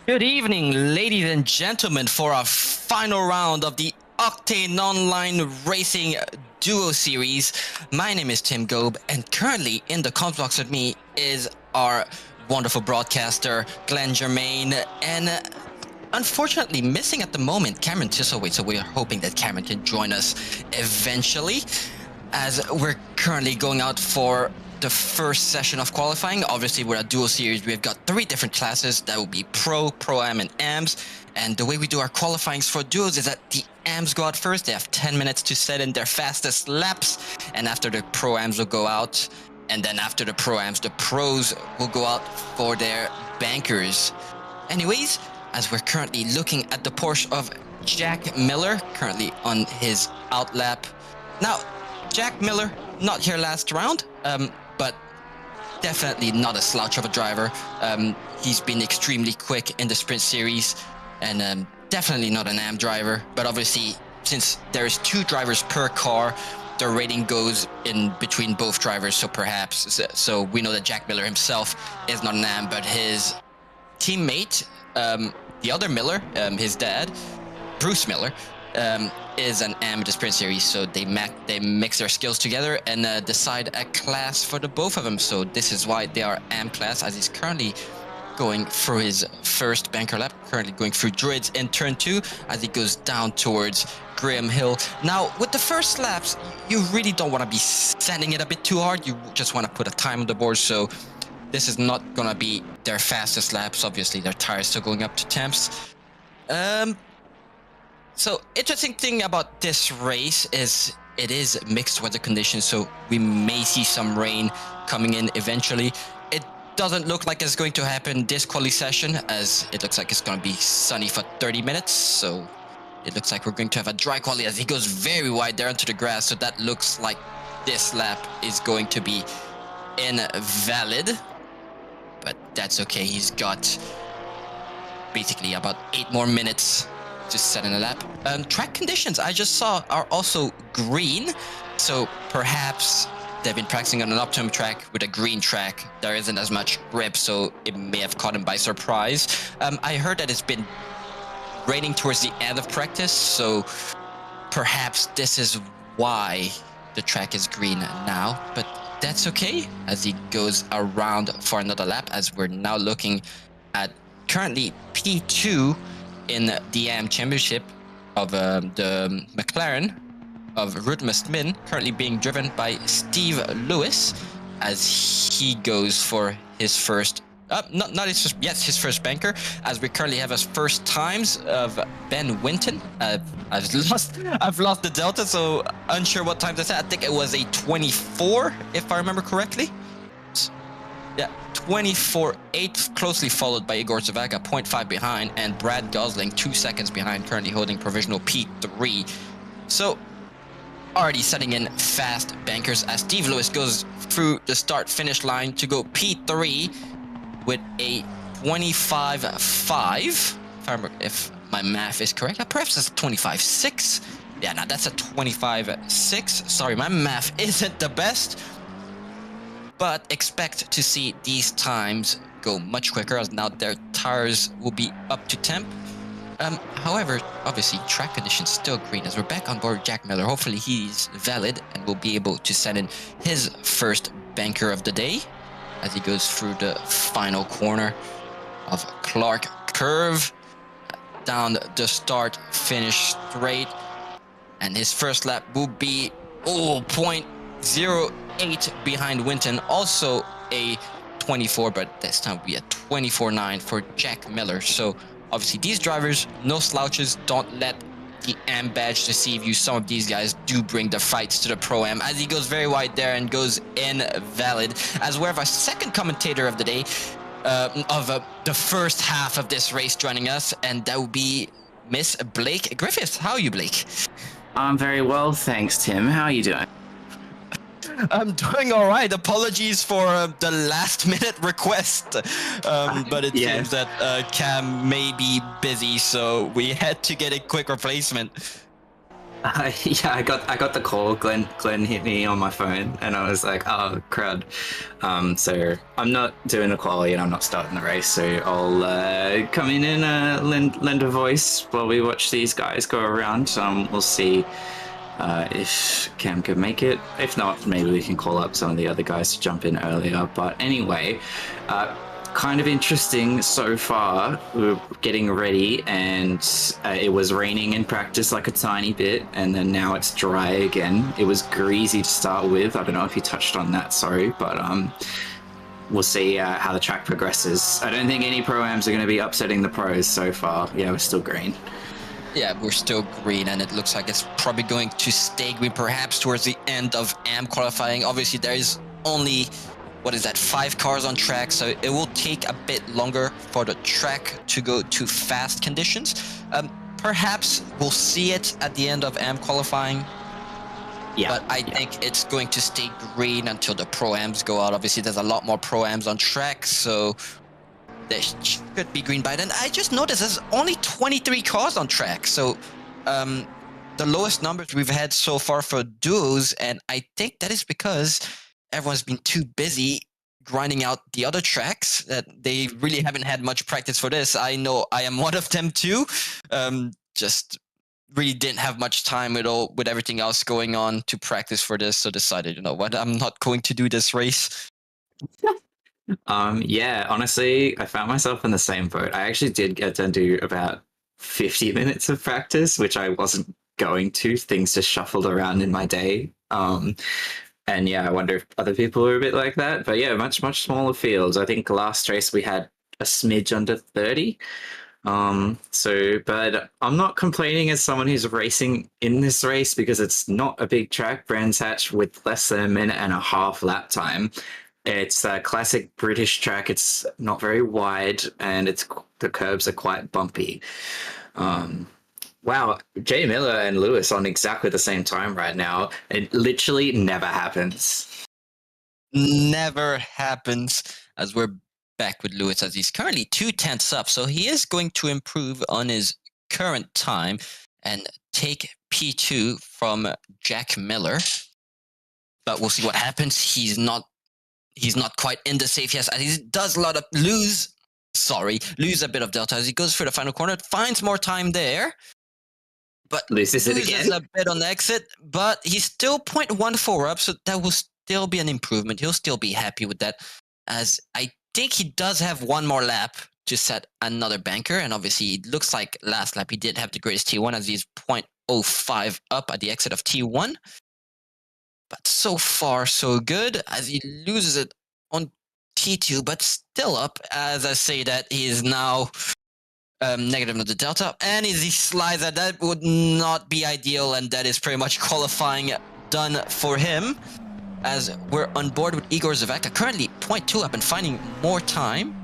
Good evening, ladies and gentlemen, for our final round of the Octane Online Racing Duo Series. My name is Tim Gobe, and currently in the comms box with me is our wonderful broadcaster, Glenn Germain, and unfortunately missing at the moment, Cameron Thistleway, so we are hoping that Cameron can join us eventually, as we're currently going out for the first session of qualifying. Obviously, we're a dual series. We've got 3 different classes. That will be Pro, Pro-Am, and AMs. And the way we do our qualifyings for duos is that the AMs go out first. They have 10 minutes to set in their fastest laps. And after the Pro-Ams will go out. And then after the Pro-Ams, the Pros will go out for their bankers. Anyways, as we're currently looking at the Porsche of Jack Miller, currently on his out lap. Now, Jack Miller, not here last round, but definitely not a slouch of a driver. He's been extremely quick in the sprint series, and definitely not an AM driver. But obviously, since there's 2 drivers per car, the rating goes in between both drivers. So we know that Jack Miller himself is not an AM, but his teammate, the other Miller, his dad, Bruce Miller, is an AM in the sprint series, so they mix their skills together and decide a class for the both of them. So this is why they are AM class, as he's currently going through his first banker lap, currently going through Druids in turn 2 as he goes down towards Graham Hill. Now, with the first laps, you really don't want to be sending it a bit too hard. You just want to put a time on the board, so this is not going to be their fastest laps. Obviously, their tires still going up to temps. So, interesting thing about this race is it is mixed weather conditions, so we may see some rain coming in eventually. It doesn't look like it's going to happen this quali session, as it looks like it's going to be sunny for 30 minutes, so it looks like we're going to have a dry quali as he goes very wide there onto the grass, so that looks like this lap is going to be invalid. But that's okay, he's got basically about 8 more minutes to set in a lap. Track conditions, I just saw, are also green, so perhaps they've been practicing on an optimum track with a green track. There isn't as much grip, so it may have caught him by surprise. I heard that it's been raining towards the end of practice, so perhaps this is why the track is green now, but that's okay, as he goes around for another lap, as we're now looking at currently P2 in the AM Championship of the McLaren of Rudmus Min, currently being driven by Steve Lewis, as he goes for his first, not his first, yes, his first banker, as we currently have his first times of Ben Winton. I've lost the delta, so unsure what time that's at. I think it was a 24, if I remember correctly. Yeah, 24.8, closely followed by Igor Zavaga, 0.5 behind, and Brad Gosling, 2 seconds behind, currently holding provisional P3. So, already setting in fast bankers as Steve Lewis goes through the start-finish line to go P3 with a 25.5. If my math is correct, perhaps it's 25.6. Yeah, no, that's a 25.6. Sorry, my math isn't the best. But expect to see these times go much quicker, as now their tires will be up to temp. However, obviously, track conditions still green, as we're back on board Jack Miller. Hopefully he's valid and will be able to send in his first banker of the day as he goes through the final corner of Clark Curve, down the start finish straight, and his first lap will be 0.08 behind Winton, also a 24, but this time will be a 24.9 for Jack Miller. So obviously these drivers, no slouches. Don't let the AM badge deceive you. Some of these guys do bring the fights to the Pro-Am, as he goes very wide there and goes invalid, as we have our second commentator of the day, the first half of this race joining us, and that will be Miss Blake Griffiths. How are you, Blake? I'm very well, thanks, Tim. How are you doing? I'm doing all right. Apologies for the last-minute request, but it seems that Cam may be busy, so we had to get a quick replacement. Yeah, I got the call. Glenn hit me on my phone, and I was like, "Oh, crud!" So I'm not doing a quali, and I'm not starting the race. So I'll come in and lend a voice while we watch these guys go around. We'll see if Cam can make it. If not, maybe we can call up some of the other guys to jump in earlier. But anyway, kind of interesting so far. We were getting ready, and it was raining in practice like a tiny bit, and then now it's dry again. It was greasy to start with. I don't know if you touched on that, sorry, but we'll see how the track progresses. I don't think any pro-ams are going to be upsetting the pros so far. Yeah, we're still green. Yeah, we're still green, and it looks like it's probably going to stay green perhaps towards the end of AM qualifying. Obviously, there is only, 5 cars on track, so it will take a bit longer for the track to go to fast conditions. Perhaps we'll see it at the end of AM qualifying. Yeah, but I think it's going to stay green until the pro-ams go out. Obviously, there's a lot more pro-ams on track, so they should be green by then. I just noticed there's only 23 cars on track, so the lowest numbers we've had so far for duos, and I think that is because everyone's been too busy grinding out the other tracks that they really haven't had much practice for this. I know I am one of them too. Just really didn't have much time with everything else going on to practice for this, so decided, you know what, I'm not going to do this race. Yeah, honestly, I found myself in the same boat. I actually did get to do about 50 minutes of practice, which I wasn't going to. Things just shuffled around in my day. And yeah, I wonder if other people were a bit like that. But yeah, much smaller fields. I think last race we had a smidge under 30. But I'm not complaining as someone who's racing in this race because it's not a big track, Brands Hatch, with less than a minute and a half lap time. It's a classic British track. It's not very wide, and the curbs are quite bumpy. Wow, Jay Miller and Lewis on exactly the same time right now. It literally never happens. Never happens, as we're back with Lewis, as he's currently 2/10 up, so he is going to improve on his current time and take P2 from Jack Miller. But we'll see what happens. He's not quite in the safe, yes, and he does lose a bit of delta as he goes through the final corner, finds more time there, but loses it again. A bit on the exit, but he's still 0.14 up, so that will still be an improvement. He'll still be happy with that, as I think he does have one more lap to set another banker, and obviously it looks like last lap he did have the greatest T1 as he's 0.05 up at the exit of T1. But so far, so good, as he loses it on T2, but still up, as I say that he is now negative on the delta. And as he slides that would not be ideal, and that is pretty much qualifying done for him, as we're on board with Igor Zavaka, currently 0.2 up and finding more time.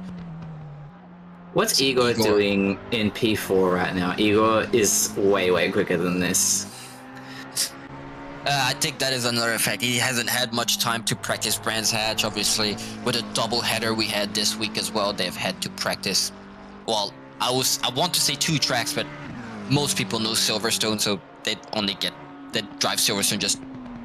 What's Igor doing in P4 right now? Igor is way quicker than this. I think that is another effect. He hasn't had much time to practice Brands Hatch. Obviously, with a double header we had this week as well, they've had to practice. Well, I want to say 2 tracks, but most people know Silverstone, so they drive Silverstone just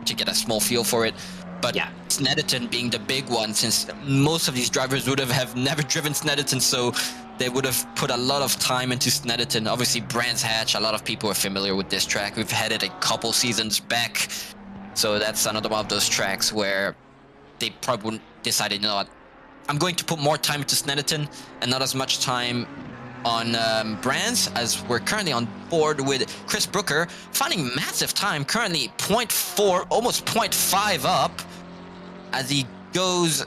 to get a small feel for it. But yeah, Snetterton being the big one, since most of these drivers would have never driven Snetterton, so they would have put a lot of time into Snetterton. Obviously, Brands Hatch, a lot of people are familiar with this track. We've had it a couple seasons back, so that's another one of those tracks where they probably decided, you know what, I'm going to put more time into Snetterton and not as much time on Brands, as we're currently on board with Chris Brooker, finding massive time, currently 0.4, almost 0.5 up, as he goes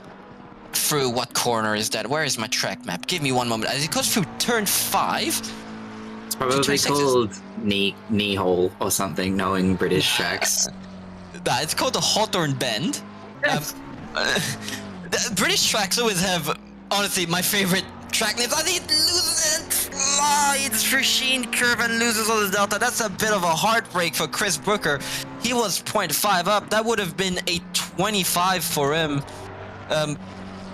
through, what corner is that? Where is my track map? Give me one moment. As he goes through turn 5. It's probably called knee hole or something, knowing British tracks. It's called the Hawthorne Bend. The British tracks always have, honestly, my favorite track names. I think it loses it. Slides through Sheen Curve and loses all the delta. That's a bit of a heartbreak for Chris Brooker. He was 0.5 up. That would have been a 25 for him.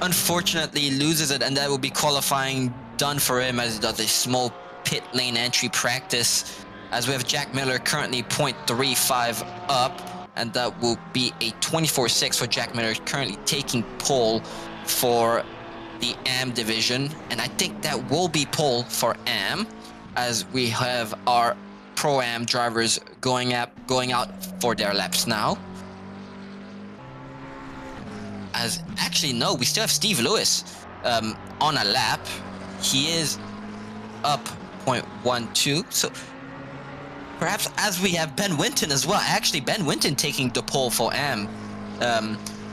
Unfortunately, loses it, and that will be qualifying done for him, as he does a small pit lane entry practice. as we have Jack Miller currently 0.35 up, and that will be a 24-6 for Jack Miller, currently taking pole for the AM division, and I think that will be pole for AM, as we have our Pro-Am drivers going out for their laps now. As actually, no, we still have Steve Lewis on a lap. He is up 0.12, so perhaps as we have Ben Winton as well. Actually, Ben Winton taking the pole for AM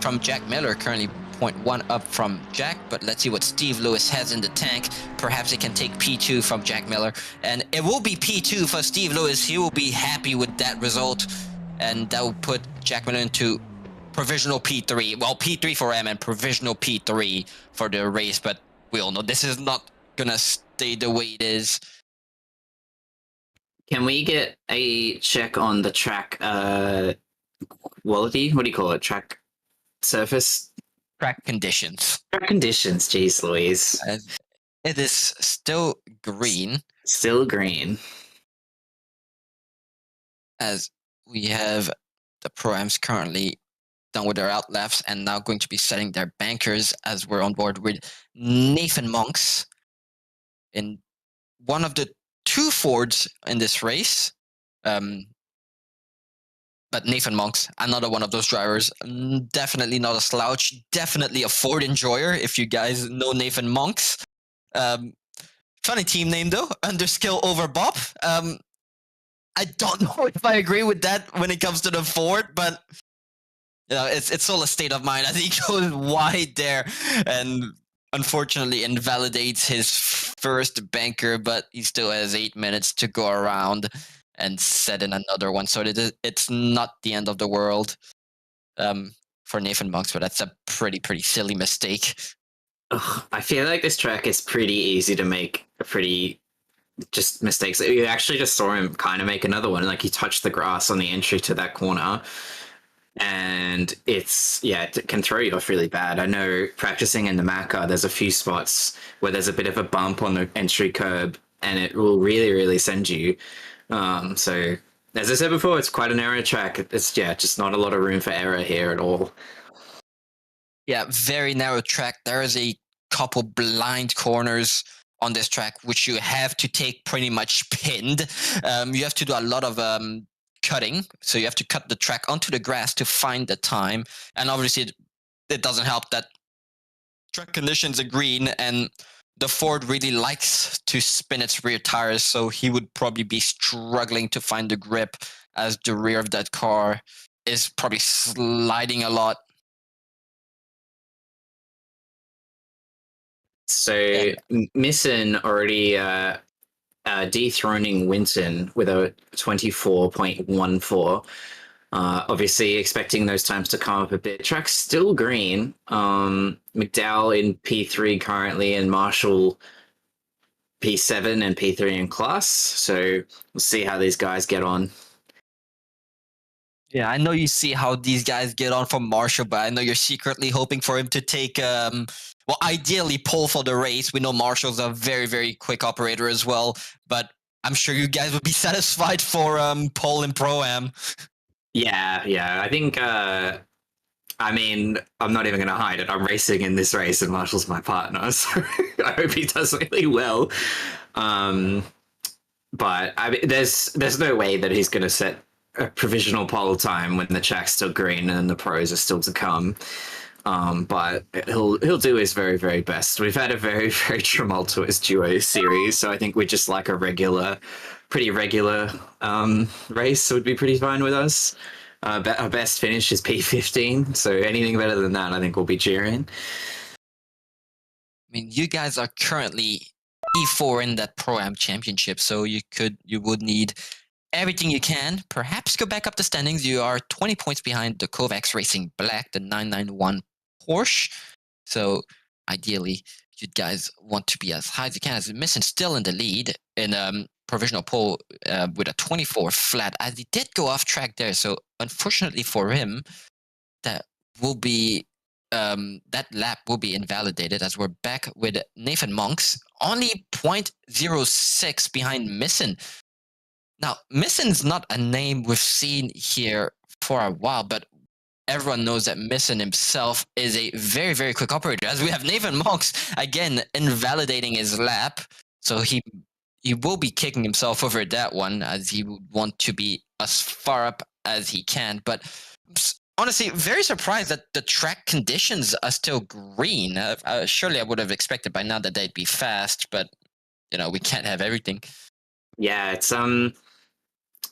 from Jack Miller, currently 0.1 up from Jack, but let's see what Steve Lewis has in the tank. Perhaps he can take P2 from Jack Miller, and it will be P2 for Steve Lewis. He will be happy with that result, and that will put Jack Miller into provisional P3. Well, P3 for M and provisional P3 for the race, but we all know this is not gonna stay the way it is. Can we get a check on the track quality? What do you call it? Track surface? Track conditions. Track conditions, jeez Louise. It is still green. Still green. As we have the Pro-Ams currently done with their out laps and now going to be setting their bankers, as we're on board with Nathan Monks in one of the two Fords in this race. But Nathan Monks, another one of those drivers, definitely not a slouch, definitely a Ford enjoyer, if you guys know Nathan Monks. Funny team name though, Underskill over Bob. I don't know if I agree with that when it comes to the Ford, but you know, it's all a state of mind. I think he goes wide there and unfortunately invalidates his first banker, but he still has 8 minutes to go around and set in another one. So it's not the end of the world for Nathan Monks, but that's a pretty silly mistake. Ugh, I feel like this track is pretty easy to make just mistakes. You actually just saw him kind of make another one. Like he touched the grass on the entry to that corner. And it can throw you off really bad. I know practicing in the Macca, there's a few spots where there's a bit of a bump on the entry curb and it will really send you. So as I said before, it's quite a narrow track. It's just not a lot of room for error here at all. Yeah, very narrow track. There is a couple blind corners on this track, which you have to take pretty much pinned. You have to do a lot of cutting, so you have to cut the track onto the grass to find the time, and obviously it doesn't help that track conditions are green and the Ford really likes to spin its rear tires, so he would probably be struggling to find the grip as the rear of that car is probably sliding a lot. So Misson already dethroning Winton with a 24.14. Obviously expecting those times to come up a bit. Track's still green. McDowell in P3 currently, and Marshall P7 and P3 in class. So we'll see how these guys get on. Yeah, I know you see how these guys get on from Marshall, but I know you're secretly hoping for him to take, well, ideally pole for the race. We know Marshall's a very quick operator as well, but I'm sure you guys would be satisfied for pole and Pro-Am. Yeah. I think, I mean, I'm not even going to hide it. I'm racing in this race and Marshall's my partner, so I hope he does really well. But I mean, there's no way that he's going to set a provisional pole time when the track's still green and the pros are still to come. But he'll do his very best. We've had a very tumultuous duo series, so I think we're just like pretty regular race would be pretty fine with us. Our best finish is P15, so anything better than that, I think we'll be cheering. I mean, you guys are currently E4 in that Pro-Am championship, so you would need everything you can. Perhaps go back up the standings. You are 20 points behind the Kovacs Racing Black, the 991 Porsche. So ideally, you guys want to be as high as you can. As Misson still in the lead in provisional pole with a 24 flat, as he did go off track there. So unfortunately for him, that will be that lap will be invalidated, as we're back with Nathan Monks, only 0.06 behind Misson. Now, Missin's not a name we've seen here for a while, but everyone knows that Missin himself is a very, very quick operator. As we have Nathan Monks, again, invalidating his lap. So he will be kicking himself over that one, as he would want to be as far up as he can. But honestly, very surprised that the track conditions are still green. Surely I would have expected by now that they'd be fast, but we can't have everything. Yeah, it's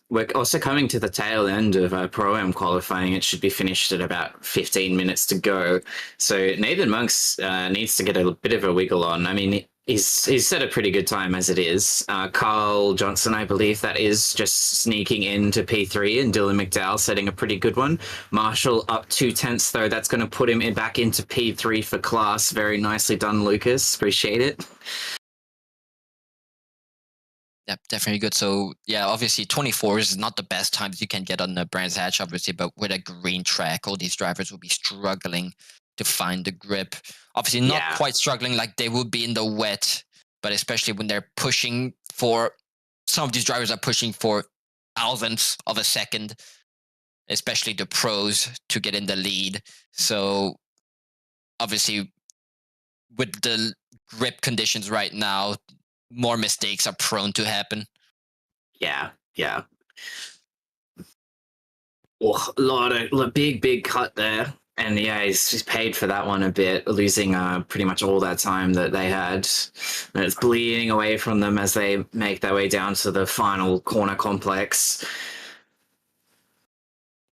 we're also coming to the tail end of Pro-Am qualifying. It should be finished at about 15 minutes to go. So Nathan Monks needs to get a bit of a wiggle on. I mean, he's set a pretty good time as it is. Carl Johnson, I believe that is, just sneaking into P3, and Dylan McDowell setting a pretty good one. Marshall up 2/10 though. That's going to put him back into P3 for class. Very nicely done, Lucas. Appreciate it. Yeah, definitely good. So yeah, obviously 24 is not the best times you can get on the Brands Hatch, obviously, but with a green track, all these drivers will be struggling to find the grip. Obviously not quite struggling like they would be in the wet, but especially when they're pushing for, some of these drivers are pushing for thousandths of a second, especially the pros, to get in the lead. So obviously with the grip conditions right now, more mistakes are prone to happen. Yeah. Oh, a lot of big cut there. And yeah, he's paid for that one a bit, losing pretty much all that time that they had. And it's bleeding away from them as they make their way down to the final corner complex.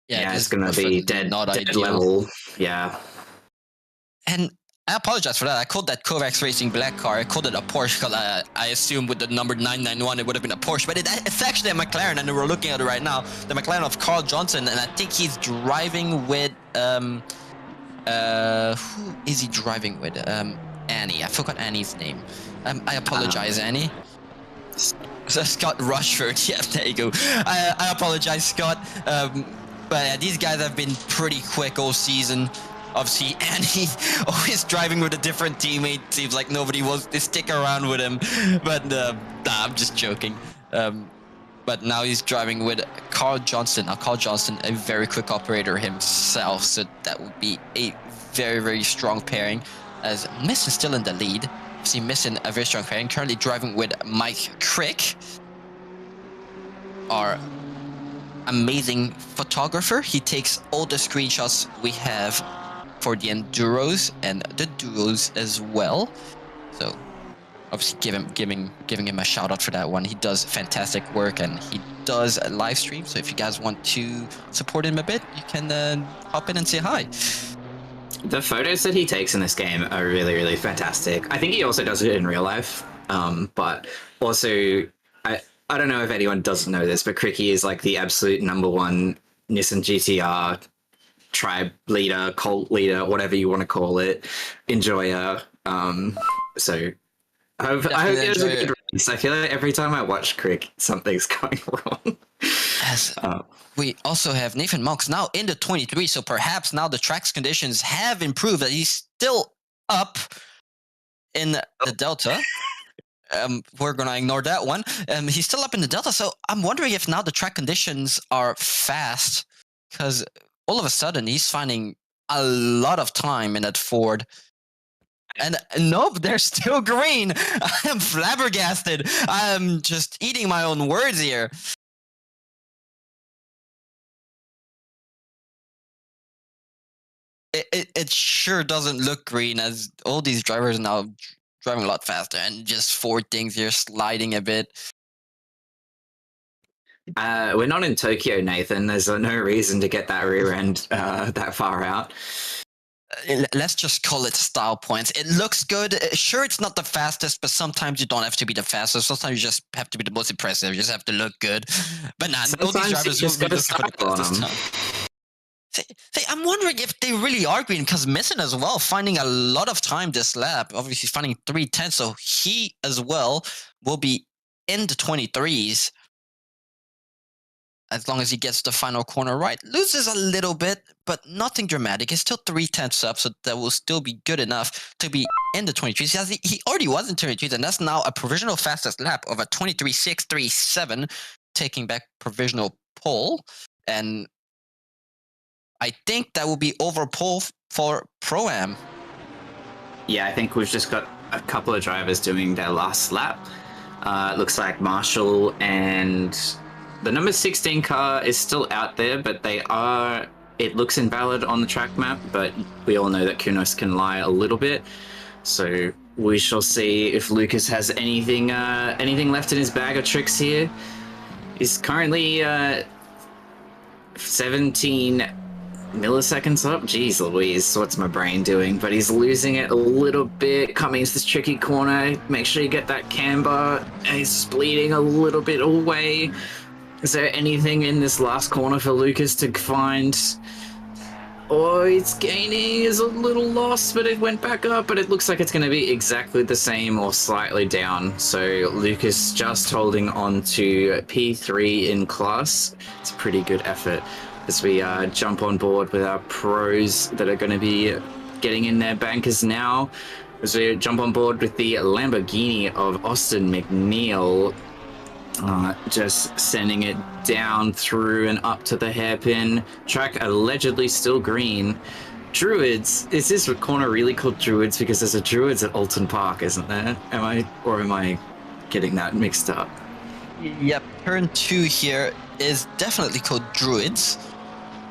Yeah, it's going to be dead level. Yeah. And I apologize for that. I called that Kovacs Racing black car. I called it a Porsche because I assumed with the number 991 it would have been a Porsche, but it's actually a McLaren, and we're looking at it right now. The McLaren of Carl Johnson, and I think he's driving with who is he driving with? Annie. I forgot Annie's name. I apologize, Annie. Scott Rushford. Yeah, there you go. I apologize, Scott. But yeah, these guys have been pretty quick all season. Obviously, Annie always driving with a different teammate. Seems like nobody wants to stick around with him. But nah, I'm just joking. But now he's driving with Carl Johnson. Now, Carl Johnson, a very quick operator himself. So that would be a very, very strong pairing. As Miss is still in the lead. See, missing a very strong pairing. Currently driving with Mike Crick, our amazing photographer. He takes all the screenshots we have for the enduros and the duos as well. So obviously giving him a shout out for that one. He does fantastic work, and he does a live stream. So if you guys want to support him a bit, you can hop in and say hi. The photos that he takes in this game are really, really fantastic. I think he also does it in real life. But also, I don't know if anyone doesn't know this, but Cricky is like the absolute #1 Nissan GTR tribe leader, cult leader, whatever you want to call it, enjoyer. So I hope it was a good race. I feel like every time I watch Crick, something's going wrong. Yes. We also have Nathan Monks now in the 23, so perhaps now the track's conditions have improved. That he's still up in the Delta. We're going to ignore that one. He's still up in the Delta, so I'm wondering if now the track conditions are fast, because all of a sudden he's finding a lot of time in that Ford. And nope, they're still green. I am flabbergasted. I am just eating my own words here. It sure doesn't look green, as all these drivers are now driving a lot faster, and just Ford things here sliding a bit. We're not in Tokyo, Nathan. There's no reason to get that rear end that far out. Let's just call it style points. It looks good. Sure, it's not the fastest, but sometimes you don't have to be the fastest. Sometimes you just have to be the most impressive. You just have to look good. But nah, all these drivers just got to stop on them. See, I'm wondering if they really are green, because Missin as well finding a lot of time this lap. Obviously, finding 3:10, so he as well will be in the 23s. As long as he gets the final corner right. Loses a little bit, but nothing dramatic. He's still 3/10 up, so that will still be good enough to be in the 23s. He already was in 23s, and that's now a provisional fastest lap of a 23.637. taking back provisional pole, and I think that will be over pole for Pro-Am. Yeah, I think we've just got a couple of drivers doing their last lap. It looks like Marshall and the number 16 car is still out there, but it looks invalid on the track map, but we all know that Kunos can lie a little bit. So we shall see if Lucas has anything left in his bag of tricks here. He's currently 17 milliseconds up. Jeez Louise, what's my brain doing? But he's losing it a little bit, coming into this tricky corner. Make sure you get that camber. He's bleeding a little bit away. Is there anything in this last corner for Lucas to find? Oh, it's gaining, is a little lost, but it went back up, but it looks like it's going to be exactly the same or slightly down. So Lucas just holding on to P3 in class. It's a pretty good effort as we jump on board with our pros that are going to be getting in their bankers now. As we jump on board with the Lamborghini of Austin McNeil. Just sending it down through and up to the hairpin. Track allegedly still green. Druids, is this corner really called Druids? Because there's a Druids at Alton Park, isn't there? Am I getting that mixed up? Yep, turn 2 here is definitely called Druids,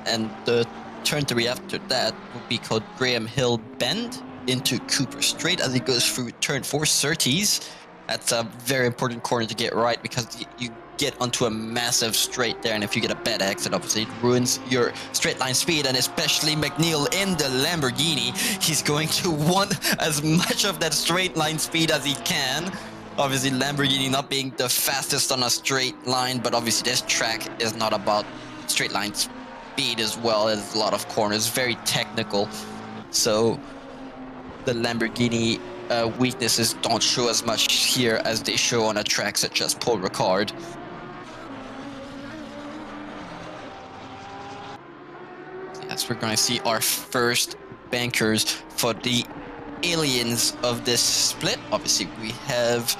and the turn 3 after that will be called Graham Hill Bend into Cooper Straight as it goes through turn 4 Surtees. That's a very important corner to get right because you get onto a massive straight there, and if you get a bad exit, obviously it ruins your straight line speed, and especially McNeil in the Lamborghini, he's going to want as much of that straight line speed as he can. Obviously Lamborghini not being the fastest on a straight line, but obviously this track is not about straight line speed as well. There's a lot of corners, very technical, so the Lamborghini weaknesses don't show as much here as they show on a track such as Paul Ricard. Yes, we're going to see our first bankers for the aliens of this split. Obviously, we have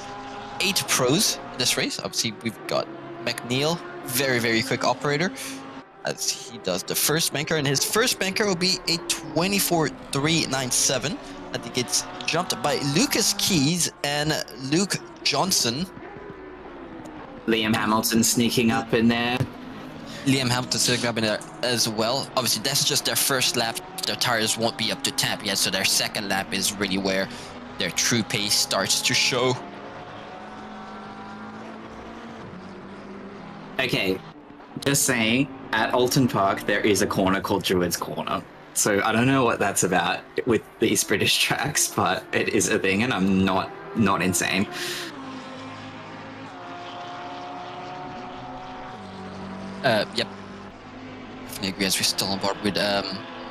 8 pros in this race. Obviously, we've got McNeil, very, very quick operator, as he does the first banker, and his first banker will be a 24.397. I think it's jumped by Lucas Keys and Luke Johnson. Liam Hamilton sneaking up in there. Liam Hamilton sneaking up in there as well. Obviously, that's just their first lap. Their tires won't be up to tap yet, so their second lap is really where their true pace starts to show. Okay, just saying, at Alton Park, there is a corner called Druid's Corner. So I don't know what that's about with these British tracks, but it is a thing, and I'm not insane. Yep. Definitely agree as we're still on board with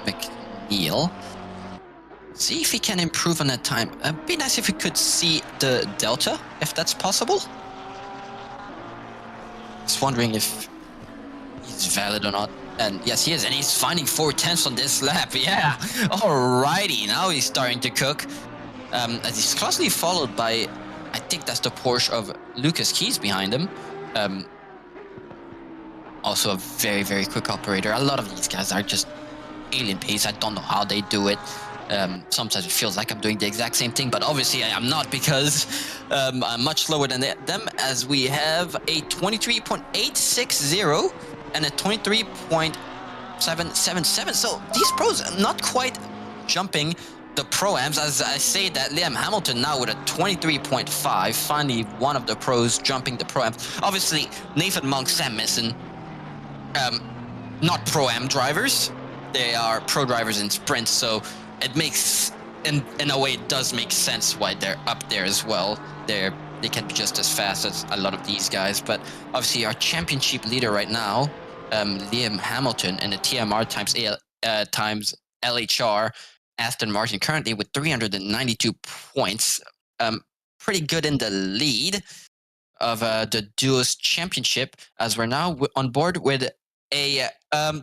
McNeil. See if he can improve on that time. It'd be nice if we could see the delta, if that's possible. Just wondering if he's valid or not. And yes, he is, and he's finding 4/10 on this lap. Yeah, alrighty, now he's starting to cook. As he's closely followed by, I think that's the Porsche of Lucas Keys behind him. Also a very, very quick operator. A lot of these guys are just alien pace. I don't know how they do it. Sometimes it feels like I'm doing the exact same thing, but obviously I am not, because I'm much slower than them, as we have a 23.860 and a 23.777. So these pros are not quite jumping the Pro-Ams. As I say that, Liam Hamilton now with a 23.5, finally one of the pros jumping the Pro-Ams. Obviously, Nathan Monk, Sam Misson, not Pro-Am drivers. They are pro drivers in sprints, so it makes, in a way, it does make sense why they're up there as well. They can be just as fast as a lot of these guys, but obviously our championship leader right now, Liam Hamilton, and the TMR times LHR, Aston Martin, currently with 392 points. Pretty good in the lead of the Duos Championship, as we're now on board with a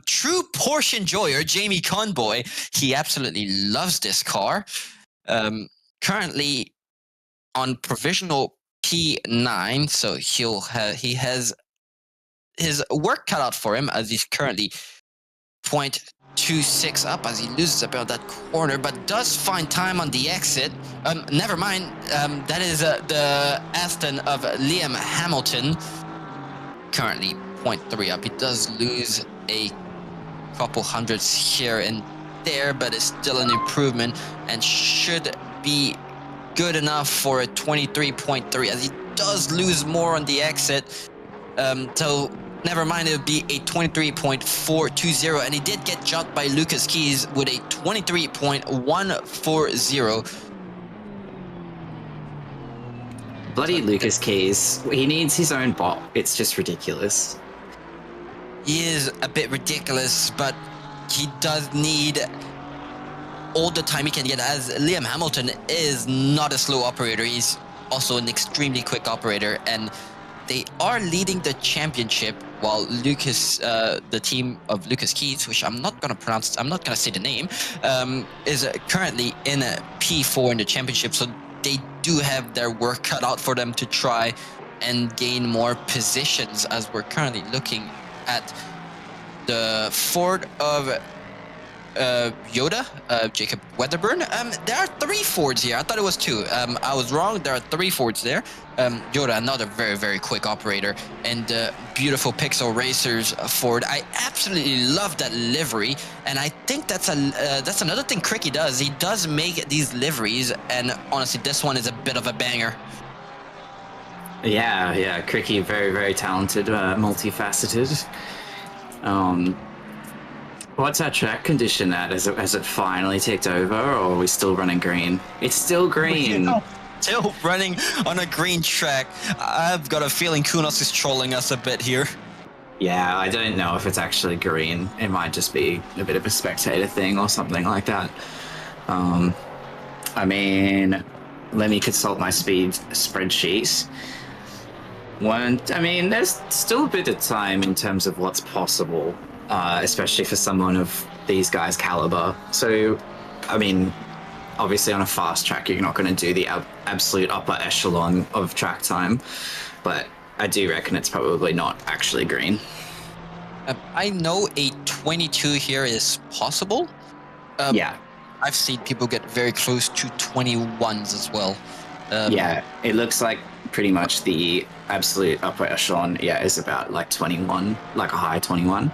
true Porsche enjoyer, Jamie Conboy. He absolutely loves this car. Currently on provisional P9, so he has his work cut out for him, as he's currently 0.26 up as he loses a bit of that corner, but does find time on the exit. Never mind, that is the Aston of Liam Hamilton, currently 0.3 up. He does lose a couple hundreds here and there, but it's still an improvement and should be good enough for a 23.3, as he does lose more on the exit. So never mind, it would be a 23.420, and he did get jumped by Lucas Keys with a 23.140. Bloody Lucas Keys. He needs his own bot. It's just ridiculous. He is a bit ridiculous, but he does need all the time he can get, as Liam Hamilton is not a slow operator. He's also an extremely quick operator, and they are leading the championship while Lucas, the team of Lucas Keys, which I'm not going to pronounce, I'm not going to say the name, is currently in a P4 in the championship. So they do have their work cut out for them to try and gain more positions, as we're currently looking at the Ford of Yoda, Jacob Weatherburn. There are 3 Fords here. I thought it was 2. I was wrong. There are 3 Fords there. Yoda, another very, very quick operator, and beautiful Pixel Racers Ford. I absolutely love that livery, and I think that's another thing Cricky does. He does make these liveries, and honestly, this one is a bit of a banger. Yeah, Cricky, very, very talented, multifaceted. What's our track condition at? Has it finally ticked over, or are we still running green? It's still green. Still running on a green track. I've got a feeling Kunos is trolling us a bit here. Yeah, I don't know if it's actually green. It might just be a bit of a spectator thing or something like that. I mean, let me consult my speed spreadsheets. There's still a bit of time in terms of what's possible, especially for someone of these guys' caliber. So, I mean, obviously on a fast track, you're not going to do the absolute upper echelon of track time, but I do reckon it's probably not actually green. I know a 22 here is possible. Yeah. I've seen people get very close to 21s as well. Yeah, it looks like pretty much the absolute upper echelon, is about like 21, like a high 21.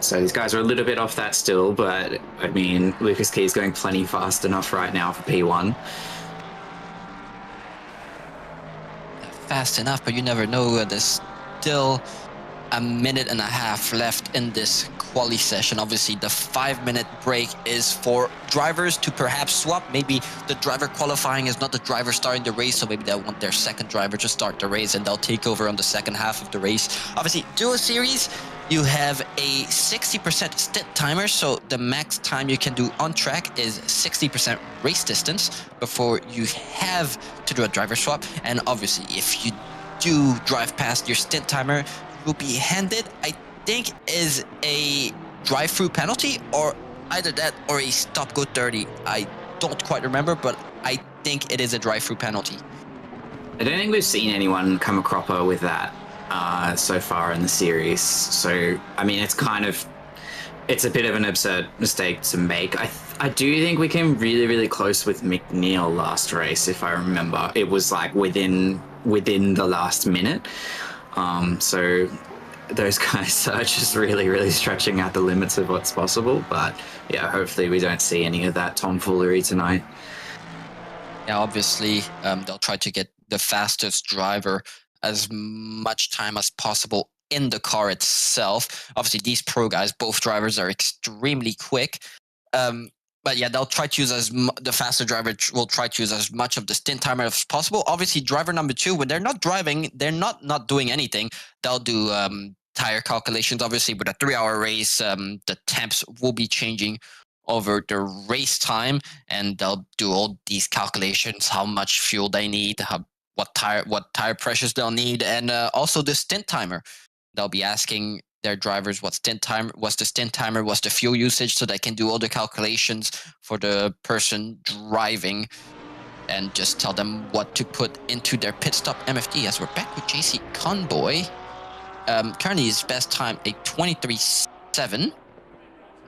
So these guys are a little bit off that still, but I mean, Lucas Key is going plenty fast enough right now for P1. Fast enough, but you never know. There's still a minute and a half left in this quali session. Obviously, the 5-minute break is for drivers to perhaps swap. Maybe the driver qualifying is not the driver starting the race, so maybe they'll want their second driver to start the race, and they'll take over on the second half of the race. Obviously, Duo Series, you have a 60% stint timer, so the max time you can do on track is 60% race distance before you have to do a driver swap. And obviously, if you do drive past your stint timer, will be handed, I think, is a drive-through penalty, or either that or a stop-go 30. I don't quite remember, but I think it is a drive-through penalty. I don't think we've seen anyone come a cropper with that so far in the series. So, I mean, it's a bit of an absurd mistake to make. I do think we came really, really close with McNeil last race, if I remember. It was like within the last minute. So those guys are just really, really stretching out the limits of what's possible. But yeah, hopefully we don't see any of that tomfoolery tonight. Yeah, obviously, they'll try to get the fastest driver as much time as possible in the car itself. Obviously, these pro guys, both drivers, are extremely quick. But yeah, they'll try to use the faster driver will try to use as much of the stint timer as possible. Obviously, driver number 2, when they're not driving, they're not doing anything. They'll do tire calculations. Obviously, with a 3-hour race, the temps will be changing over the race time, and they'll do all these calculations: how much fuel they need, what tire pressures they'll need, and also the stint timer. They'll be asking their drivers what's the stint timer, what's the fuel usage, so they can do all the calculations for the person driving and just tell them what to put into their pit stop MFD. As we're back with JC Conboy, Currently, his best time a 23.7,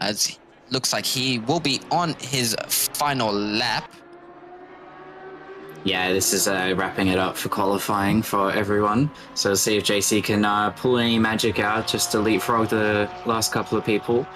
as looks like he will be on his final lap. Yeah, this is wrapping it up for qualifying for everyone. So see if JC can pull any magic out just to leapfrog the last couple of people.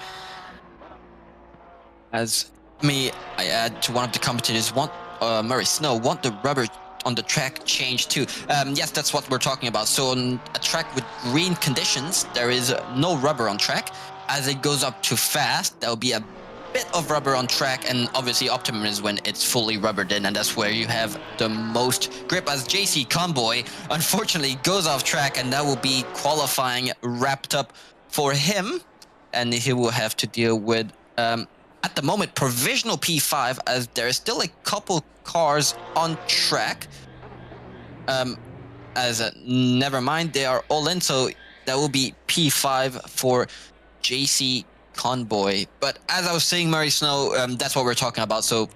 As I add to one of the commentators, Murray Snow, want the rubber on the track change too. Yes, that's what we're talking about. So on a track with green conditions, there is no rubber on track. As it goes up too fast, there'll be a bit of rubber on track, and obviously optimum is when it's fully rubbered in, and that's where you have the most grip. As JC Convoy unfortunately goes off track, and that will be qualifying wrapped up for him, and he will have to deal with at the moment provisional P5, as there is still a couple cars on track. Never mind, they are all in, so that will be P5 for JC Convoy. But as I was saying, Murray Snow, that's what we're talking about. So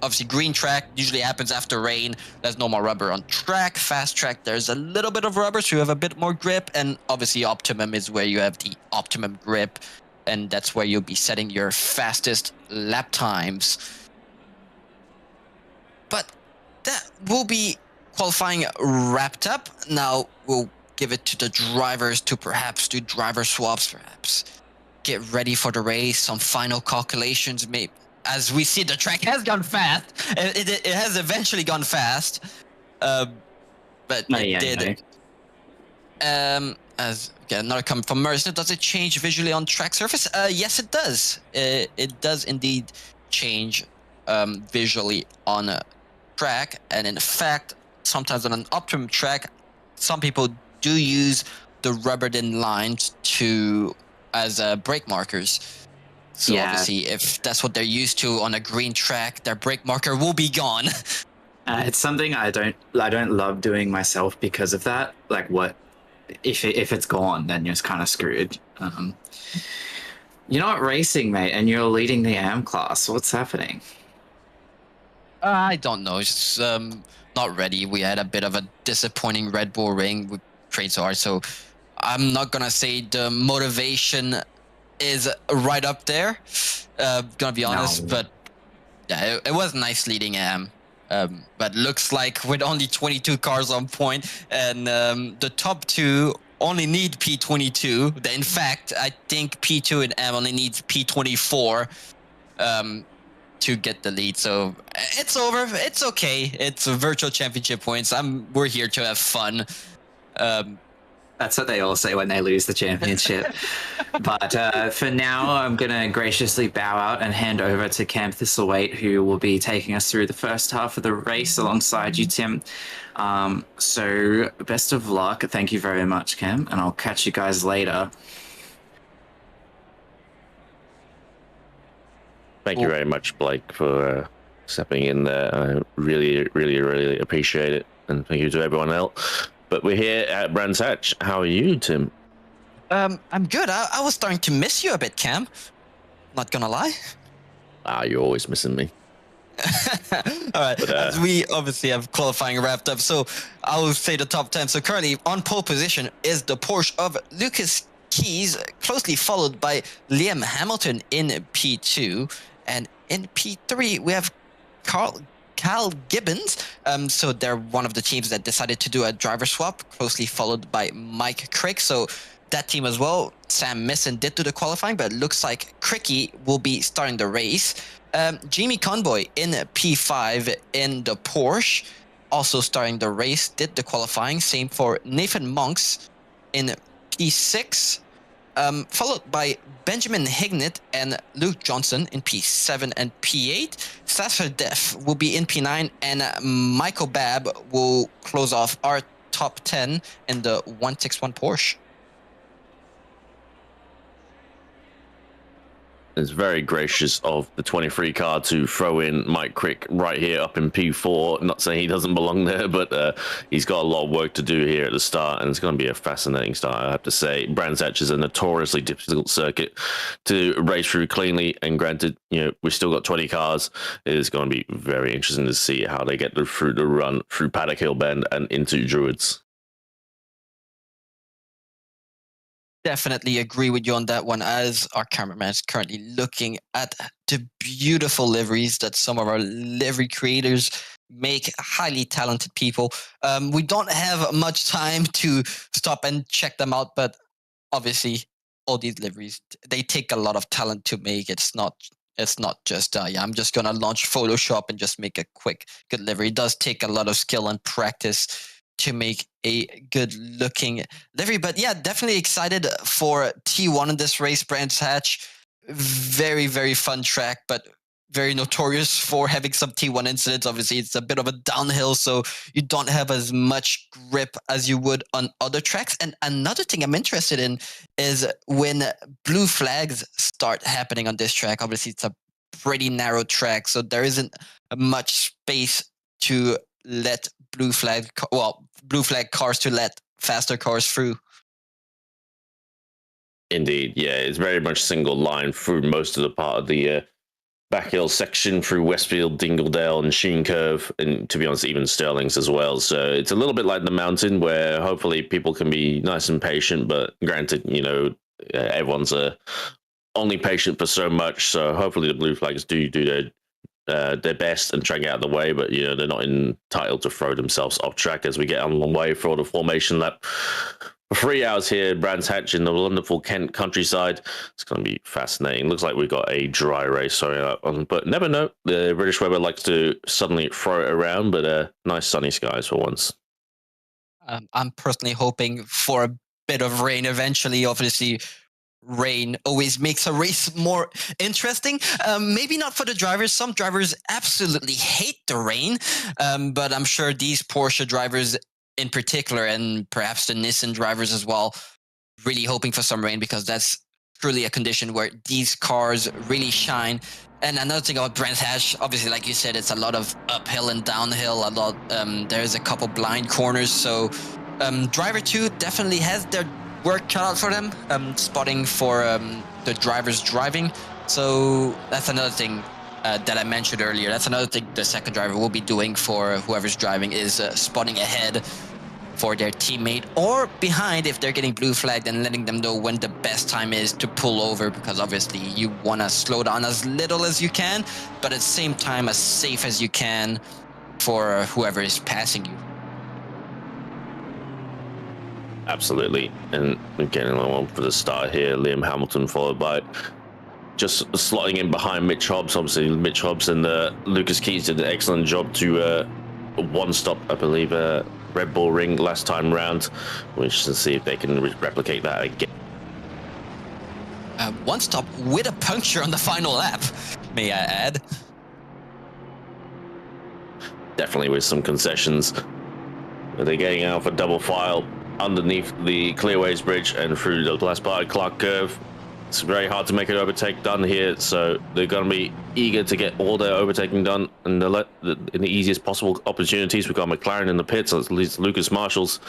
obviously green track usually happens after rain. There's no more rubber on track. Fast track, there's a little bit of rubber, so you have a bit more grip. And obviously optimum is where you have the optimum grip, and that's where you'll be setting your fastest lap times. But that will be qualifying wrapped up. Now we'll give it to the drivers to perhaps do driver swaps, perhaps get ready for the race, some final calculations. Maybe, as we see, the track has gone fast. It has eventually gone fast, but it did. No. As again, another comment from Mercer, does it change visually on track surface? Yes, it does. It does indeed change visually on a track, and in fact, sometimes on an optimum track, some people do use the rubbered in lines as brake markers. So obviously, if that's what they're used to on a green track, their brake marker will be gone. It's something I don't love doing myself because of that. Like, what if it's gone? Then you're kind of screwed. You're not racing, mate, and you're leading the AM class. What's happening? I don't know. It's not ready. We had a bit of a disappointing Red Bull ring. We trained so hard, so I'm not gonna say the motivation is right up there. Gonna be honest, but yeah, it was nice leading AM. But looks like with only 22 cars on point, and the top two only need P22. In fact, I think P2 and M only needs P24 to get the lead. So it's over. It's okay. It's virtual championship points. We're here to have fun. That's what they all say when they lose the championship. But for now, I'm going to graciously bow out and hand over to Cam Thistlethwaite, who will be taking us through the first half of the race alongside you, Tim. So best of luck. Thank you very much, Cam, and I'll catch you guys later. Thank you very much, Blake, for stepping in there. I really, really, really appreciate it. And thank you to everyone else. But we're here at Brands Hatch. How are you, Tim? I'm good. I was starting to miss you a bit, Cam. Not gonna lie. You're always missing me. All right. But, as we obviously have qualifying wrapped up, so I will say the top 10. So currently on pole position is the Porsche of Lucas Keys, closely followed by Liam Hamilton in P2. And in P3, we have Cal Gibbons. So they're one of the teams that decided to do a driver swap, closely followed by Mike Crick. So that team as well, Sam Misson did do the qualifying, but it looks like Cricky will be starting the race. Jamie Convoy in P5 in the Porsche, also starting the race, did the qualifying. Same for Nathan Monks in P6, followed by Benjamin Hignett and Luke Johnson in P7 and P8. Sasha Def will be in P9, and Michael Babb will close off our top 10 in the 161 Porsche. It's very gracious of the 23 car to throw in Mike Crick right here up in P4. Not saying he doesn't belong there, but he's got a lot of work to do here at the start, and it's going to be a fascinating start, I have to say. Brands Hatch is a notoriously difficult circuit to race through cleanly, and granted, we've still got 20 cars. It is going to be very interesting to see how they get through the run through Paddock Hill Bend and into Druids. definitely agree with you on that one, as our cameraman is currently looking at the beautiful liveries that some of our livery creators make. Highly talented people. We don't have much time to stop and check them out, but obviously all these liveries, they take a lot of talent to make. It's not just I'm just gonna launch Photoshop and just make a quick good livery. It does take a lot of skill and practice to make a good looking livery. But yeah, definitely excited for T1 in this race. Brands Hatch, very very fun track, but very notorious for having some T1 incidents. Obviously, it's a bit of a downhill, so you don't have as much grip as you would on other tracks. And another thing I'm interested in is when blue flags start happening on this track. Obviously, it's a pretty narrow track, so there isn't much space to let blue flag cars to let faster cars through. Indeed, yeah, it's very much single line through most of the part of the backhill section through Westfield, Dingledale, and Sheen Curve, and to be honest, even Sterling's as well. So it's a little bit like the mountain, where hopefully people can be nice and patient. But granted, everyone's only patient for so much. So hopefully the blue flags do their best and try and get out of the way. But they're not entitled to throw themselves off track as we get on the way for the formation lap. 3 hours here, Brands Hatch in the wonderful Kent countryside. It's going to be fascinating. Looks like we've got a dry race, but never know. The British weather likes to suddenly throw it around, but nice sunny skies for once. I'm personally hoping for a bit of rain eventually. Obviously, rain always makes a race more interesting. Maybe not for the drivers. Some drivers absolutely hate the rain, but I'm sure these Porsche drivers in particular, and perhaps the Nissan drivers as well, really hoping for some rain, because that's truly a condition where these cars really shine. And another thing about Brands Hatch, obviously, like you said, it's a lot of uphill and downhill. There's a couple blind corners, so driver 2 definitely has their work cut out for them, spotting for the drivers driving. So that's another thing that I mentioned earlier. That's another thing the second driver will be doing for whoever's driving, is spotting ahead for their teammate or behind if they're getting blue flagged, and letting them know when the best time is to pull over, because obviously you want to slow down as little as you can, but at the same time as safe as you can for whoever is passing you. Absolutely. And getting along for the start here, Liam Hamilton followed by just slotting in behind Mitch Hobbs. Obviously, Mitch Hobbs and Lucas Keys did an excellent job to one stop, I believe, Red Bull Ring last time round. We should see if they can replicate that again. One stop with a puncture on the final lap, may I add. Definitely with some concessions. They're getting out for double file underneath the Clearways Bridge and through the last part of Clark Curve. It's very hard to make an overtake done here, so they're going to be eager to get all their overtaking done in the easiest possible opportunities. We've got McLaren in the pits, so at least Lucas Marshall's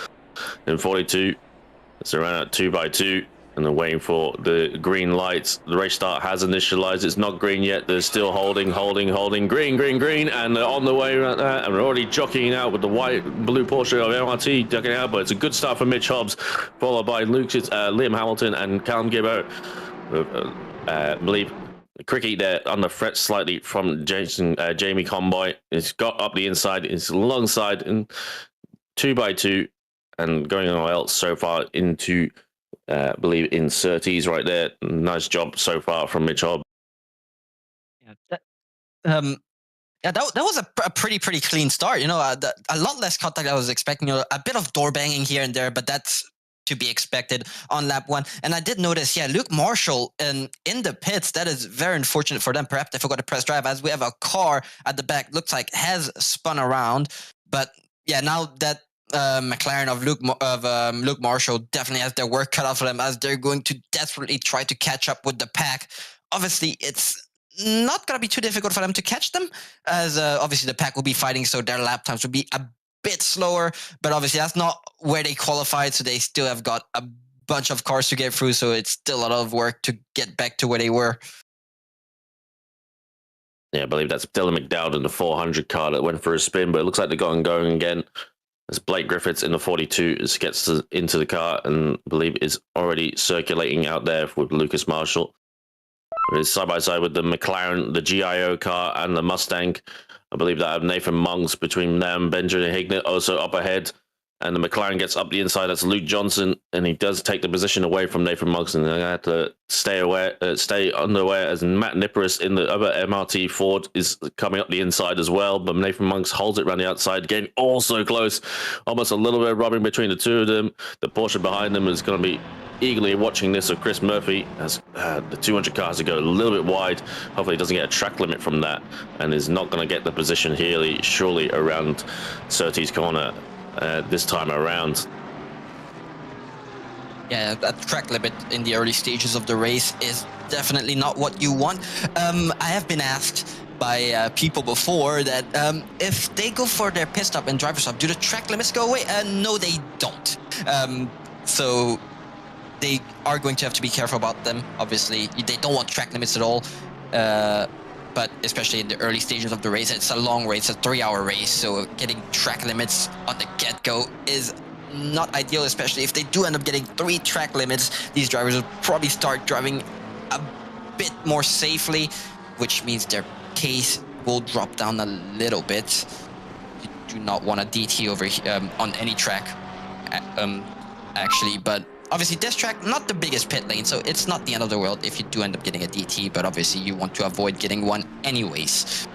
in 42. It's around at 2x2, and they're waiting for the green lights. The race start has initialized. It's not green yet. They're still holding. Green, and they're on the way right there. And we're already jockeying out with the blue Porsche of MRT ducking out. But it's a good start for Mitch Hobbs, followed by Liam Hamilton and Callum Gibbo. I believe Cricky there on the threat slightly from Jamie Conboy. It's got up the inside. It's alongside in 2x2 and going on else so far into I believe in 30s right there. Nice job so far from Mitch Hobbs. Yeah, that was a pretty clean start. A lot less contact I was expecting. A bit of door banging here and there, but that's to be expected on lap 1. And I did notice, Luke Marshall in the pits. That is very unfortunate for them. Perhaps they forgot to press drive, as we have a car at the back, looks like has spun around. But now that McLaren of Luke Marshall definitely has their work cut out for them, as they're going to desperately try to catch up with the pack. Obviously, it's not going to be too difficult for them to catch them, as obviously the pack will be fighting, so their lap times will be a bit slower, but obviously that's not where they qualified, so they still have got a bunch of cars to get through, so it's still a lot of work to get back to where they were. Yeah, I believe that's Dylan McDowd in the 400 car that went for a spin, but it looks like they've gotten going again. As Blake Griffiths in the 42 gets into the car and I believe is already circulating out there with Lucas Marshall. It's side by side with the McLaren, the GIO car, and the Mustang. I believe that I have Nathan Monks between them, Benjamin Hignett also up ahead. And the McLaren gets up the inside. That's Luke Johnson, and he does take the position away from Nathan Monks, and they have to stay underway as Matt Nippers in the other MRT Ford is coming up the inside as well. But Nathan Monks holds it around the outside, getting also close, almost a little bit of rubbing between the two of them. The Porsche behind them is going to be eagerly watching this of Chris Murphy as the 200 cars to go a little bit wide. Hopefully he doesn't get a track limit from that and is not going to get the position here surely around Surtees corner this time around. Yeah, that track limit in the early stages of the race is definitely not what you want. I have been asked by people before that if they go for their pit stop and driver stop, do the track limits go away? No, they don't. So they are going to have to be careful about them. Obviously, they don't want track limits at all. But especially in the early stages of the race, it's a long race, a 3-hour race. So getting track limits on the get-go is not ideal, especially if they do end up getting 3 track limits. These drivers will probably start driving a bit more safely, which means their pace will drop down a little bit. You do not want a DT over on any track, actually, but obviously this track, not the biggest pit lane, so it's not the end of the world if you do end up getting a DT, but obviously you want to avoid getting one anyways.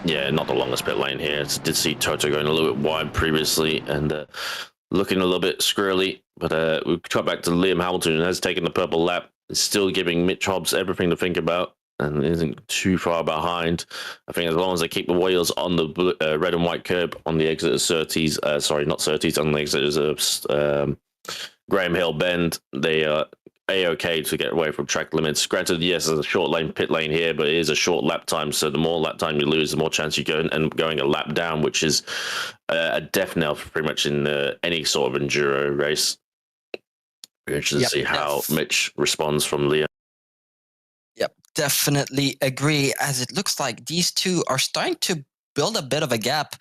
Yeah, not the longest pit lane here. I did see Toto going a little bit wide previously and looking a little bit squirrely, but we'll come back to Liam Hamilton, who has taken the purple lap. It's still giving Mitch Hobbs everything to think about and isn't too far behind. I think as long as they keep the wheels on the red and white curb on the exit of Surtees, sorry, not Surtees, on the exit of Graham Hill Bend, they are A-okay to get away from track limits. Granted, yes, there's a short lane pit lane here, but it is a short lap time, so the more lap time you lose, the more chance you go and going a lap down, which is a death knell pretty much in any sort of enduro race. We're interested to see how Mitch responds from Leah. Yep, definitely agree, as it looks like these two are starting to build a bit of a gap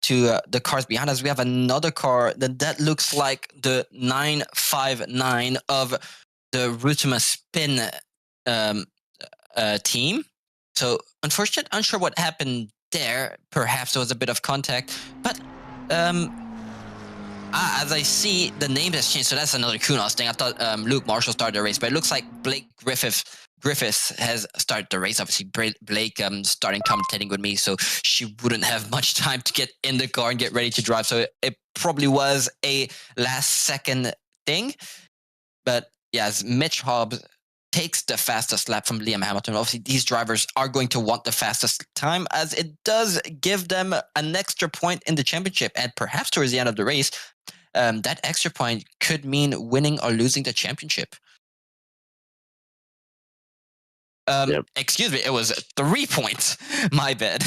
to the cars behind us. We have another car that looks like the 959 of the Rutema Spin team. So unfortunate, unsure what happened there. Perhaps there was a bit of contact, but as I see, the name has changed, so that's another Kunos thing. I thought Luke Marshall started the race, but it looks like Blake Griffiths has started the race. Obviously, Blake starting commentating with me, so she wouldn't have much time to get in the car and get ready to drive. So it probably was a last-second thing. But yeah, as Mitch Hobbs takes the fastest lap from Liam Hamilton, obviously these drivers are going to want the fastest time, as it does give them an extra point in the championship. And perhaps towards the end of the race, that extra point could mean winning or losing the championship. Excuse me, it was 3 points. My bad.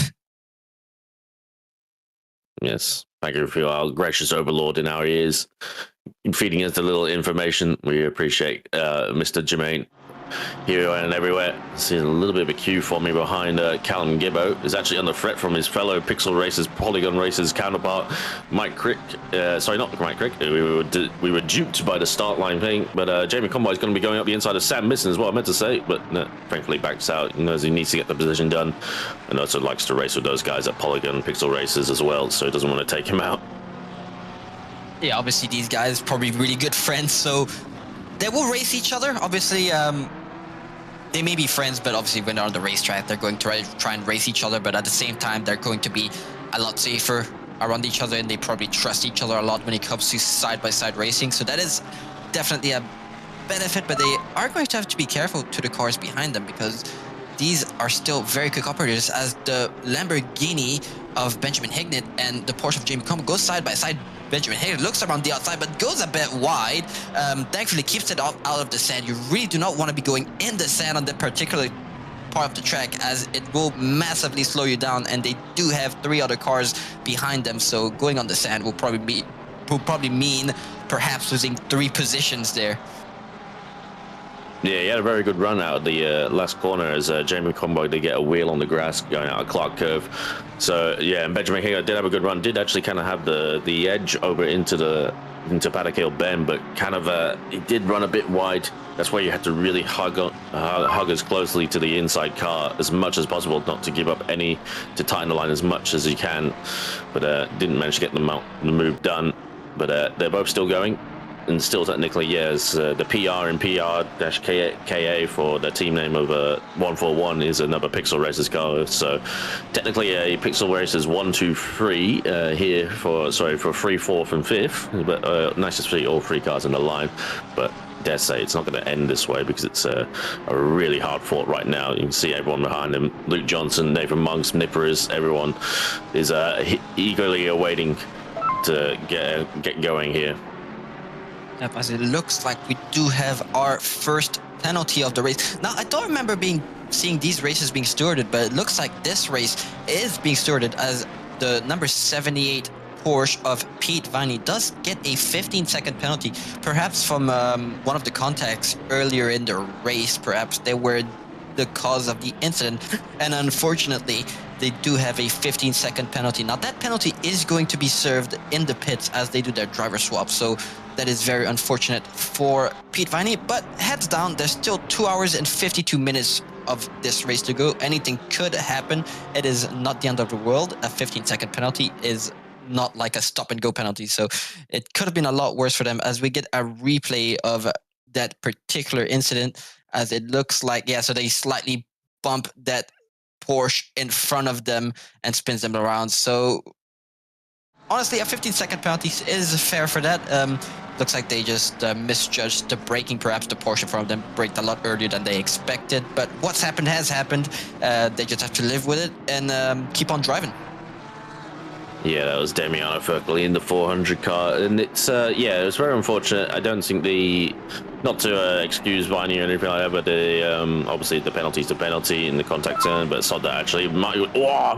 Yes, thank you for our gracious overlord in our ears, feeding us the little information. We appreciate Mr. Jermaine here and everywhere. See a little bit of a cue for me behind Callum Gibbo. Is actually under threat from his fellow Pixel Racers, Polygon Racers counterpart, Mike Crick. Sorry, not Mike Crick. We were duped by the start line thing, but Jamie Conboy is going to be going up the inside of Sam Misson is what I meant to say, but thankfully backs out. He knows he needs to get the position done, and also likes to race with those guys at Polygon Pixel Racers as well, so he doesn't want to take him out. Yeah, obviously these guys probably really good friends, so they will race each other. Obviously, they may be friends, but obviously when they're on the racetrack, they're going to try and race each other, but at the same time, they're going to be a lot safer around each other, and they probably trust each other a lot when it comes to side-by-side racing. So that is definitely a benefit, but they are going to have to be careful to the cars behind them, because these are still very quick operators, as the Lamborghini of Benjamin Hignett and the Porsche of Jamie Comer goes side by side. Benjamin Hignett looks around the outside, but goes a bit wide. Thankfully, keeps it out of the sand. You really do not want to be going in the sand on that particular part of the track, as it will massively slow you down, and they do have 3 other cars behind them. So going on the sand will probably mean perhaps losing 3 positions there. Yeah, he had a very good run out of the last corner as Jamie Combo did get a wheel on the grass going out of Clark Curve. So yeah, and Benjamin Higgler did have a good run. Did actually kind of have the edge over into Paddock Hill Bend, but kind of he did run a bit wide. That's where you had to really hug as closely to the inside car as much as possible, not to give up any, to tighten the line as much as you can. But didn't manage to get the move done. But they're both still going. And still technically, yes, the PR and PR-KA for the team name of 141 is another Pixel Racers car. So technically a Pixel Racers 1, 2, 3 here for 3, 4th and 5th. But nice to see all 3 cars in the line. But dare say it's not going to end this way because it's a really hard fought right now. You can see everyone behind him. Luke Johnson, Nathan Monks, Nippers, everyone is eagerly awaiting to get going here. Yep, as it looks like we do have our first penalty of the race. Now, I don't remember seeing these races being stewarded, but it looks like this race is being stewarded as the number 78 Porsche of Pete Viney does get a 15-second penalty, perhaps from one of the contacts earlier in the race. Perhaps they were the cause of the incident, and unfortunately, they do have a 15-second penalty. Now, that penalty is going to be served in the pits as they do their driver swap, so that is very unfortunate for Pete Viney, but heads down, there's still 2 hours and 52 minutes of this race to go. Anything could happen. It is not the end of the world. A 15-second penalty is not like a stop-and-go penalty, so it could have been a lot worse for them as we get a replay of that particular incident, as it looks like, yeah, so they slightly bump that Porsche in front of them and spins them around. So honestly, a 15-second penalty is fair for that. Looks like they just misjudged the braking. Perhaps the Porsche in front of them braked a lot earlier than they expected. But what's happened has happened. They just have to live with it and keep on driving. Yeah, that was Damiano Furcoli in the 400 car, and it's yeah, it was very unfortunate. I don't think not to excuse Viney or anything like that, but obviously the penalty's the penalty in the contact turn, but Sod that actually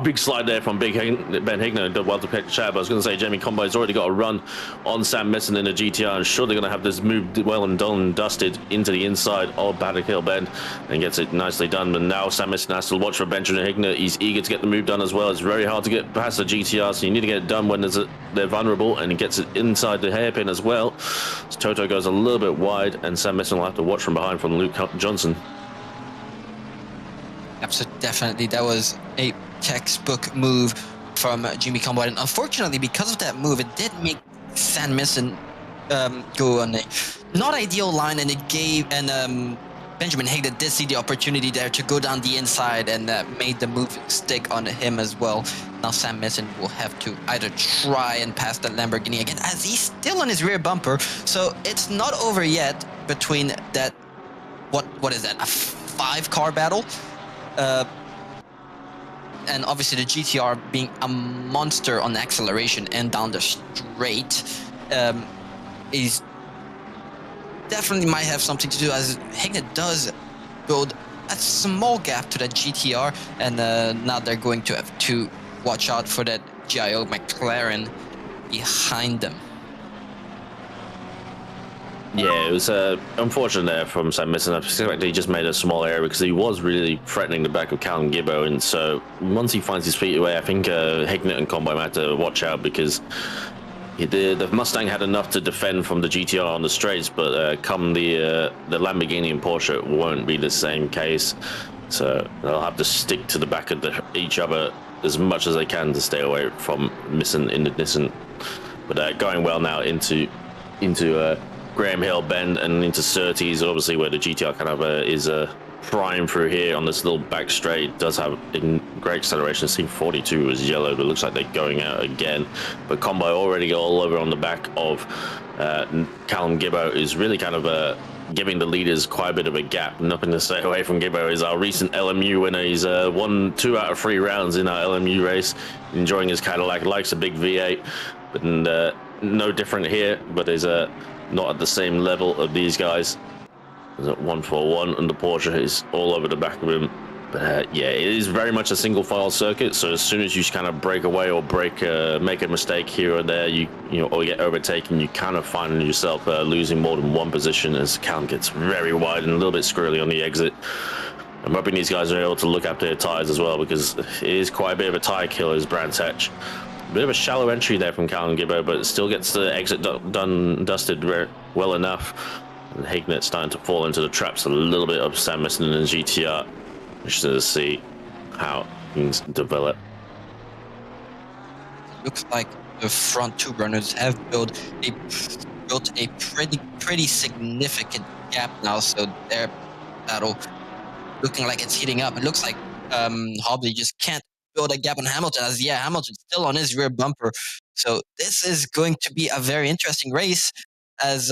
big slide there from Ben Higner. Did well to pick Chab. I was going to say Jamie Combo's already got a run on Sam Messon in the GTR. I'm sure they're going to have this move well and done and dusted into the inside of Paddock Hill Bend and gets it nicely done. But now Sam Messon has to watch for Benjamin Higner. He's eager to get the move done as well. It's very hard to get past the GTR, so you need to get it done when they're vulnerable, and he gets it inside the hairpin as well. So Toto goes a little bit wide, and Sam Messon will have to watch from behind from Luke Johnson. Absolutely, definitely. That was a textbook move from Jimmy Combo. And unfortunately, because of that move, it did make Sam Messon go on a not ideal line, and it gave, and Benjamin Higner did see the opportunity there to go down the inside and made the move stick on him as well. Now Sam Messon will have to either try and pass the Lamborghini again, as he's still on his rear bumper. So it's not over yet between that, what is that, a 5-car battle? And obviously the GTR being a monster on acceleration and down the straight is definitely might have something to do, as Higner does build a small gap to that GTR, and now they're going to have to watch out for that GIO McLaren behind them. Yeah, it was unfortunate there from Sam Messon. I suspect he just made a small error because he was really threatening the back of Callum Gibbo, and so once he finds his feet away, I think Higner and Combo might have to watch out, because the Mustang had enough to defend from the GTR on the straights, but come the Lamborghini and Porsche, it won't be the same case. So they'll have to stick to the back of each other as much as they can to stay away from missing in the Nissan. But going well now into Graham Hill Bend and into Surtees, obviously where the GTR kind of is prime through here on this little back straight. Does have great acceleration. Scene 42 is yellow, but it looks like they're going out again. But Combo already all over on the back of Callum Gibbo is really kind of giving the leaders quite a bit of a gap. Nothing to stay away from Gibbo is our recent LMU winner. He's won 2 out of 3 rounds in our LMU race, enjoying his Cadillac, likes a big V8, but no different here, but is not at the same level of these guys. There's a 141, and the Porsche is all over the back of him. But yeah, it is very much a single file circuit. So as soon as you kind of break away or make a mistake here or there, you know, or you get overtaken, you kind of find yourself losing more than one position as Callum gets very wide and a little bit squirrely on the exit. I'm hoping these guys are able to look after their tires as well, because it is quite a bit of a tire killer as Brands Hatch. A bit of a shallow entry there from Callum Gibbo, but still gets the exit dusted well enough. And Hignett starting to fall into the traps a little bit of Sam Missing and GTR. Interested to see how things develop. Looks like the front two runners have built a pretty significant gap now, so their battle looking like it's heating up. It looks like Hobley just can't build a gap on Hamilton, as Hamilton's still on his rear bumper. So this is going to be a very interesting race, as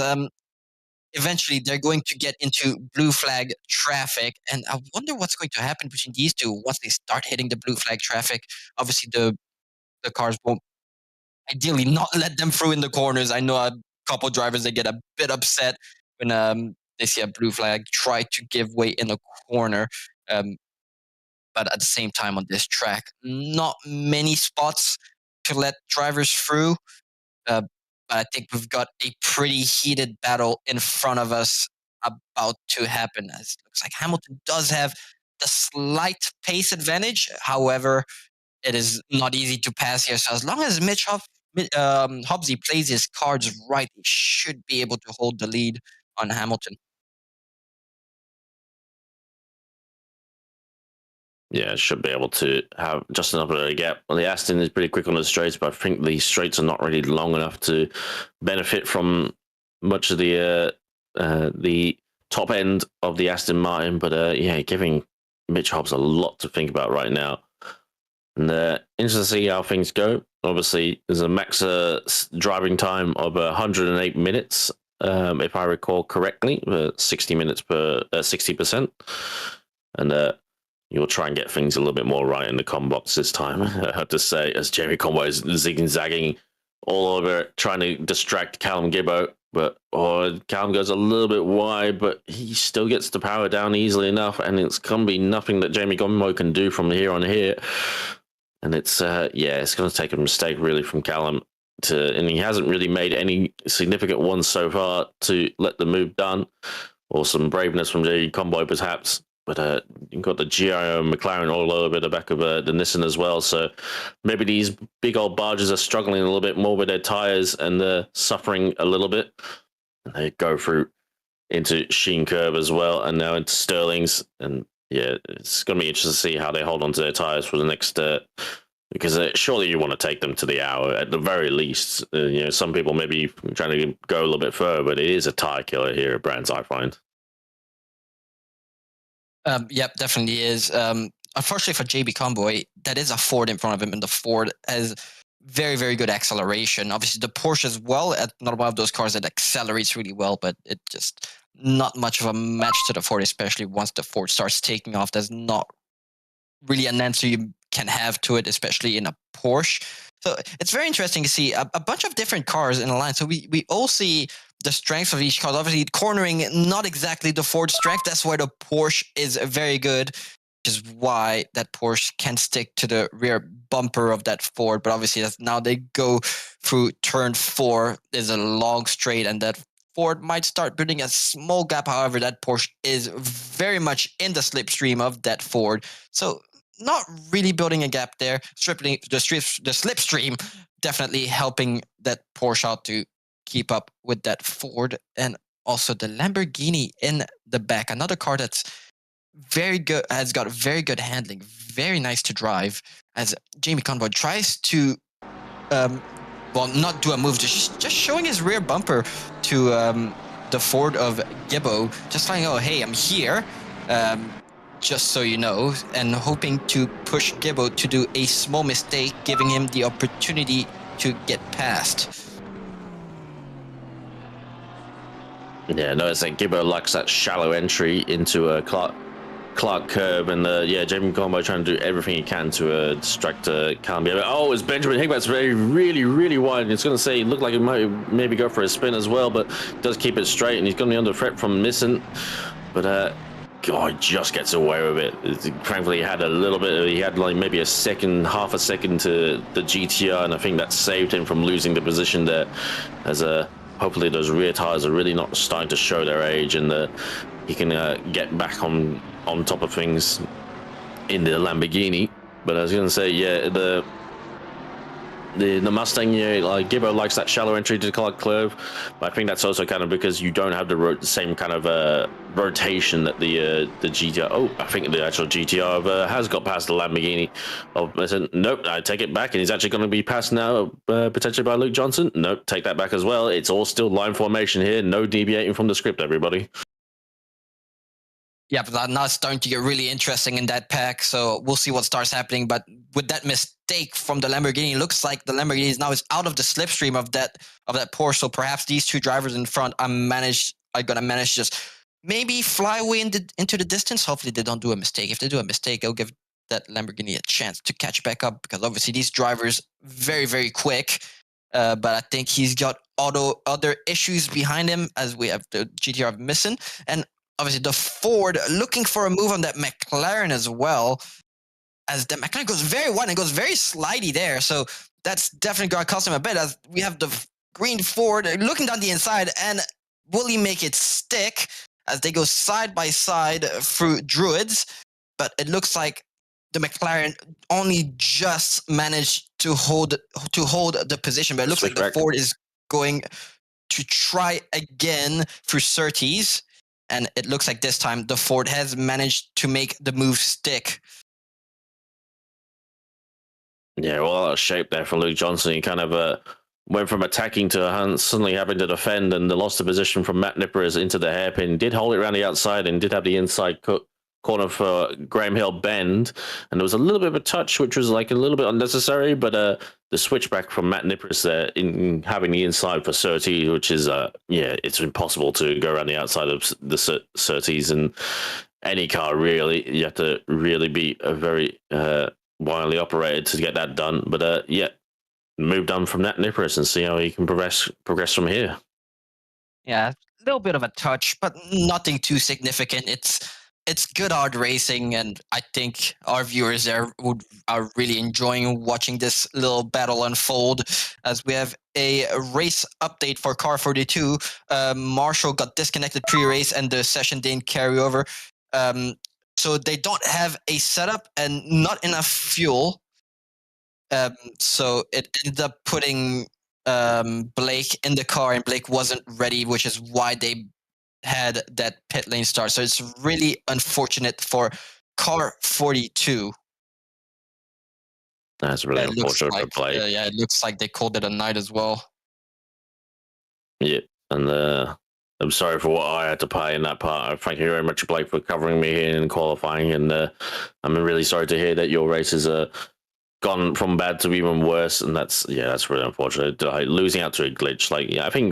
eventually they're going to get into blue flag traffic, and I wonder what's going to happen between these two once they start hitting the blue flag traffic. Obviously the cars won't ideally not let them through in the corners. I know a couple drivers, they get a bit upset when they see a blue flag try to give way in a corner. But at the same time on this track, not many spots to let drivers through. But I think we've got a pretty heated battle in front of us about to happen. As it looks like Hamilton does have the slight pace advantage. However, it is not easy to pass here. So as long as Hobbsy plays his cards right, he should be able to hold the lead on Hamilton. Yeah, should be able to have just enough of a gap. Well, the Aston is pretty quick on the straights, but I think the straights are not really long enough to benefit from much of the top end of the Aston Martin. But yeah, giving Mitch Hobbs a lot to think about right now. And interesting to see how things go. Obviously, there's a max driving time of 108 minutes, if I recall correctly, 60 minutes per 60%. And you'll try and get things a little bit more right in the com box this time, I have to say, as Jamie Conway is zigzagging all over, trying to distract Callum Gibbo. But Callum goes a little bit wide, but he still gets the power down easily enough, and it's going to be nothing that Jamie Conway can do from here on here. And it's, it's going to take a mistake, really, from Callum. And he hasn't really made any significant ones so far to let the move done, or some braveness from Jamie Conway, perhaps. But you've got the GIO McLaren all over the back of the Nissan as well. So maybe these big old barges are struggling a little bit more with their tires, and they're suffering a little bit. And they go through into Sheen Curve as well, and now into Sterling's. And yeah, it's going to be interesting to see how they hold on to their tires for the next... because surely you want to take them to the hour at the very least. Some people may be trying to go a little bit further, but it is a tire killer here at Brands, I find. Yep, definitely is. Unfortunately for JB Convoy, that is a Ford in front of him, and the Ford has very, very good acceleration. Obviously, the Porsche as well, not one of those cars that accelerates really well, but it just not much of a match to the Ford, especially once the Ford starts taking off. There's not really an answer you can have to it, especially in a Porsche. So it's very interesting to see a bunch of different cars in a line. So we all see the strengths of each car. Obviously, cornering, not exactly the Ford strength. That's why the Porsche is very good, which is why that Porsche can stick to the rear bumper of that Ford. But obviously, now they go through turn 4. There's a long straight, and that Ford might start building a small gap. However, that Porsche is very much in the slipstream of that Ford. So not really building a gap there. The slipstream definitely helping that Porsche out to keep up with that Ford, and also the Lamborghini in the back. Another car that's very good, has got very good handling, very nice to drive, as Jamie Convoy tries to, not do a move, just showing his rear bumper to the Ford of Gibbo, just like, oh, hey, I'm here, just so you know, and hoping to push Gibbo to do a small mistake, giving him the opportunity to get past. Yeah, notice that Gibbo likes that shallow entry into a Clark curve, and Jamie Conway trying to do everything he can to distract Callum Gibbo. Oh, it's Benjamin Higbat's really wide. It's going to say, look like it might maybe go for a spin as well, but does keep it straight, and he's going to be under threat from missing. But God, he just gets away with it. Thankfully, he had a little bit. He had like maybe half a second to the GTR, and I think that saved him from losing the position there. As hopefully those rear tires are really not starting to show their age, and he can get back on top of things in the Lamborghini. But I was going to say, yeah, the Mustang, yeah, like Gibbo likes that shallow entry to the Clark curve, but I think that's also kind of because you don't have the same kind of rotation that the GTR. Oh, I think the actual GTR has got past the Lamborghini. Oh, I said nope, I take it back, and he's actually going to be passed now potentially by Luke Johnson. Nope, take that back as well. It's all still line formation here, no deviating from the script, everybody. Yeah, but now it's starting to get really interesting in that pack. So we'll see what starts happening. But with that mistake from the Lamborghini, it looks like the Lamborghini is now out of the slipstream of that Porsche. So perhaps these two drivers in front are gonna manage just maybe fly away into the distance. Hopefully they don't do a mistake. If they do a mistake, they'll give that Lamborghini a chance to catch back up, because obviously these drivers very, very quick. But I think he's got other issues behind him, as we have the GTR missing, and obviously the Ford looking for a move on that McLaren as well, as the McLaren goes very wide and goes very slidey there. So that's definitely going to cost him a bit, as we have the green Ford looking down the inside, and will he make it stick as they go side by side through Druids? But it looks like the McLaren only just managed to hold the position, but it looks like the Ford is going to try again through Surtees. And it looks like this time the Ford has managed to make the move stick. Yeah, well, out of shape there for Luke Johnson. He kind of went from attacking to suddenly having to defend, and lost the position from Matt Nippers into the hairpin. Did hold it around the outside and did have the inside corner for Graham Hill bend. And there was a little bit of a touch, which was like a little bit unnecessary, but the switchback from Matt Nippers there in having the inside for Surtees, which is, it's impossible to go around the outside of the Surtees in any car, really. You have to really be a very wildly operated to get that done. But, move done from Matt Nippers and see how he can progress from here. Yeah, a little bit of a touch, but nothing too significant. It's good hard racing, and I think our viewers there are really enjoying watching this little battle unfold, as we have a race update for Car 42. Marshall got disconnected pre-race and the session didn't carry over. So they don't have a setup and not enough fuel. So it ended up putting Blake in the car, and Blake wasn't ready, which is why they had that pit lane start. So it's really unfortunate for Car 42. That's really unfortunate for Blake. Yeah, it looks like they called it a night as well. Yeah, and I'm sorry for what I had to pay in that part. Thank you very much, Blake, for covering me here in qualifying, and I'm really sorry to hear that your race has gone from bad to even worse, and that's really unfortunate. Losing out to a glitch, I think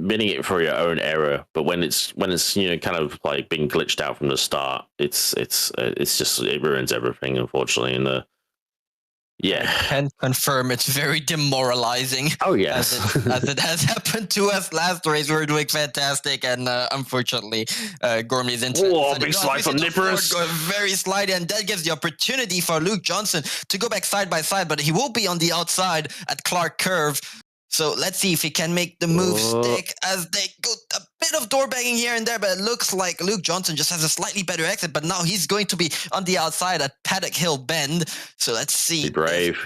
bidding it for your own error, but when it's kind of like being glitched out from the start, it's just, it ruins everything, unfortunately. And I can confirm it's very demoralizing. Oh yes, as it has happened to us last race. We were doing fantastic, and unfortunately, Gormley's into big slide from Nippers, going very slidey, and that gives the opportunity for Luke Johnson to go back side by side, but he will be on the outside at Clark Curve. So let's see if he can make the move stick, as they go a bit of door banging here and there, but it looks like Luke Johnson just has a slightly better exit, but now he's going to be on the outside at Paddock Hill Bend. So let's see. Be brave.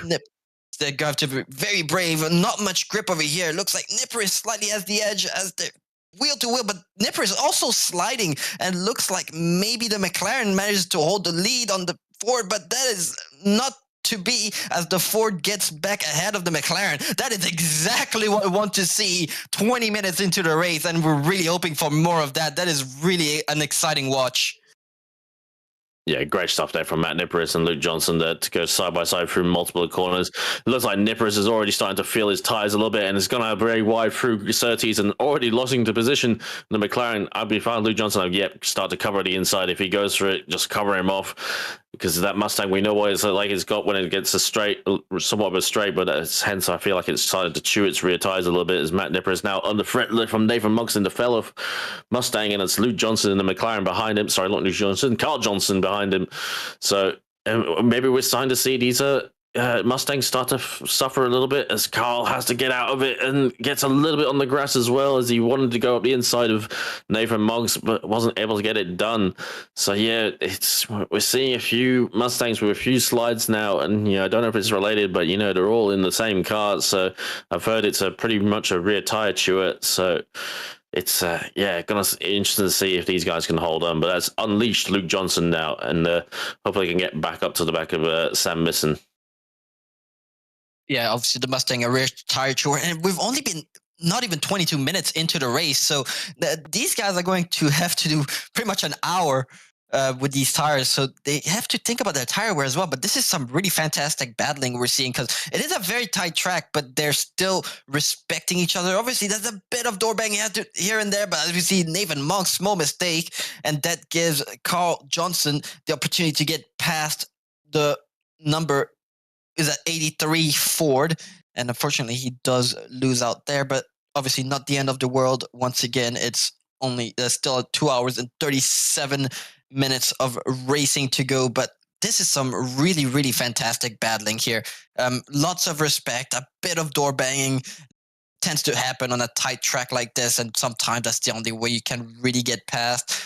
They're going to be very brave. Not much grip over here. Looks like Nipper is slightly as the edge as the wheel to wheel, but Nipper is also sliding, and looks like maybe the McLaren manages to hold the lead on the Ford, but that is not to be, as the Ford gets back ahead of the McLaren. That is exactly what we want to see 20 minutes into the race, and we're really hoping for more of that. That is really an exciting watch. Yeah, great stuff there from Matt Nippers and Luke Johnson there to go side by side through multiple corners. It looks like Nippers is already starting to feel his tires a little bit, and it's gone out very wide through Surtees and already losing the position. The McLaren, I'd be fine. Luke Johnson, start to cover the inside. If he goes for it, just cover him off. because that Mustang, we know what it's like. It's got when it gets a straight, somewhat of a straight, but hence I feel like it's started to chew its rear tires a little bit. As Matt Nipper is now under threat from Nathan Monks in the fellow Mustang, and it's Luke Johnson in the McLaren behind him. Sorry, not Luke Johnson, Carl Johnson behind him. So maybe we're starting to see these Mustangs start to suffer a little bit as Carl has to get out of it and gets a little bit on the grass as well, as he wanted to go up the inside of Nathan Moggs but wasn't able to get it done. So yeah, we're seeing a few Mustangs with a few slides now, and I don't know if it's related, but they're all in the same car. So I've heard it's pretty much a rear tire chewer. So it's gonna be interesting to see if these guys can hold on. But that's unleashed Luke Johnson now, and hopefully can get back up to the back of Sam Misson. Yeah, obviously the Mustang a rear tire chewer, and we've only been not even 22 minutes into the race, so these guys are going to have to do pretty much an hour with these tires, so they have to think about their tire wear as well. But this is some really fantastic battling we're seeing, because it is a very tight track, but they're still respecting each other. Obviously, there's a bit of door banging here and there, but as we see, Nathan Monk's small mistake, and that gives Carl Johnson the opportunity to get past the number is at 83 Ford, and unfortunately he does lose out there, but obviously not the end of the world. Once again, it's only still 2 hours and 37 minutes of racing to go, but this is some really, really fantastic battling here. Lots of respect, a bit of door banging tends to happen on a tight track like this, and sometimes that's the only way you can really get past.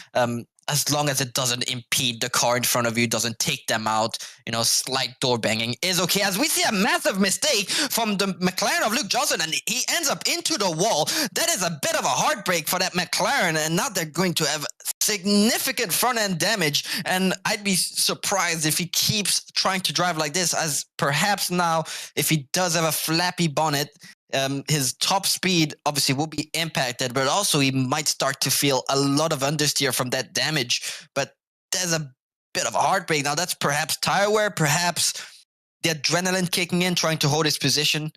As long as it doesn't impede the car in front of you, doesn't take them out, slight door banging is okay. As we see a massive mistake from the McLaren of Luke Johnson, and he ends up into the wall. That is a bit of a heartbreak for that McLaren, and now they're going to have significant front-end damage, and I'd be surprised if he keeps trying to drive like this, as perhaps now, if he does have a flappy bonnet, his top speed obviously will be impacted, but also he might start to feel a lot of understeer from that damage. But there's a bit of a heartbreak. Now that's perhaps tire wear, perhaps the adrenaline kicking in, trying to hold his position.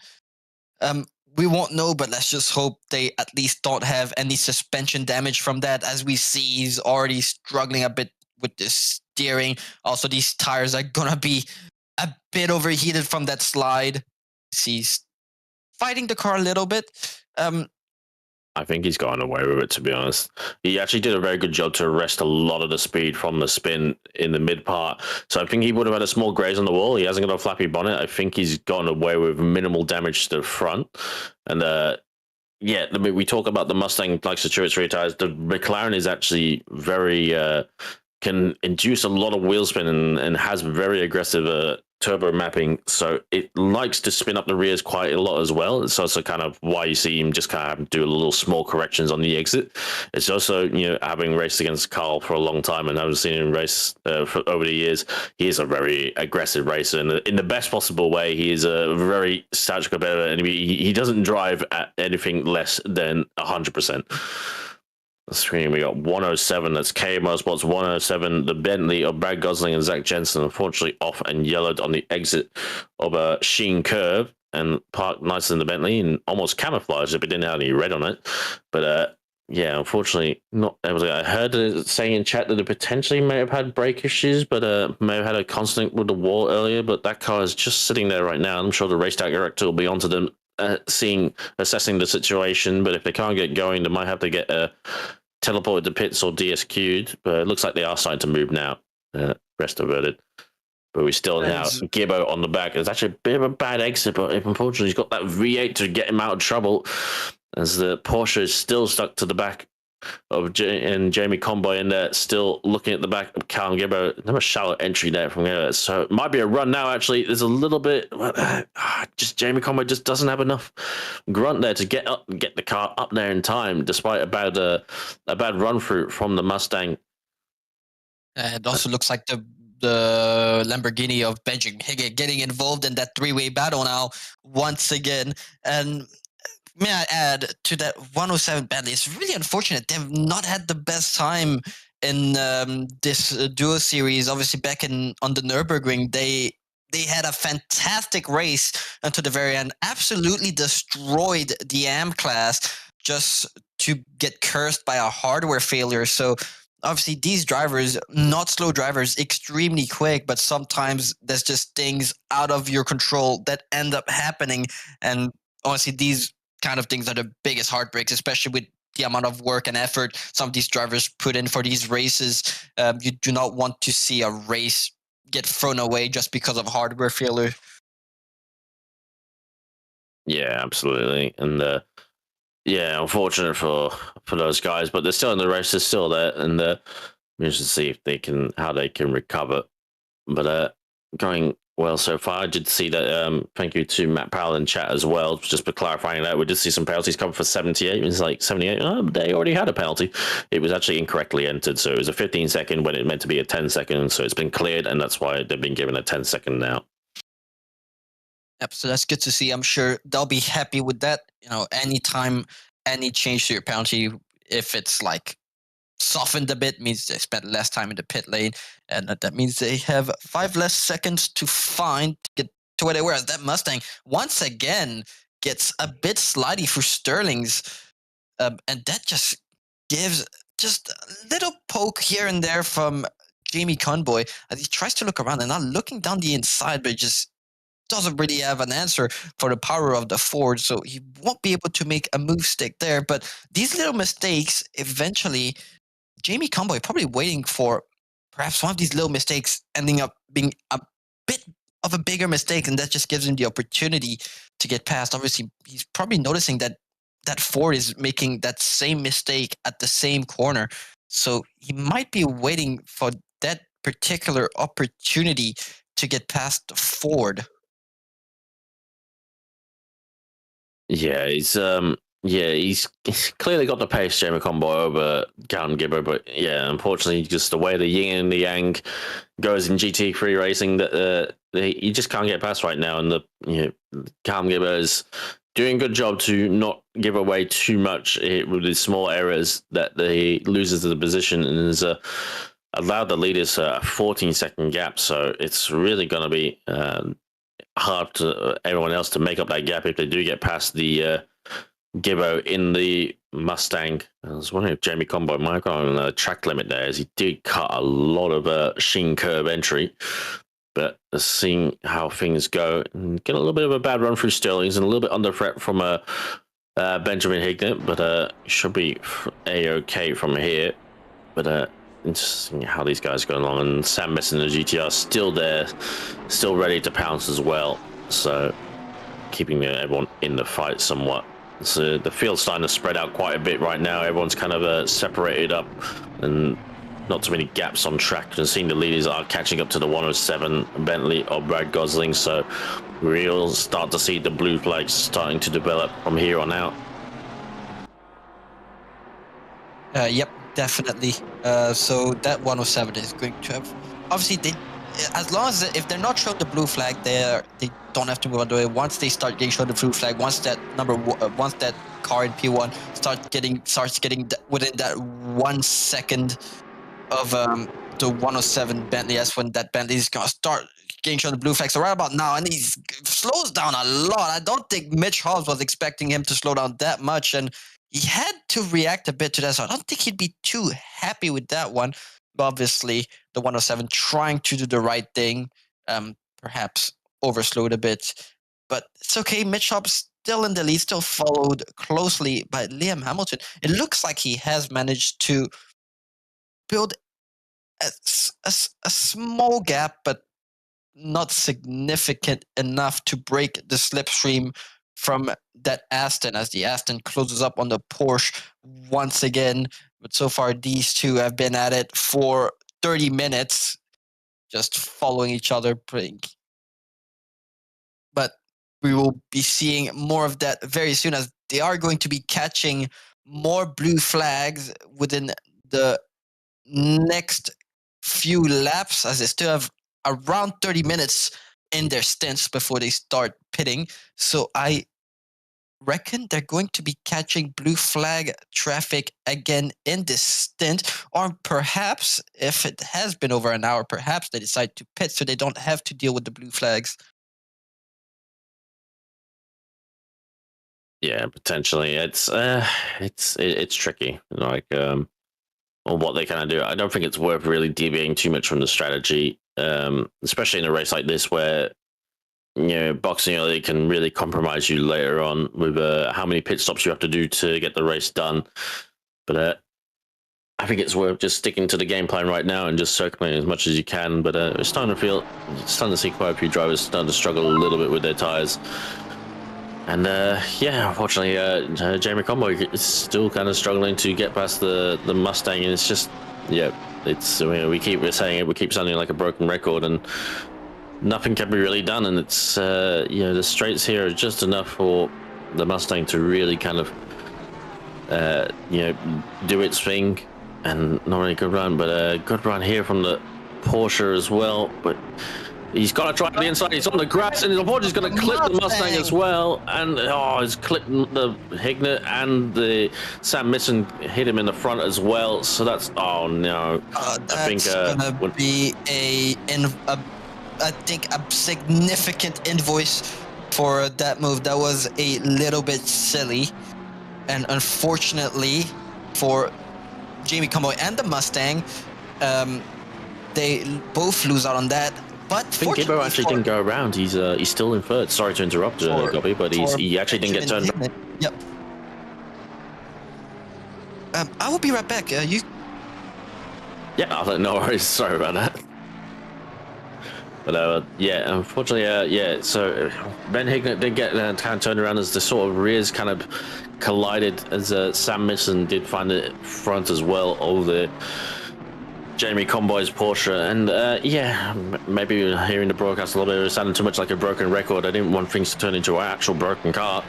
We won't know, but let's just hope they at least don't have any suspension damage from that. As we see, he's already struggling a bit with the steering. Also, these tires are going to be a bit overheated from that slide. He's fighting the car a little bit. I think he's gotten away with it, to be honest. He actually did a very good job to arrest a lot of the speed from the spin in the mid part. So I think he would have had a small graze on the wall. He hasn't got a flappy bonnet. I think he's gotten away with minimal damage to the front. And we talk about the Mustang likes to chew its rear tires. The McLaren is actually very can induce a lot of wheel spin and has very aggressive turbo mapping, so it likes to spin up the rears quite a lot as well. It's also kind of why you see him just kind of do little small corrections on the exit. It's also, having raced against Carl for a long time and having seen him race over the years, he is a very aggressive racer, and in the best possible way. He is a very stature competitor, and he doesn't drive at anything less than 100%. The screen, we got 107, that's K Motorsports 107, the Bentley of Brad Gosling and Zach Jensen, unfortunately off and yellowed on the exit of a Sheen curve and parked nicer than the Bentley and almost camouflaged if it didn't have any red on it. But unfortunately not able to. I heard it saying in chat that it potentially may have had brake issues, but may have had a constant with the wall earlier, but that car is just sitting there right now. I'm sure the race director will be onto them, assessing the situation, but if they can't get going, they might have to get teleported to pits or DSQ'd, but it looks like they are starting to move now. Rest averted. But we still have Gibbo on the back. It's actually a bit of a bad exit, but unfortunately he's got that V8 to get him out of trouble, as the Porsche is still stuck to the back of Jamie Conboy in there, still looking at the back of Callum Gibbo. Another shallow entry there from here, so it might be a run now. Actually, there's a little bit, just Jamie Conboy just doesn't have enough grunt there to get the car up there in time, despite a bad run through from the Mustang. It also looks like the Lamborghini of Benjamin Higgett getting involved in that three-way battle now once again. And may I add to that 107 Bentley, it's really unfortunate. They've not had the best time in this duo series. Obviously, back on the Nürburgring, they had a fantastic race until the very end, absolutely destroyed the AM class just to get cursed by a hardware failure. So obviously these drivers, not slow drivers, extremely quick, but sometimes there's just things out of your control that end up happening. And honestly, these kind of things are the biggest heartbreaks, especially with the amount of work and effort some of these drivers put in for these races. You do not want to see a race get thrown away just because of hardware failure. Yeah, absolutely. And yeah, unfortunate for those guys, but they're still in the race. They're still there, and we should see if they can how they can recover. But going well so far. I did see that. Thank you to Matt Powell in chat as well, just for clarifying that. We did see some penalties come for 78. It was like 78. Oh, they already had a penalty. It was actually incorrectly entered, so it was a 15-second when it meant to be a 10-second. So it's been cleared, and that's why they've been given a 10-second now. Yep, so that's good to see. I'm sure they'll be happy with that. Anytime any change to your penalty, if it's like softened a bit, means they spent less time in the pit lane, and that means they have 5 less seconds to find to get to where they were. As that Mustang once again gets a bit slidey for Sterling's, and that just gives just a little poke here and there from Jamie Conboy as he tries to look around and not looking down the inside, but just doesn't really have an answer for the power of the Ford, so he won't be able to make a move stick there. But these little mistakes, eventually, Jamie Conboy probably waiting for perhaps one of these little mistakes ending up being a bit of a bigger mistake, and that just gives him the opportunity to get past. Obviously, he's probably noticing that that Ford is making that same mistake at the same corner, so he might be waiting for that particular opportunity to get past the Ford. Yeah, he's clearly got the pace, Jamie Conboy, over Callum Gibber, but yeah, unfortunately, just the way the yin and the yang goes in GT3 racing, that you just can't get past right now. And Callum Gibber is doing a good job to not give away too much with his small errors that he loses the position and has allowed the leaders a 14-second gap. So it's really going to be hard to everyone else to make up that gap if they do get past the Gibbo in the Mustang. I was wondering if Jamie Conboy might have gone on a track limit there, as he did cut a lot of sheen curve entry. But seeing how things go, and get a little bit of a bad run through Sterling's and a little bit under threat from Benjamin Hignett, but should be a-okay from here. But interesting how these guys are going along, and Sam Messon and the GTR still there, still ready to pounce as well. So keeping everyone in the fight somewhat. So the field's starting to spread out quite a bit right now. Everyone's kind of separated up, and not too many gaps on track. And seeing the leaders are catching up to the 107 Bentley or Brad Gosling, so we'll start to see the blue flags starting to develop from here on out. Yep, definitely. So that 107 is going to have, obviously as long as if they're not shown the blue flag, they don't have to move on to it. Once they start getting shown the blue flag, once that once that car in P1 starts getting within that 1 second of the 107 Bentley, that's when that Bentley is gonna start getting shown the blue flag. So right about now, and he slows down a lot. I don't think Mitch Hobbs was expecting him to slow down that much, and he had to react a bit to that. So I don't think he'd be too happy with that one. But obviously, the 107 trying to do the right thing, perhaps overslowed a bit, but it's okay. Mitch Hobbs still in the lead, still followed closely by Liam Hamilton. It looks like he has managed to build a small gap, but not significant enough to break the slipstream from that Aston, as the Aston closes up on the Porsche once again. But so far, these two have been at it for 30 minutes, just following each other. But we will be seeing more of that very soon, as they are going to be catching more blue flags within the next few laps, as they still have around 30 minutes in their stints before they start pitting. So I reckon they're going to be catching blue flag traffic again in this stint, or perhaps if it has been over an hour, perhaps they decide to pit so they don't have to deal with the blue flags. Yeah, potentially. It's tricky. Like on what they kind of do. I don't think it's worth really deviating too much from the strategy, especially in a race like this where boxing early can really compromise you later on with how many pit stops you have to do to get the race done. But I think it's worth just sticking to the game plan right now and just circling as much as you can. But it's starting to see quite a few drivers starting to struggle a little bit with their tires. And unfortunately, Jamie Combo is still kind of struggling to get past the Mustang, and it's just, we keep saying it, we keep sounding like a broken record, and nothing can be really done. And it's the straights here are just enough for the Mustang to really kind of do its thing, and not really a good run, but a good run here from the Porsche as well. But he's got to try the inside. He's on the grass, and unfortunately, he's going to clip the Mustang as well. And he's clipped the Hignett, and the Sam Misson hit him in the front as well. So that's no. That's gonna be I think a significant invoice for that move. That was a little bit silly, and unfortunately for Jamie Comboy and the Mustang, they both lose out on that. But I think Gibbo actually didn't go around. He's still in third. Sorry to interrupt, Gobby, but he actually didn't get turned around. Yep. I will be right back. You. Yeah, no worries. Sorry about that. But unfortunately, so Ben Hignett did get kind of turned around as the sort of rears kind of collided, as Sam Misson did find the front as well of the Jamie Comboy's Porsche. And maybe hearing the broadcast a little bit, it sounded too much like a broken record. I didn't want things to turn into an actual broken car.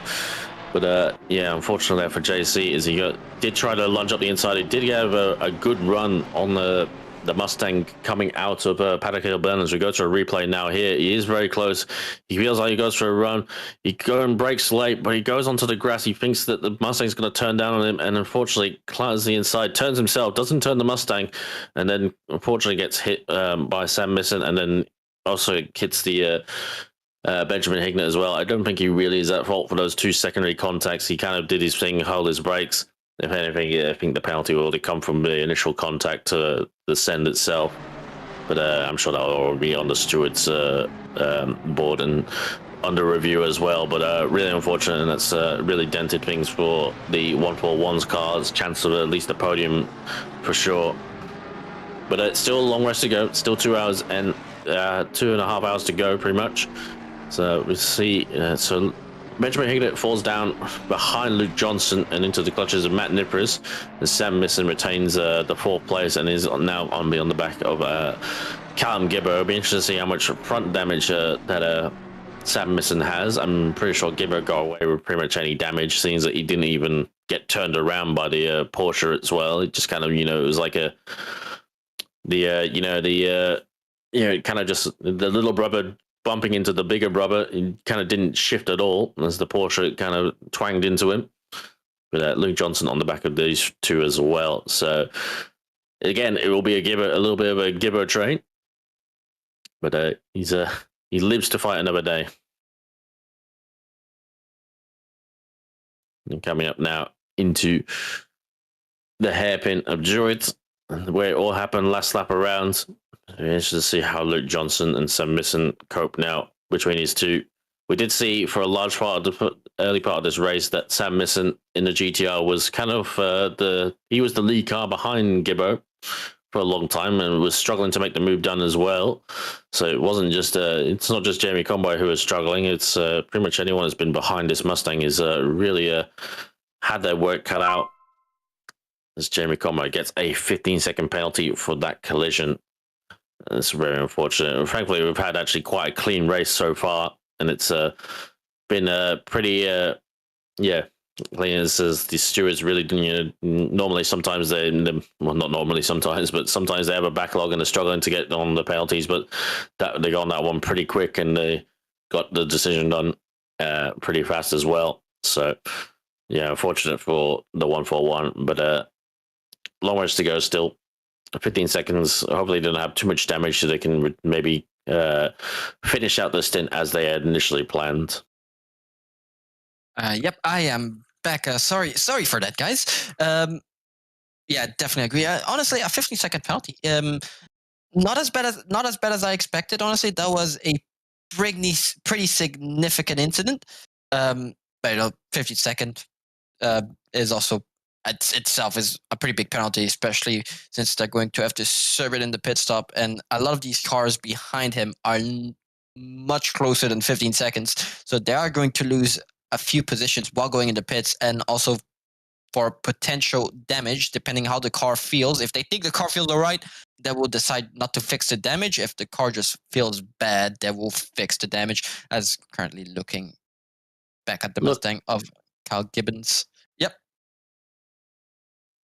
But unfortunately for JC, is he did try to lunge up the inside. He did have a good run on the Mustang coming out of Paddock Hill Bend. As we go to a replay now here, he is very close. He feels like he goes for a run. He goes and brakes late, but he goes onto the grass. He thinks that the Mustang's going to turn down on him, and unfortunately clatters the inside, turns himself, doesn't turn the Mustang, and then unfortunately gets hit by Sam Misson, and then also hits the Benjamin Hignett as well. I don't think he really is at fault for those two secondary contacts. He kind of did his thing, hold his brakes. If anything, I think the penalty will come from the initial contact to the send itself. But I'm sure that will be on the steward's board and under review as well. But really unfortunate, and that's really dented things for the 141's car's chance of at least a podium for sure. But it's still a long race to go. Still 2 hours and 2.5 hours to go, pretty much. So we see. So Benjamin Hignett falls down behind Luke Johnson and into the clutches of Matt Nipris. And Sam Misson retains the fourth place and is now on the back of Callum Gibbo. It'll be interesting to see how much front damage that Sam Misson has. I'm pretty sure Gibbo got away with pretty much any damage, seeing that he didn't even get turned around by the Porsche as well. It just kind of, it was like kind of just the little brother bumping into the bigger brother. He kind of didn't shift at all as the Porsche kind of twanged into him. But Luke Johnson on the back of these two as well. So again, it will be a little bit of a Gibbo train. But he lives to fight another day. And coming up now into the hairpin of Druid, where it all happened last lap around. We're interested to see how Luke Johnson and Sam Misson cope now between these two. We did see for a large part of the early part of this race that Sam Misson in the GTR was kind of he was the lead car behind Gibbo for a long time and was struggling to make the move done as well. So it wasn't just it's not just Jamie Comboy who is struggling. It's pretty much anyone who's been behind this Mustang is really had their work cut out. As Jamie Comboy gets a 15-second penalty for that collision. It's very unfortunate. And frankly, we've had actually quite a clean race so far, and it's been pretty clean as the stewards really, normally sometimes well, not normally sometimes, but sometimes they have a backlog and they're struggling to get on the penalties, but they got on that one pretty quick and they got the decision done pretty fast as well. So yeah, unfortunate for the 141, but long ways to go still. 15 seconds. Hopefully, they don't have too much damage, so they can maybe finish out the stint as they had initially planned. Yep, I am back. Sorry for that, guys. Yeah, definitely agree. Honestly, a 15-second penalty. Not as bad as I expected. Honestly, that was a pretty significant incident. But 50-second is also itself is a pretty big penalty, especially since they're going to have to serve it in the pit stop, and a lot of these cars behind him are much closer than 15 seconds, so they are going to lose a few positions while going in the pits, and also for potential damage, depending how the car feels. If they think the car feels all right, they will decide not to fix the damage. If the car just feels bad, they will fix the damage, as currently looking back at the Look, Mustang of Kyle Gibbons. Yep.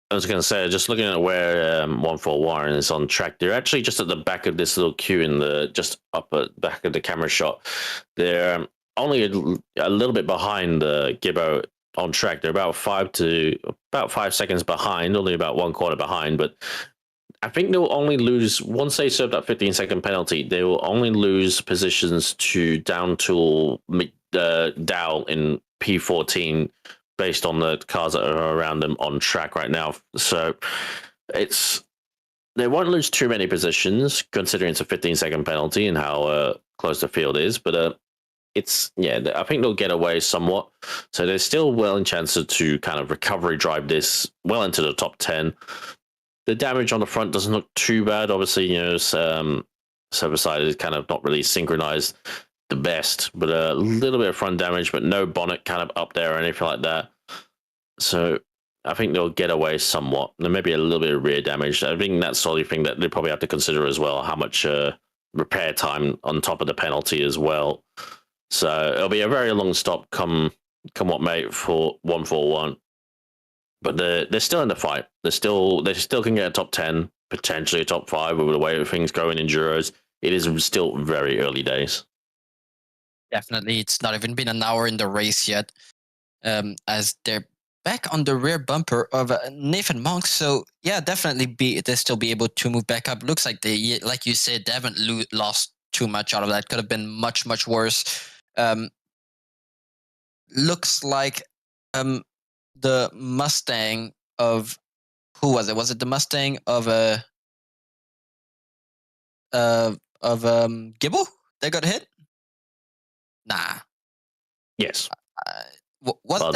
I was going to say, just looking at where 141 is on track, they're actually just at the back of this little queue in the just up at back of the camera shot. They're only a little bit behind Gibbo on track. They're about 5 seconds behind, only about 1/4 behind. But I think they'll only lose once they serve that 15-second penalty. They will only lose positions to down tool Dow in P14 based on the cars that are around them on track right now. So they won't lose too many positions considering it's a 15-second penalty and how close the field is. But I think they'll get away somewhat. So there's still well in chances to kind of recovery drive this well into the top 10. The damage on the front doesn't look too bad. Obviously, server side is kind of not really synchronized the best, but a little bit of front damage, but no bonnet kind of up there or anything like that. So I think they'll get away somewhat. There may be a little bit of rear damage. I think that's the only thing that they probably have to consider as well, how much repair time on top of the penalty as well. So it'll be a very long stop come what may for 141. But they're still in the fight. They still can get a top 10, potentially a top 5 with the way things go in Enduros. It is still very early days. Definitely, it's not even been an hour in the race yet, as they're back on the rear bumper of Nathan Monk. So yeah, definitely they still be able to move back up. Looks like they, like you said, they haven't lost too much out of that. Could have been much worse. Looks like the Mustang of who was it? Was it the Mustang of Gibble that got hit? Nah. Yes. What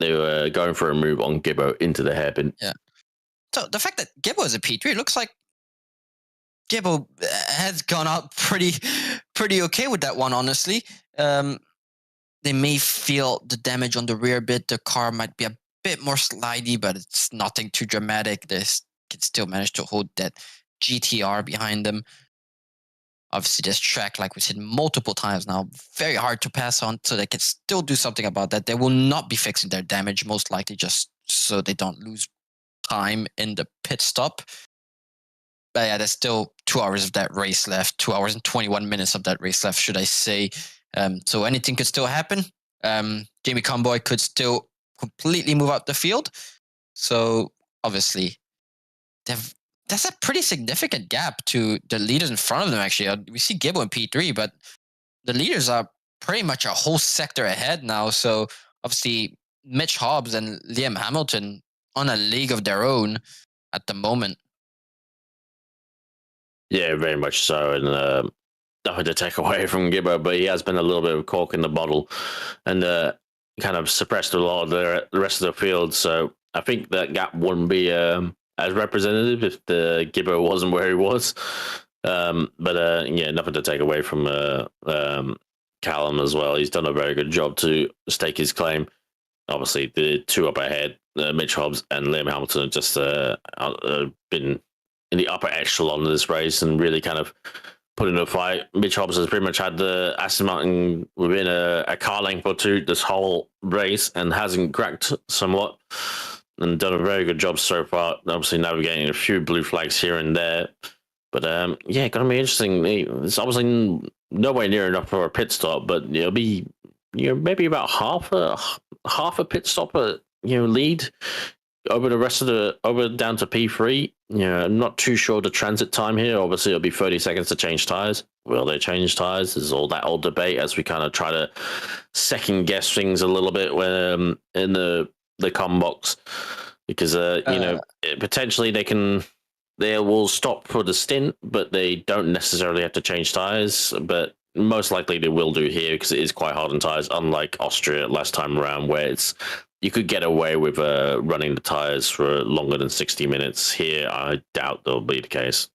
they were going for a move on Gibbo into the hairpin. Yeah. So the fact that Gibbo is a P3 looks like Gibbo has gone out pretty okay with that one, honestly. They may feel the damage on the rear bit. The car might be a bit more slidey, but it's nothing too dramatic. They can still manage to hold that GTR behind them. Obviously, this track, like we said multiple times now, very hard to pass on, so they can still do something about that. They will not be fixing their damage, most likely, just so they don't lose time in the pit stop. But yeah, there's still 2 hours of that race left, 2 hours and 21 minutes of that race left, should I say. So anything could still happen. Jamie Conboy could still completely move out the field. So obviously, that's a pretty significant gap to the leaders in front of them, actually. We see Gibbo in P3, but the leaders are pretty much a whole sector ahead now. So obviously, Mitch Hobbs and Liam Hamilton on a league of their own at the moment. Yeah, very much so. And nothing to take away from Gibbo, but he has been a little bit of a cork in the bottle and kind of suppressed a lot of the rest of the field. So I think that gap wouldn't be as representative if the Gibbo wasn't where he was. But nothing to take away from Callum as well. He's done a very good job to stake his claim. Obviously, the 2 up ahead, Mitch Hobbs and Liam Hamilton, have just been in the upper echelon of this race and really kind of put in a fight. Mitch Hobbs has pretty much had the Aston Martin within a car length or two this whole race and hasn't cracked somewhat and done a very good job so far. Obviously navigating a few blue flags here and there. But going to be interesting. It's obviously nowhere near enough for a pit stop, but it'll be maybe about half a pit stop lead over the rest of over down to P3. I'm not too sure the transit time here. Obviously, it'll be 30 seconds to change tires. Will they change tires? There's all that old debate as we kind of try to second guess things a little bit when in the com box. because potentially they will stop for the stint, but they don't necessarily have to change tires. But most likely they will do here because it is quite hard on tires, unlike Austria last time around, where you could get away with running the tires for longer than 60 minutes. Here, I doubt that'll be the case.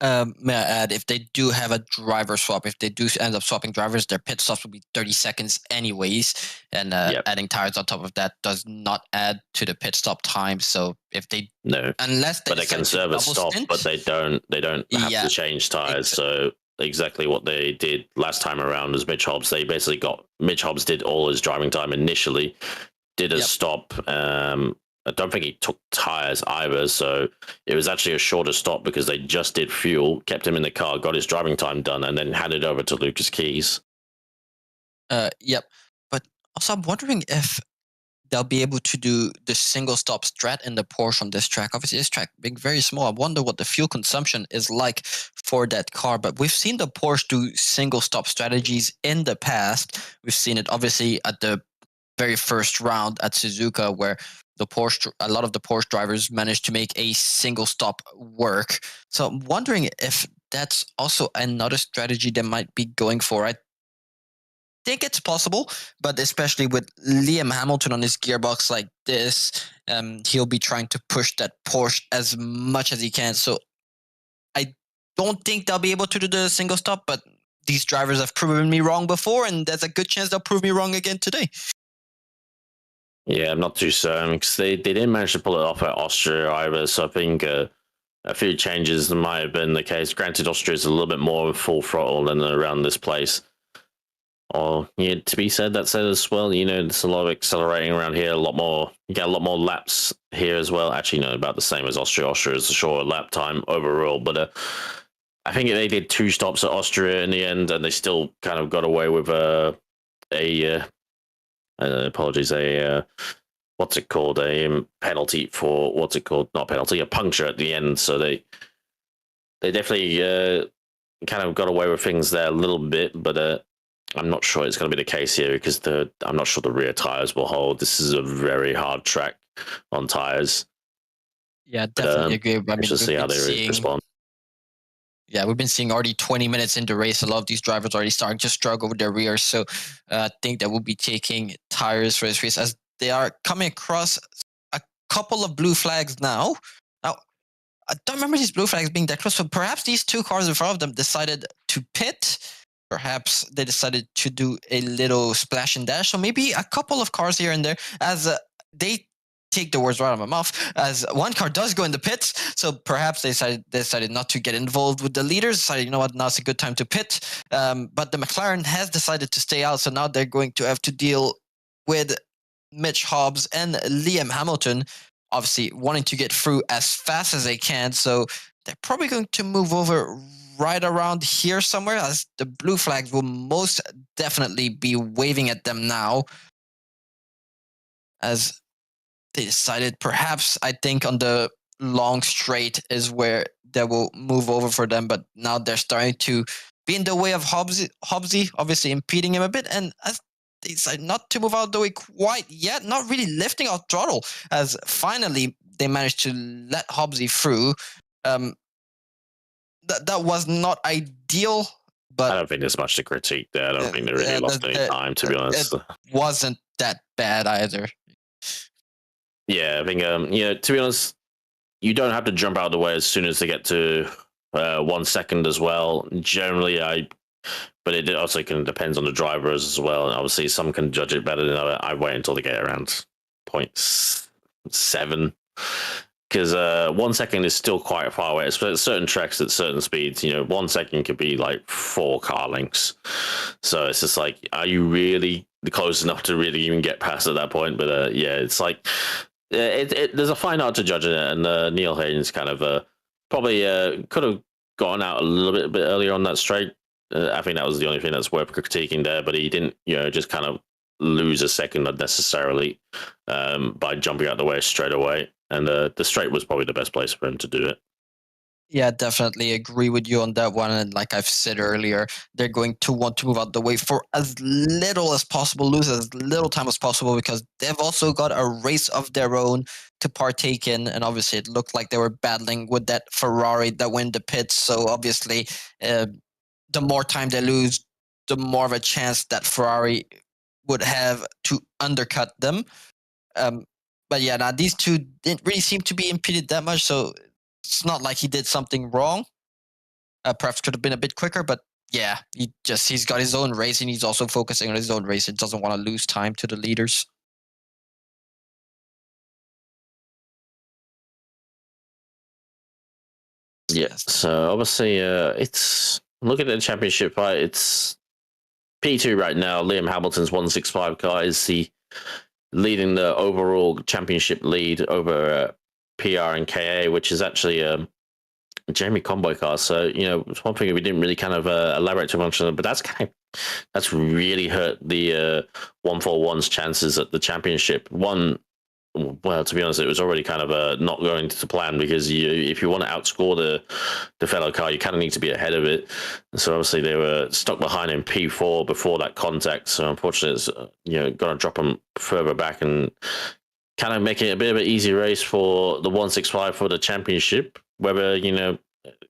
May I add, if they do have a driver swap, if they do end up swapping drivers, their pit stops will be 30 seconds anyways, and adding tires on top of that does not add to the pit stop time. So if they unless they can serve a stop, but they don't have to change tires. So exactly what they did last time around was Mitch Hobbs. Mitch Hobbs did all his driving time initially, did a stop. I don't think he took tires either, so it was actually a shorter stop because they just did fuel, kept him in the car, got his driving time done, and then handed over to Lucas Keys. Yep. But also, I'm wondering if they'll be able to do the single stop strat in the Porsche on this track. Obviously, this track being very small, I wonder what the fuel consumption is like for that car. But we've seen the Porsche do single stop strategies in the past. We've seen it obviously at the very first round at Suzuka, where a lot of the Porsche drivers managed to make a single stop work. So I'm wondering if that's also another strategy they might be going for. I think it's possible, but especially with Liam Hamilton on his gearbox like this, he'll be trying to push that Porsche as much as he can. So I don't think they'll be able to do the single stop, but these drivers have proven me wrong before, and there's a good chance they'll prove me wrong again today. Yeah, I'm not too certain because they didn't manage to pull it off at Austria either. So I think a few changes might have been the case. Granted, Austria is a little bit more full throttle than around this place. Or to be said as well, there's a lot of accelerating around here. You get a lot more laps here as well. Actually, about the same as Austria. Austria is a shorter lap time overall, but I think they did 2 stops at Austria in the end, and they still kind of got away with apologies, what's it called? A penalty for not penalty, a puncture at the end. So they definitely kind of got away with things there a little bit, but I'm not sure it's going to be the case here because I'm not sure the rear tires will hold. This is a very hard track on tires. Yeah, definitely agree. We'll see how they respond. Yeah, we've been seeing already 20 minutes into the race. A lot of these drivers already starting to struggle with their rear. So I think that we'll be taking tires for this race as they are coming across a couple of blue flags now. Now, I don't remember these blue flags being that close. So perhaps these 2 cars in front of them decided to pit. Perhaps they decided to do a little splash and dash. So maybe a couple of cars here and there as they take the words right out of my mouth, as one car does go in the pits. So perhaps they decided not to get involved with the leaders, decided, now it's a good time to pit. But the McLaren has decided to stay out. So now they're going to have to deal with Mitch Hobbs and Liam Hamilton, obviously wanting to get through as fast as they can. So they're probably going to move over right around here somewhere, as the blue flags will most definitely be waving at them now, as they decided perhaps, I think, on the long straight is where they will move over for them. But now they're starting to be in the way of Hobbsy, obviously impeding him a bit. And as they decide not to move out of the way quite yet, not really lifting out throttle, as finally they managed to let Hobbsy through. That was not ideal, but I don't think there's much to critique there. I don't think they really lost any time, to be honest. It wasn't that bad either. Yeah, I think, to be honest, you don't have to jump out of the way as soon as they get to 1 second as well. Generally, but it also kind of depends on the drivers as well. And obviously, some can judge it better than others. I wait until they get around 0.7. Because 1 second is still quite far away. At certain tracks at certain speeds, 1 second could be like 4 car lengths. So it's just like, are you really close enough to really even get past at that point? But it's like, there's a fine art to judging it. And Neil Hayden's kind of probably could have gone out a little bit earlier on that straight. I think that was the only thing that's worth critiquing there. But he didn't, just kind of lose a second unnecessarily by jumping out of the way straight away. And the straight was probably the best place for him to do it. Yeah, definitely agree with you on that one. And like I've said earlier, they're going to want to move out the way for as little as possible, lose as little time as possible, because they've also got a race of their own to partake in. And obviously, it looked like they were battling with that Ferrari that went the pits. So obviously, uh, the more time they lose, the more of a chance that Ferrari would have to undercut them. Um, but yeah, now these two didn't really seem to be impeded that much. So it's not like he did something wrong. Perhaps could have been a bit quicker, but yeah, he's got his own race and he's also focusing on his own race and doesn't want to lose time to the leaders. Yeah. So obviously, it's looking at the championship fight. It's P2 right now. Liam Hamilton's 165 car is the leading the overall championship lead over PR and KA, which is actually Jamie Conboy car. So it's one thing we didn't really kind of elaborate too much on, but that's really hurt the 141's chances at the championship. Well, to be honest, it was already kind of not going to plan, because if you want to outscore the fellow car, you kind of need to be ahead of it. And so obviously they were stuck behind in P4 before that contact. So unfortunately, it's going to drop them further back and kind of make it a bit of an easy race for the 165 for the championship. Whether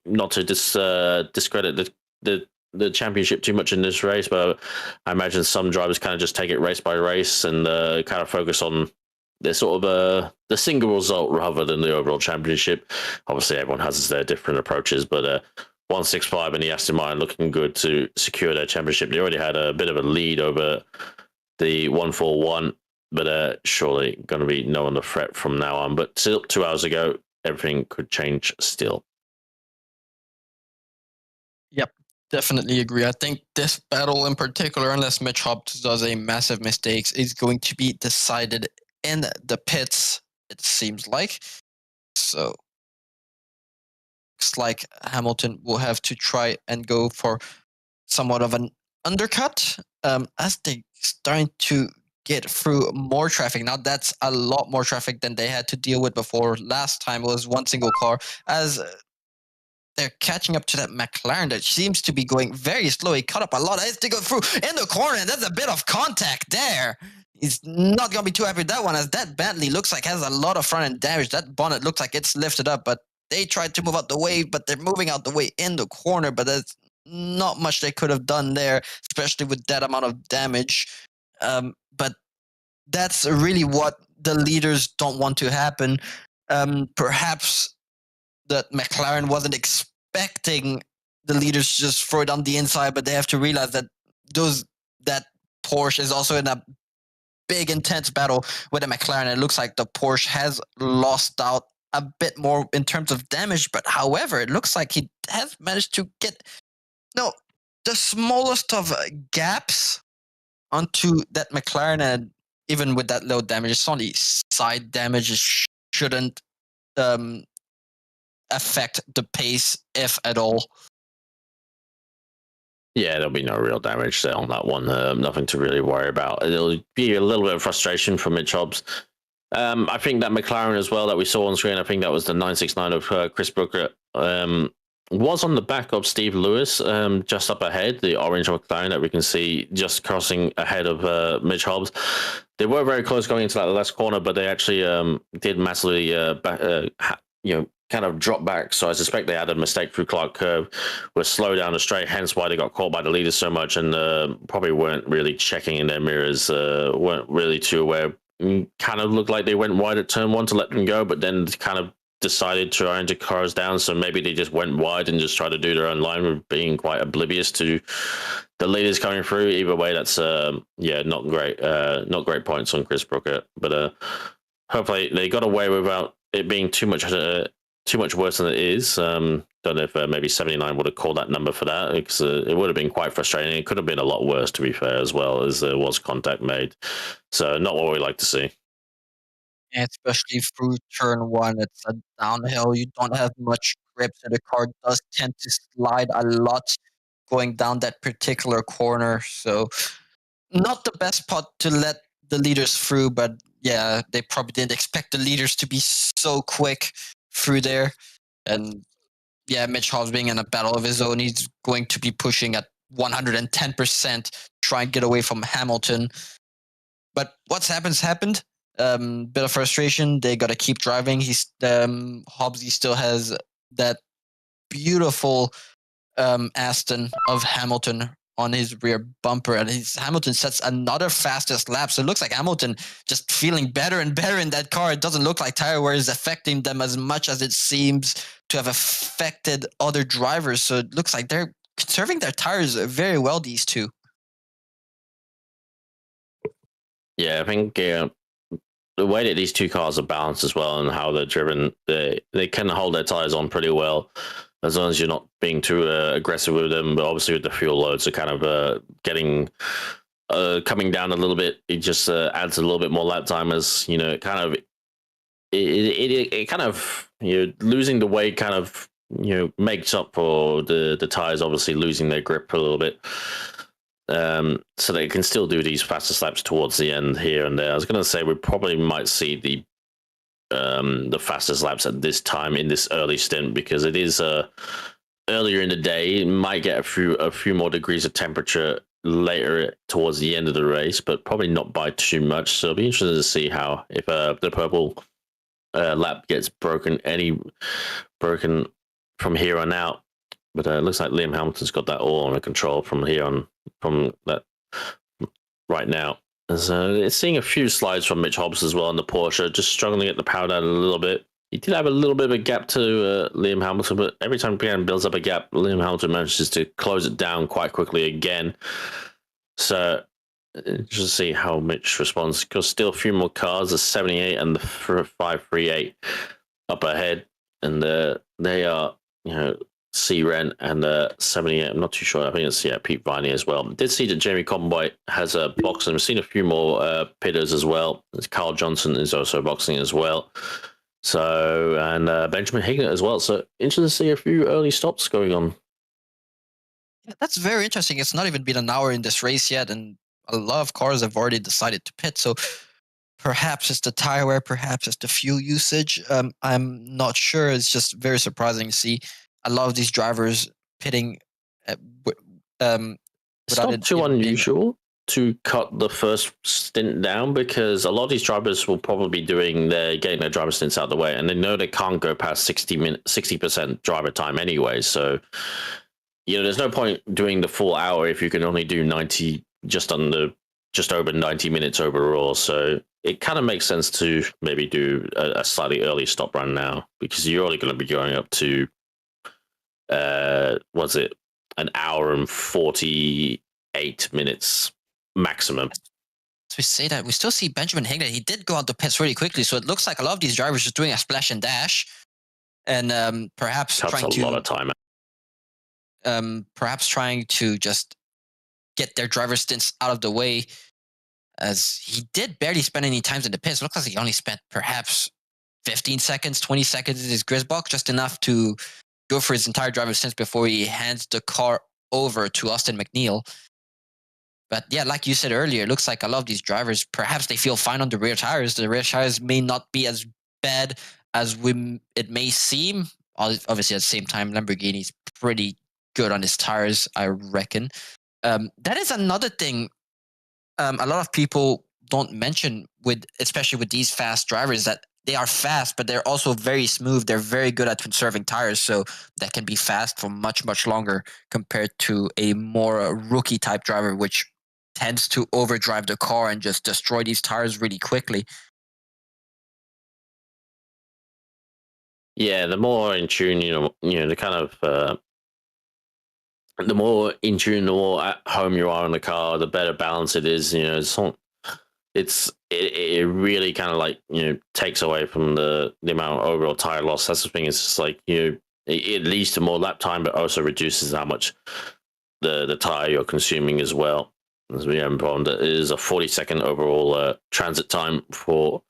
not to discredit the championship too much in this race, but I imagine some drivers kind of just take it race by race and kind of focus on the sort of the single result rather than the overall championship. Obviously, everyone has their different approaches, but 165 and the Aston Martin looking good to secure their championship. They already had a bit of a lead over the 141, but surely going to be no under threat from now on. But still, 2 hours ago, everything could change still. Yep, definitely agree. I think this battle in particular, unless Mitch Hobbs does a massive mistake, is going to be decided in the pits, it seems like. So looks like Hamilton will have to try and go for somewhat of an undercut as they starting to get through more traffic. Now that's a lot more traffic than they had to deal with before. Last time it was one single car, as they're catching up to that McLaren that seems to be going very slow. He cut up a lot as they go through in the corner, and that's a bit of contact there. He's not going to be too happy with that one, as that Bentley looks like has a lot of front end damage. That bonnet looks like it's lifted up, but they tried to move out the way, but they're moving out the way in the corner, but there's not much they could have done there, especially with that amount of damage. But that's really what the leaders don't want to happen. Perhaps that McLaren wasn't expecting the leaders to just throw it on the inside, but they have to realize that that Porsche is also in a big, intense battle with a McLaren. It looks like the Porsche has lost out a bit more in terms of damage, but however, it looks like he has managed to get the smallest of gaps onto that McLaren, and even with that low damage, it's only side damage. It shouldn't affect the pace, if at all. Yeah, there'll be no real damage there on that one. Nothing to really worry about. It'll be a little bit of frustration from Mitch Hobbs. I think that McLaren as well that we saw on screen, I think that was the 969 of Chris Brooker, was on the back of Steve Lewis, just up ahead, the orange McLaren that we can see just crossing ahead of Mitch Hobbs. They were very close going into that last corner, but they actually did massively, kind of drop back. So I suspect they had a mistake through Clark Curve, was slow down the straight, hence why they got caught by the leaders so much, and probably weren't really checking in their mirrors, weren't really too aware. Kind of looked like they went wide at turn one to let them go, but then kind of decided to try and to cars down. So maybe they just went wide and just tried to do their own line, with being quite oblivious to the leaders coming through. Either way, that's not great points on Chris Brooker. But hopefully they got away without it being too much worse than it is. Don't know if maybe 79 would have called that number for that, because it would have been quite frustrating. It could have been a lot worse, to be fair, as well, as there was contact made. So not what we like to see. And especially through turn one, it's a downhill. You don't have much grip, so the car does tend to slide a lot going down that particular corner. So not the best spot to let the leaders through, but yeah, they probably didn't expect the leaders to be so quick through there. And yeah, Mitch Hobbs being in a battle of his own, he's going to be pushing at 110%, try and get away from Hamilton. But what's happened. Bit of frustration. They got to keep driving. Hobbs. He still has that beautiful Aston of Hamilton on his rear bumper, and Hamilton sets another fastest lap. So it looks like Hamilton just feeling better and better in that car. It doesn't look like tire wear is affecting them as much as it seems to have affected other drivers. So it looks like they're conserving their tires very well, these two. Yeah, I think the way that these two cars are balanced as well and how they're driven, they can hold their tires on pretty well as long as you're not being too aggressive with them. But obviously with the fuel loads are kind of getting coming down a little bit. It just adds a little bit more lap time as, you know, it kind of it kind of, you know, losing the weight kind of, you know, makes up for the tires obviously losing their grip a little bit. So they can still do these faster laps towards the end here and there. I was going to say we probably might see the fastest laps at this time in this early stint because it is earlier in the day. It might get a few more degrees of temperature later towards the end of the race, but probably not by too much. So it'll be interesting to see how if the purple lap gets broken from here on out. But it looks like Liam Hamilton's got that all under control from here on, from that right now. So it's seeing a few slides from Mitch Hobbs as well in the Porsche, just struggling to get the power down a little bit. He did have a little bit of a gap to Liam Hamilton, but every time he builds up a gap, Liam Hamilton manages to close it down quite quickly again. So just see how Mitch responds, because still a few more cars, the 78 and the 538 up ahead, and they are, you know, C-Ren and 78. I'm not too sure. I think it's Pete Viney as well. Did see that Jamie Conboy has a boxing. We've seen a few more pitters as well. Carl Johnson is also boxing as well. So and Benjamin Hignett as well. So interesting to see a few early stops going on. Yeah, that's very interesting. It's not even been an hour in this race yet, and a lot of cars have already decided to pit. So perhaps it's the tire wear, perhaps it's the fuel usage. I'm not sure. It's just very surprising to see a lot of these drivers pitting. It's not too unusual to cut the first stint down because a lot of these drivers will probably be getting their driver stints out of the way, and they know they can't go past 60% driver time anyway. So, you know, there's no point doing the full hour if you can only do 90, just over 90 minutes overall. So it kind of makes sense to maybe do a slightly early stop run now because you're only going to be going up to what's it, an hour and 48 minutes maximum. So we say that we still see Benjamin Hignett. He did go out the pits really quickly, so it looks like a lot of these drivers just doing a splash and dash, and perhaps cuts trying a lot of time. Perhaps trying to just get their driver stints out of the way, as he did barely spend any times in the pits. It looks like he only spent perhaps 15 seconds, 20 seconds in his grid box, just enough to go for his entire driver stints before he hands the car over to Austin McNeil. But yeah, like you said earlier, it looks like a lot of these drivers, perhaps they feel fine on the rear tires. The rear tires may not be as bad as it may seem. Obviously, at the same time, Lamborghini's pretty good on his tires, I reckon. That is another thing a lot of people don't mention, especially with these fast drivers, that they are fast, but they're also very smooth. They're very good at conserving tires, so that can be fast for much, much longer compared to a more rookie type driver, which tends to overdrive the car and just destroy these tires really quickly. Yeah, the more in tune, the kind of the more in tune, the more at home you are in the car, the better balance it is. You know, it really kind of like, takes away from the amount of overall tire loss. That's the thing. It's just like, it leads to more lap time, but also reduces how much the tire you're consuming as well. As we have informed, it is a 40-second overall transit time for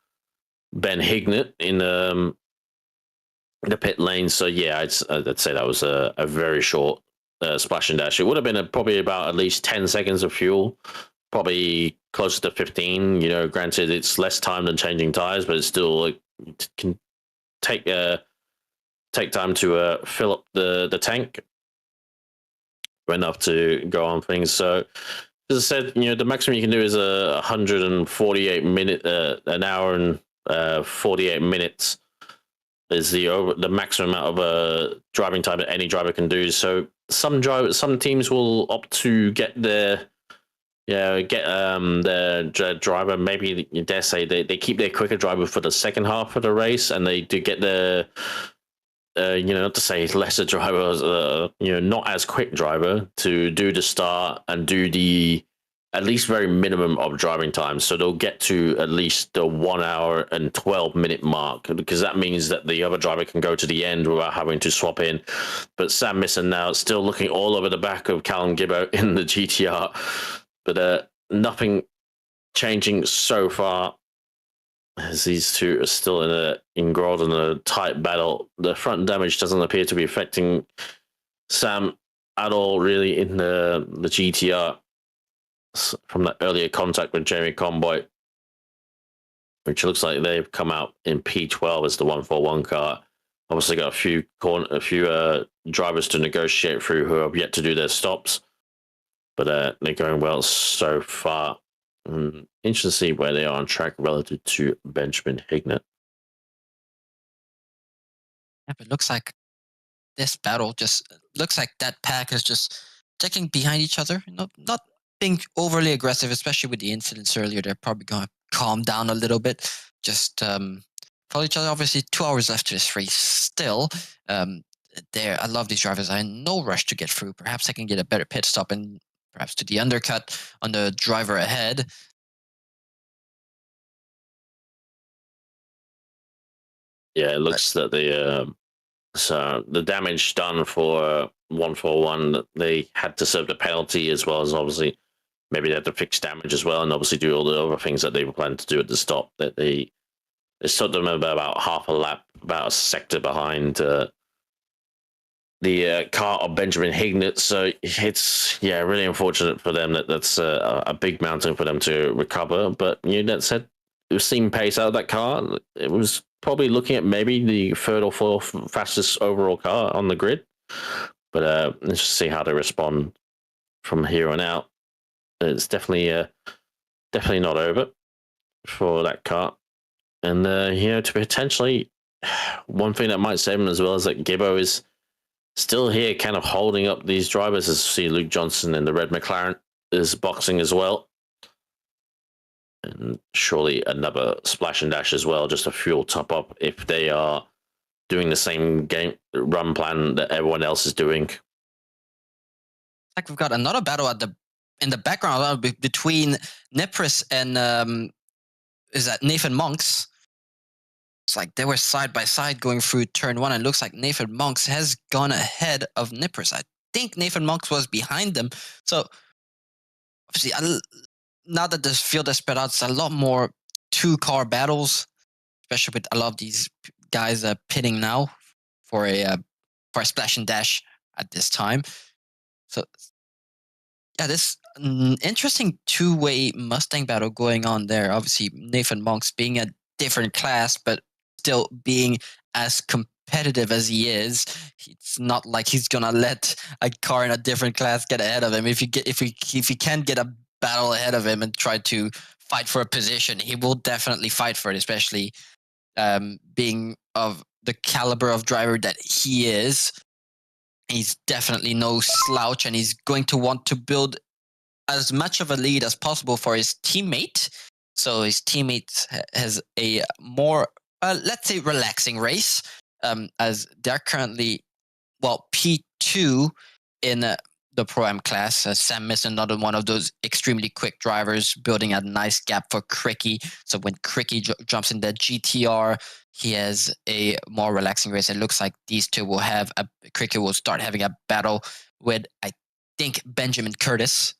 Ben Hignett in the pit lane. So yeah, I'd say that was a very short splash and dash. It would have been probably about at least 10 seconds of fuel, probably closer to 15. Granted, it's less time than changing tires, but it's still can take take time to fill up the tank enough to go on things. So as I said, the maximum you can do is 148 minute, an hour and 48 minutes is the maximum amount of driving time that any driver can do. So some teams will opt to get their driver. Maybe you dare say they keep their quicker driver for the second half of the race, and they do get the not to say lesser driver, not as quick driver to do the start and do the at least very minimum of driving time. So they'll get to at least the 1 hour and 12 minute mark, because that means that the other driver can go to the end without having to swap in. But Sam Misson now still looking all over the back of Callum Gibbo in the GTR, but nothing changing so far, as these two are still embroiled in a tight battle. The front damage doesn't appear to be affecting Sam at all, really, in the GTR from that earlier contact with Jamie Conboy, which looks like they've come out in P12 as the 141 car. Obviously got a few drivers to negotiate through who have yet to do their stops, but they're going well so far. Interesting to see where they are on track relative to Benjamin Hignett. Yeah, but it looks like this battle just looks like that pack is just checking behind each other. Not being overly aggressive, especially with the incidents earlier. They're probably going to calm down a little bit. Just follow each other. Obviously, 2 hours left to this race still. I love these drivers. I'm in no rush to get through. Perhaps I can get a better pit stop and perhaps to the undercut on the driver ahead. Yeah, it looks that the damage done for 141, they had to serve the penalty, as well as obviously maybe they had to fix damage as well, and obviously do all the other things that they were planning to do at the stop. That they stopped them about half a lap, about a sector behind the car of Benjamin Hignett. So it's really unfortunate for them that's a big mountain for them to recover. But that said, we've seen pace out of that car. It was probably looking at maybe the third or fourth fastest overall car on the grid. But let's just see how they respond from here on out. It's definitely not over for that car. And to potentially, one thing that might save him as well is that Gibbo is still here, kind of holding up these drivers. As you see, Luke Johnson in the red McLaren is boxing as well. And surely another splash and dash as well, just a fuel top up if they are doing the same game run plan that everyone else is doing. Like we've got another battle in the background between Nepris and is that Nathan Monks. It's like they were side by side going through turn one, and it looks like Nathan Monks has gone ahead of Nepris. I think Nathan Monks was behind them. So obviously, now that the field is spread out, it's a lot more 2-car battles, especially with a lot of these guys pitting now for a splash and dash at this time. So yeah, this interesting 2-way Mustang battle going on there. Obviously, Nathan Monks being a different class, but still being as competitive as he is. It's not like he's gonna let a car in a different class get ahead of him. If he can get a battle ahead of him and try to fight for a position, he will definitely fight for it, especially being of the caliber of driver that he is. He's definitely no slouch, and he's going to want to build as much of a lead as possible for his teammate. So his teammate has a more, let's say, relaxing race, as they're currently, P2 in the Pro-Am class. Sam Misson, another one of those extremely quick drivers, building a nice gap for Cricky. So when Cricky jumps in the GTR, he has a more relaxing race. It looks like these two will have Cricky will start having a battle with, I think, Benjamin Curtis.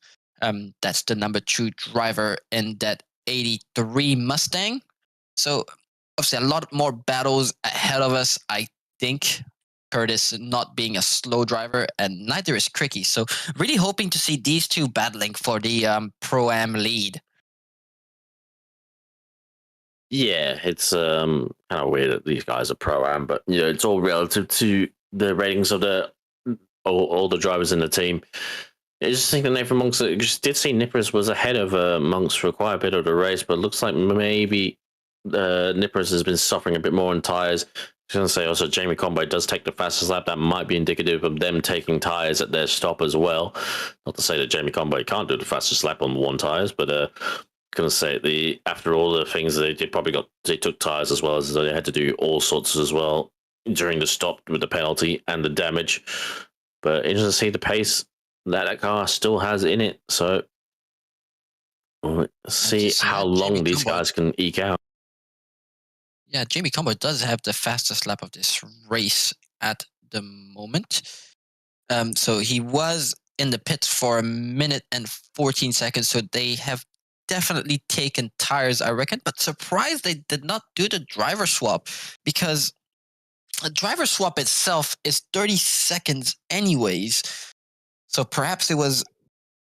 That's the number 2 driver in that 83 Mustang. So obviously a lot more battles ahead of us. I think Curtis not being a slow driver, and neither is Cricky. So really hoping to see these two battling for the Pro-Am lead. Yeah, it's kind of weird that these guys are pro-am, but it's all relative to the ratings of the all the drivers in the team. I just think that Nathan Monks just did see Nippers was ahead of Monks for quite a bit of the race, but looks like maybe Nippers has been suffering a bit more on tires. I was going to say also Jamie Conboy does take the fastest lap. That might be indicative of them taking tires at their stop as well. Not to say that Jamie Conboy can't do the fastest lap on one tires, but going to say after all the things they did, they took tires as well as they had to do all sorts as well during the stop with the penalty and the damage. But interesting to see the pace that car still has in it. So let's see how long these guys can eke out. Yeah, Jamie Combo does have the fastest lap of this race at the moment. So he was in the pits for 1 minute and 14 seconds. So they have definitely taken tires, I reckon. But surprised they did not do the driver swap, because a driver swap itself is 30 seconds anyways. So perhaps it was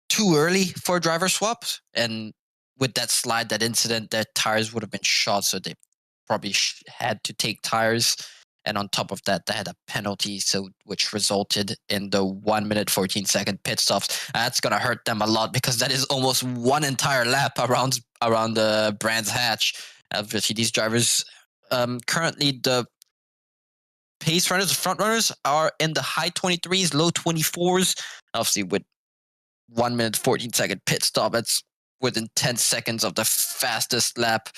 too early for a driver swap. And with that slide, that incident, their tires would have been shot. So they probably had to take tires. And on top of that, they had a penalty, which resulted in the 1 minute 14 second pit stops. That's gonna hurt them a lot, because that is almost one entire lap around the Brands Hatch. Obviously, these drivers currently the pace runners, the front runners, are in the high 23s, low 24s. Obviously, with 1 minute 14 second pit stop, it's within 10 seconds of the fastest lap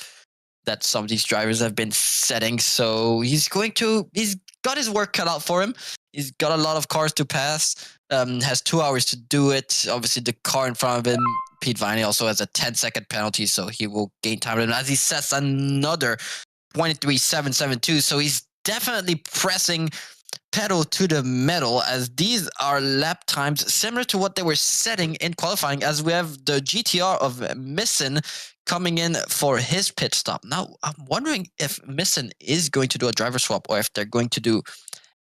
that some of these drivers have been setting. So he's got his work cut out for him. He's got a lot of cars to pass. Has 2 hours to do it. Obviously, the car in front of him, Pete Viney, also has a 10-second penalty, so he will gain time as he sets another 23.772. So he's definitely pressing pedal to the metal, as these are lap times similar to what they were setting in qualifying, as we have the GTR of Misson coming in for his pit stop. Now, I'm wondering if Misson is going to do a driver swap, or if they're going to do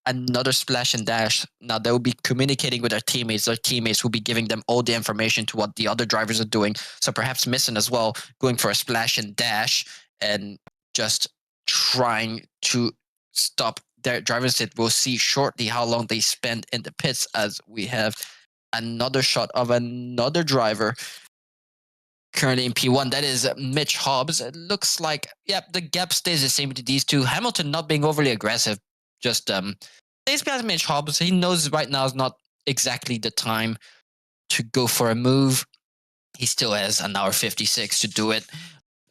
another splash and dash. Now, they will be communicating with their teammates. Their teammates will be giving them all the information to what the other drivers are doing. So perhaps Misson as well going for a splash and dash and just trying to stop their drivers. That we'll see shortly how long they spend in the pits, as we have another shot of another driver currently in P1. That is Mitch Hobbs. It looks like, the gap stays the same to these two. Hamilton not being overly aggressive, just stays behind Mitch Hobbs. He knows right now is not exactly the time to go for a move. He still has an hour 56 to do it.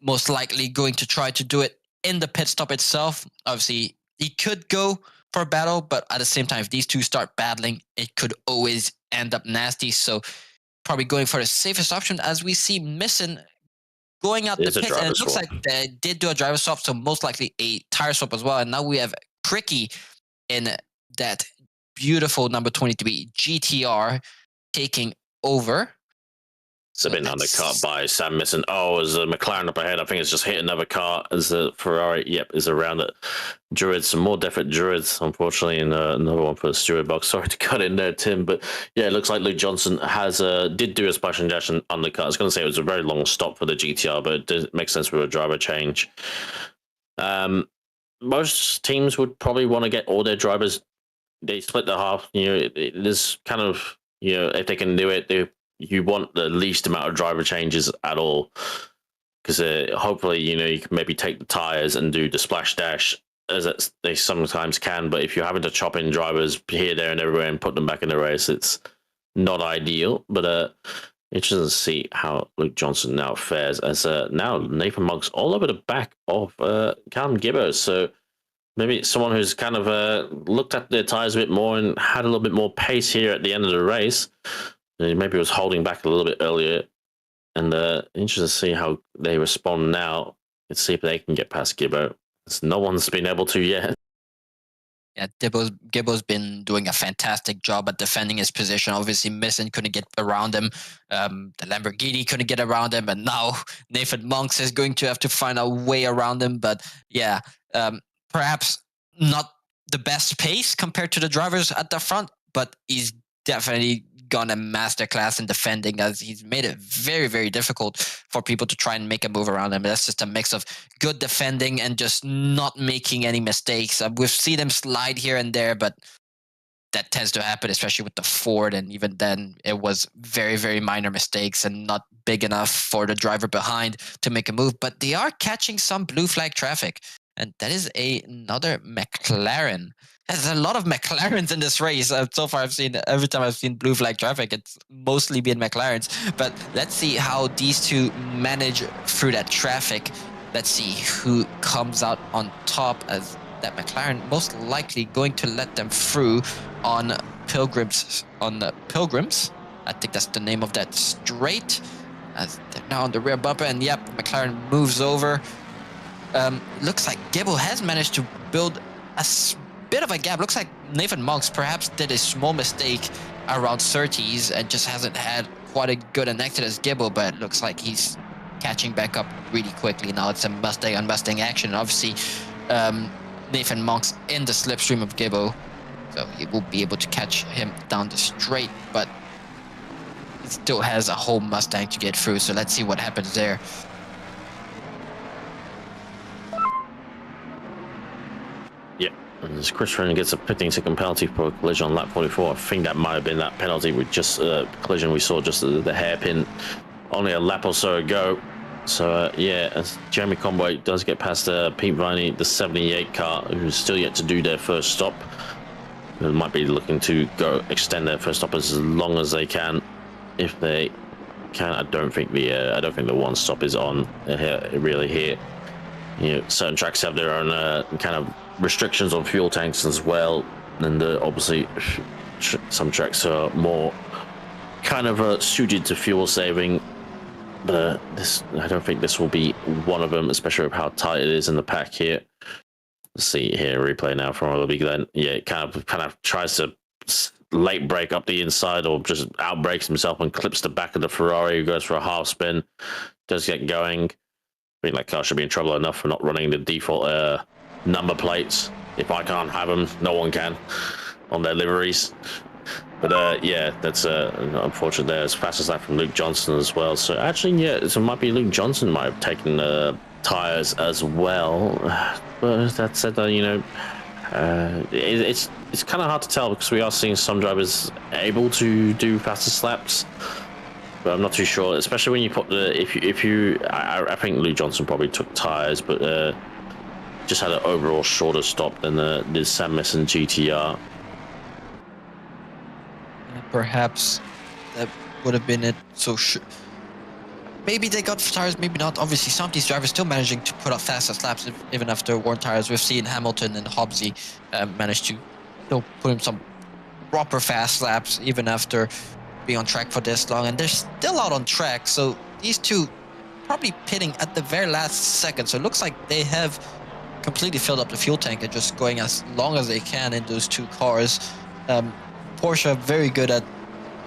Most likely going to try to do it in the pit stop itself. Obviously, he could go for a battle, but at the same time, if these two start battling, it could always end up nasty. So probably going for the safest option, as we see Misson going out the pit, and it looks like they did do a driver swap, so most likely a tire swap as well. And now we have Cricky in that beautiful number 23 GTR taking over. It's been undercut by Sam Misson. Oh, as a McLaren up ahead, I think it's just hit another car. As the Ferrari, is around it. Druids, some more definite Druids, unfortunately, and another one for the steward box. Sorry to cut in there, Tim, but it looks like Luke Johnson did do a splash and dash and undercut. I was going to say it was a very long stop for the GTR, but it does make sense with a driver change. Most teams would probably want to get all their drivers. They split the half. It is kind of, if they can do it, you want the least amount of driver changes at all, because hopefully you can maybe take the tires and do the splash dash, as they sometimes can. But if you're having to chop in drivers here, there, and everywhere and put them back in the race, it's not ideal. But interesting to see how Luke Johnson now fares, as now Nathan Monks all over the back of Callum Gibbo. So maybe someone who's kind of looked at their tires a bit more and had a little bit more pace here at the end of the race. Maybe was holding back a little bit earlier, and interesting to see how they respond now. Let's see if they can get past Gibbo. No one's been able to yet. Yeah, Gibbo's been doing a fantastic job at defending his position. Obviously, Misson couldn't get around him. The Lamborghini couldn't get around him, and now Nathan Monks is going to have to find a way around him. But perhaps not the best pace compared to the drivers at the front, but he's definitely gone a masterclass in defending, as he's made it very, very difficult for people to try and make a move around him. That's just a mix of good defending and just not making any mistakes. We've seen him slide here and there, but that tends to happen, especially with the Ford. And even then, it was very, very minor mistakes and not big enough for the driver behind to make a move. But they are catching some blue flag traffic. And that is another McLaren. There's a lot of McLarens in this race. So far, every time I've seen blue flag traffic, it's mostly been McLarens. But let's see how these two manage through that traffic. Let's see who comes out on top, as that McLaren most likely going to let them through on Pilgrims. Pilgrims, I think that's the name of that straight. As they're now on the rear bumper, and yep, McLaren moves over. Looks like Gibbo has managed to build a bit of a gap. Looks like Nathan Monks perhaps did a small mistake around 30s and just hasn't had quite a good an exit as Gibbo, but it looks like he's catching back up really quickly. Now it's a Mustang on Mustang action. Obviously, Nathan Monks in the slipstream of Gibbo, so he will be able to catch him down the straight, but he still has a whole Mustang to get through, so let's see what happens there. As Chris Rennie gets a 15-second penalty for a collision on lap 44. I think that might have been that penalty with just collision we saw just the hairpin only a lap or so ago. So yeah, as Jeremy Conboy does get past Pete Viney, the 78 car, who's still yet to do their first stop. They might be looking to extend their first stop as long as they can, if they can. I don't think the one stop is on really here. You know, certain tracks have their own kind of restrictions on fuel tanks as well, and obviously some tracks are more kind of suited to fuel saving, but I don't think this will be one of them, especially with how tight it is in the pack here. Let's see here, replay now from Olivia Glenn. Yeah, it kind of tries to late brake up the inside, or just out brakes himself and clips the back of the Ferrari, who goes for a half spin, does get going. I think that car should be in trouble enough for not running the default number plates. If I can't have them, no one can on their liveries. But yeah, that's unfortunate. There's fastest lap from Luke Johnson as well. So actually, yeah, so it might be Luke Johnson might have taken tires as well. But that said, you know, it's kind of hard to tell, because we are seeing some drivers able to do fastest laps. But I'm not too sure, especially when you put I think Luke Johnson probably took tires, but just had an overall shorter stop than the Sam Messon GTR. Perhaps that would have been it. So maybe they got tires, maybe not. Obviously, some of these drivers still managing to put up fastest laps even after worn tires. We've seen Hamilton and Hobbsy manage to still put in some proper fast laps even after being on track for this long, and they're still out on track. So these two probably pitting at the very last second. So it looks like they have completely filled up the fuel tank and just going as long as they can in those two cars. Porsche very good at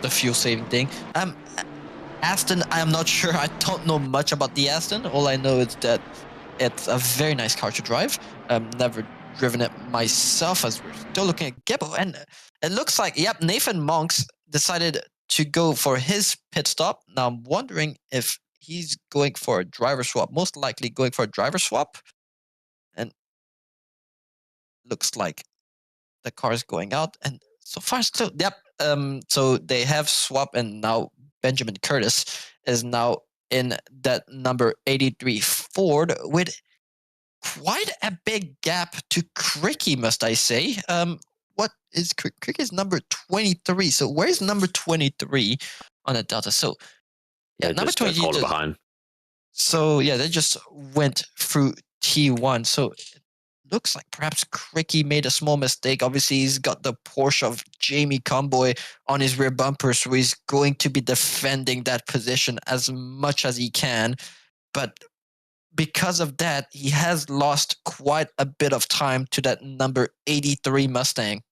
the fuel saving thing. Aston, I'm not sure. I don't know much about the Aston. All I know is that it's a very nice car to drive. Never driven it myself, as we're still looking at Gibbo, and it looks like, yep, Nathan Monks decided to go for his pit stop. Now I'm wondering if he's going for a driver swap, most likely going for a driver swap. And looks like the car is going out, and so far still, yep. So they have swapped, and now Benjamin Curtis is now in that number 83 Ford with quite a big gap to Cricky, must I say. What is Cricky's number 23? So where's number 23 on the Delta? So yeah, number 23 behind. So yeah, they just went through T1. So it looks like perhaps Cricky made a small mistake. Obviously, he's got the Porsche of Jamie Conboy on his rear bumper, so he's going to be defending that position as much as he can. But because of that, he has lost quite a bit of time to that number 83 Mustang.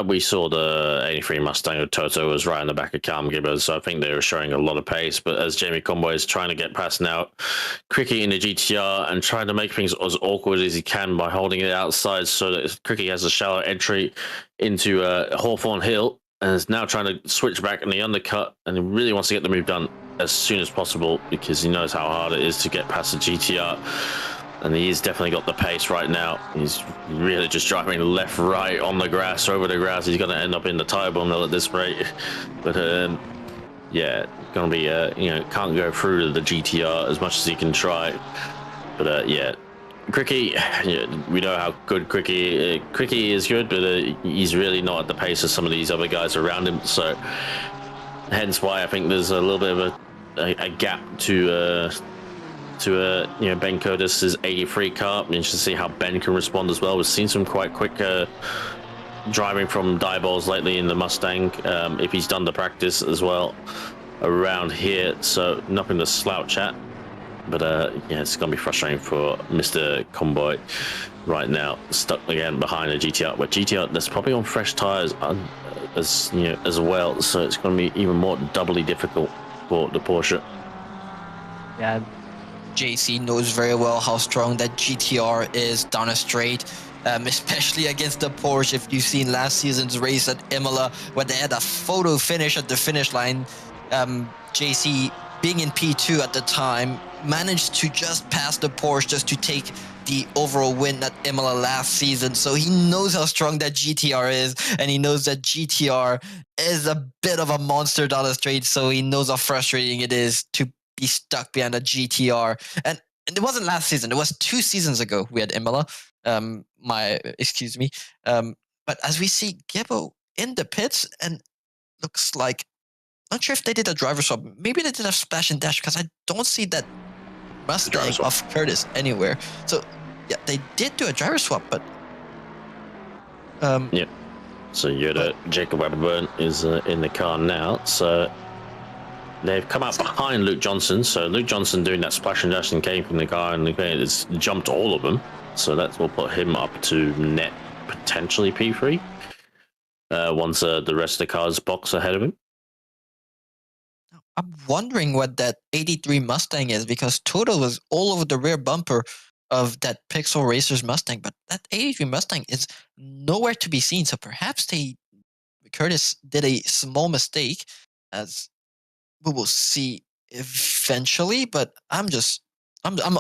We saw the 83 Mustang of Toto was right in the back of Calm Gibbers, so I think they were showing a lot of pace. But as Jamie Conboy is trying to get past now Cricky in the GTR and trying to make things as awkward as he can by holding it outside so that Cricky has a shallow entry into Hawthorne Hill, and is now trying to switch back in the undercut, and he really wants to get the move done as soon as possible because he knows how hard it is to get past the GTR. And he's definitely got the pace right now. He's really just driving left, right, on the grass, over the grass. He's going to end up in the tire bundle at this rate. But yeah, going to be, can't go through the GTR as much as he can try. But yeah, Cricky, we know how good Cricky is good, but he's really not at the pace of some of these other guys around him. So hence why I think there's a little bit of a gap to Ben Curtis's 83 car. And you should see how Ben can respond as well. We've seen some quite quick driving from die balls lately in the Mustang, if he's done the practice as well around here. So nothing to slouch at. But yeah, it's gonna be frustrating for Mr. Comboy right now, stuck again behind a GTR. But GTR that's probably on fresh tires as well, so it's gonna be even more doubly difficult for the Porsche. Yeah, JC knows very well how strong that GTR is down a straight, especially against the Porsche. If you've seen last season's race at Imola, where they had a photo finish at the finish line, JC, being in P2 at the time, managed to just pass the Porsche just to take the overall win at Imola last season. So he knows how strong that GTR is, and he knows that GTR is a bit of a monster down the straight, so he knows how frustrating it is to be stuck behind a GTR. And it wasn't last season, it was 2 seasons ago we had Imola. Excuse me. But as we see Gibbo in the pits, and looks like, not sure if they did a driver swap. Maybe they did a splash and dash, because I don't see that Mustang of Curtis anywhere. So yeah, they did do a driver swap, but yeah. So Yoda, Jacob Webburn is in the car now. So they've come out behind Luke Johnson. So Luke Johnson doing that splash and dash and came from the car, and it's jumped all of them. So that will put him up to net potentially P3 once the rest of the cars box ahead of him. I'm wondering what that 83 Mustang is, because Toto was all over the rear bumper of that Pixel Racers Mustang, but that 83 Mustang is nowhere to be seen. So perhaps Curtis did a small mistake, as we will see eventually. But I'm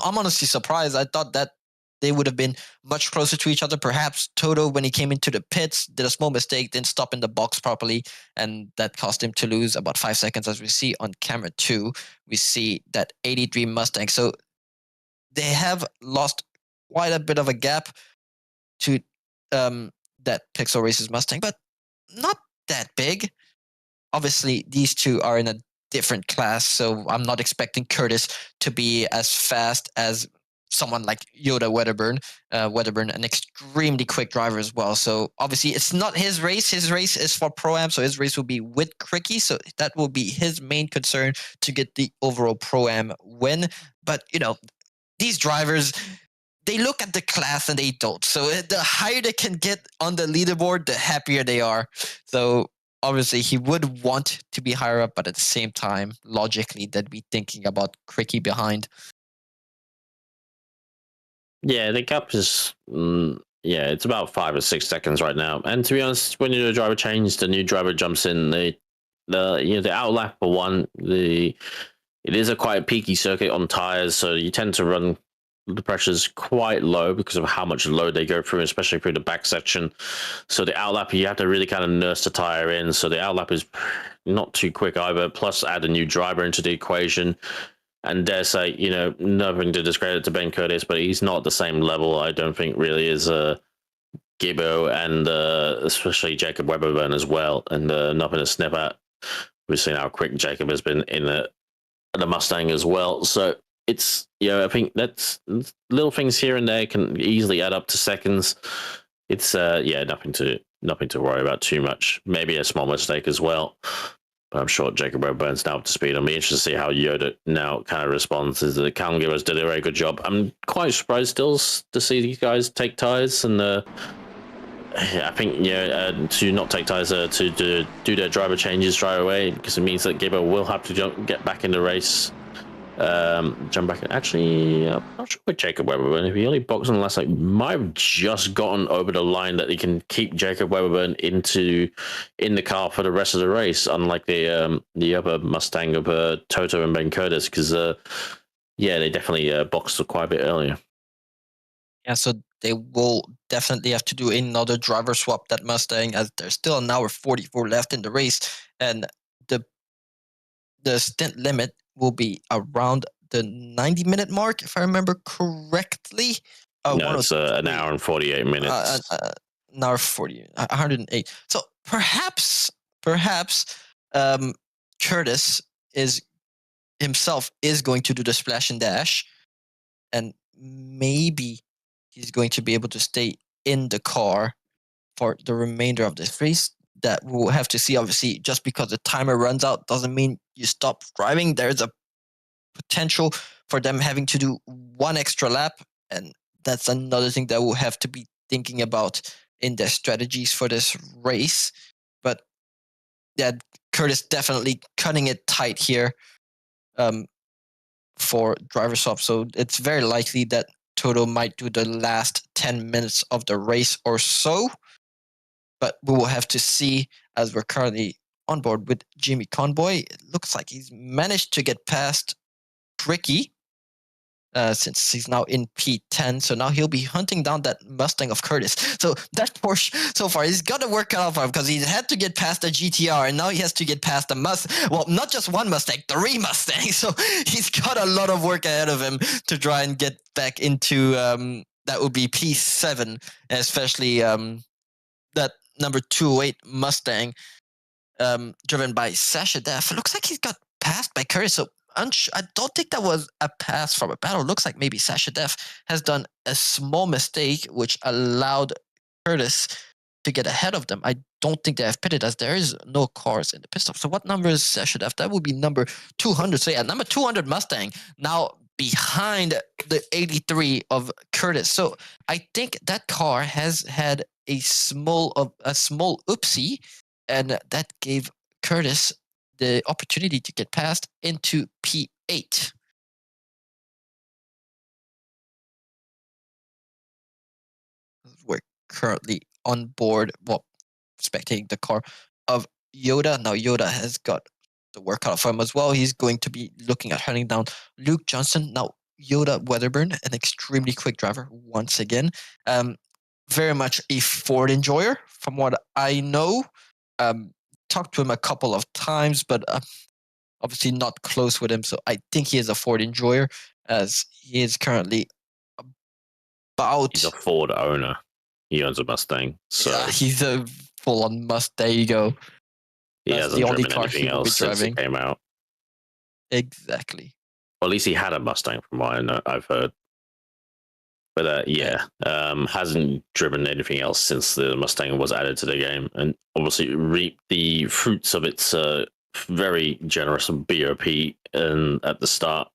honestly surprised. I thought that they would have been much closer to each other. Perhaps Toto, when he came into the pits, did a small mistake, didn't stop in the box properly, and that cost him to lose about 5 seconds. As we see on camera 2, we see that 83 Mustang. So they have lost quite a bit of a gap to that Pixel Racers Mustang, but not that big. Obviously, these two are in a different class, so I'm not expecting Curtis to be as fast as someone like Yoda Wedderburn, an extremely quick driver as well. So obviously it's not his race. His race is for Pro-Am, so his race will be with Cricky. So that will be his main concern, to get the overall Pro-Am win. But, these drivers, they look at the class and they don't. So the higher they can get on the leaderboard, the happier they are. So obviously he would want to be higher up, but at the same time, logically, they'd be thinking about Cricky behind. Yeah, the gap is, it's about 5 or 6 seconds right now. And to be honest, when you do a driver change, the new driver jumps in. The outlap for one, it is a quite peaky circuit on tires, so you tend to run the pressures quite low because of how much load they go through, especially through the back section. So the outlap, you have to really kind of nurse the tire in. So the outlap is not too quick either. Plus, add a new driver into the equation. And dare say, nothing to discredit to Ben Curtis, but he's not at the same level, I don't think, really, as Gibbo and especially Jacob Webberburn as well. And nothing to sniff at. We've seen how quick Jacob has been in the Mustang as well. So it's, I think that's little things here and there can easily add up to seconds. It's, nothing to worry about too much. Maybe a small mistake as well. I'm sure Jacob Weburn's now up to speed. I'll be interested to see how Yoda now kind of responds. The Callum Givers did a very good job. I'm quite surprised still to see these guys take tires, and I think to not take tires to do their driver changes right away, because it means that Gibber will have to get back in the race Jump back. Actually, I'm not sure with Jacob Webberburn. If he only boxed on the last, like, might have just gotten over the line that he can keep Jacob Webberburn in the car for the rest of the race, unlike the other Mustang of Toto and Ben Curtis, because yeah, they definitely boxed quite a bit earlier. Yeah, so they will definitely have to do another driver swap, that Mustang, as there's still an hour 44 left in the race, and the stint limit will be around the 90-minute mark, if I remember correctly. No, it's an hour and 48 minutes. An hour 40, 108. So perhaps Curtis is going to do the splash and dash, and maybe he's going to be able to stay in the car for the remainder of this race. That we'll have to see. Obviously, just because the timer runs out doesn't mean you stop driving. There's a potential for them having to do one extra lap, and that's another thing that we'll have to be thinking about in their strategies for this race. But yeah, Curtis definitely cutting it tight here for driver swap. So it's very likely that Toto might do the last 10 minutes of the race or so. But we will have to see, as we're currently on board with Jimmy Conboy. It looks like he's managed to get past Tricky, since he's now in P10. So now he'll be hunting down that Mustang of Curtis. So that Porsche so far, he's got to work it out for him, because he's had to get past the GTR, and now he has to get past the well, not just one Mustang, 3 Mustangs. So he's got a lot of work ahead of him to try and get back into that would be P7, especially that number 208 Mustang driven by Sasha Def. It looks like he's got passed by Curtis. So I don't think that was a pass from a battle. It looks like maybe Sasha Def has done a small mistake, which allowed Curtis to get ahead of them. I don't think they have pitted, as there is no cars in the pit stop. So what number is Sasha Def? That would be number 200. So yeah, number 200 Mustang now behind the 83 of Curtis. So I think that car has had a small oopsie, and that gave Curtis the opportunity to get past into P8. We're currently on board, well, spectating the car of Yoda. Now Yoda has got the workout for him as well. He's going to be looking at hunting down Luke Johnson. Now Yoda Weatherburn, an extremely quick driver once again. Very much a Ford enjoyer, from what I know. Talked to him a couple of times, but obviously not close with him. So I think he is a Ford enjoyer, as he is currently about... He's a Ford owner. He owns a Mustang. So yeah, he's a full-on Mustang. There you go. He hasn't the only driven car anything he will be else since driving. it came out. Exactly. Well, at least he had a Mustang, from what I've heard. But yeah, hasn't driven anything else since the Mustang was added to the game, and obviously reaped the fruits of its very generous BOP at the start.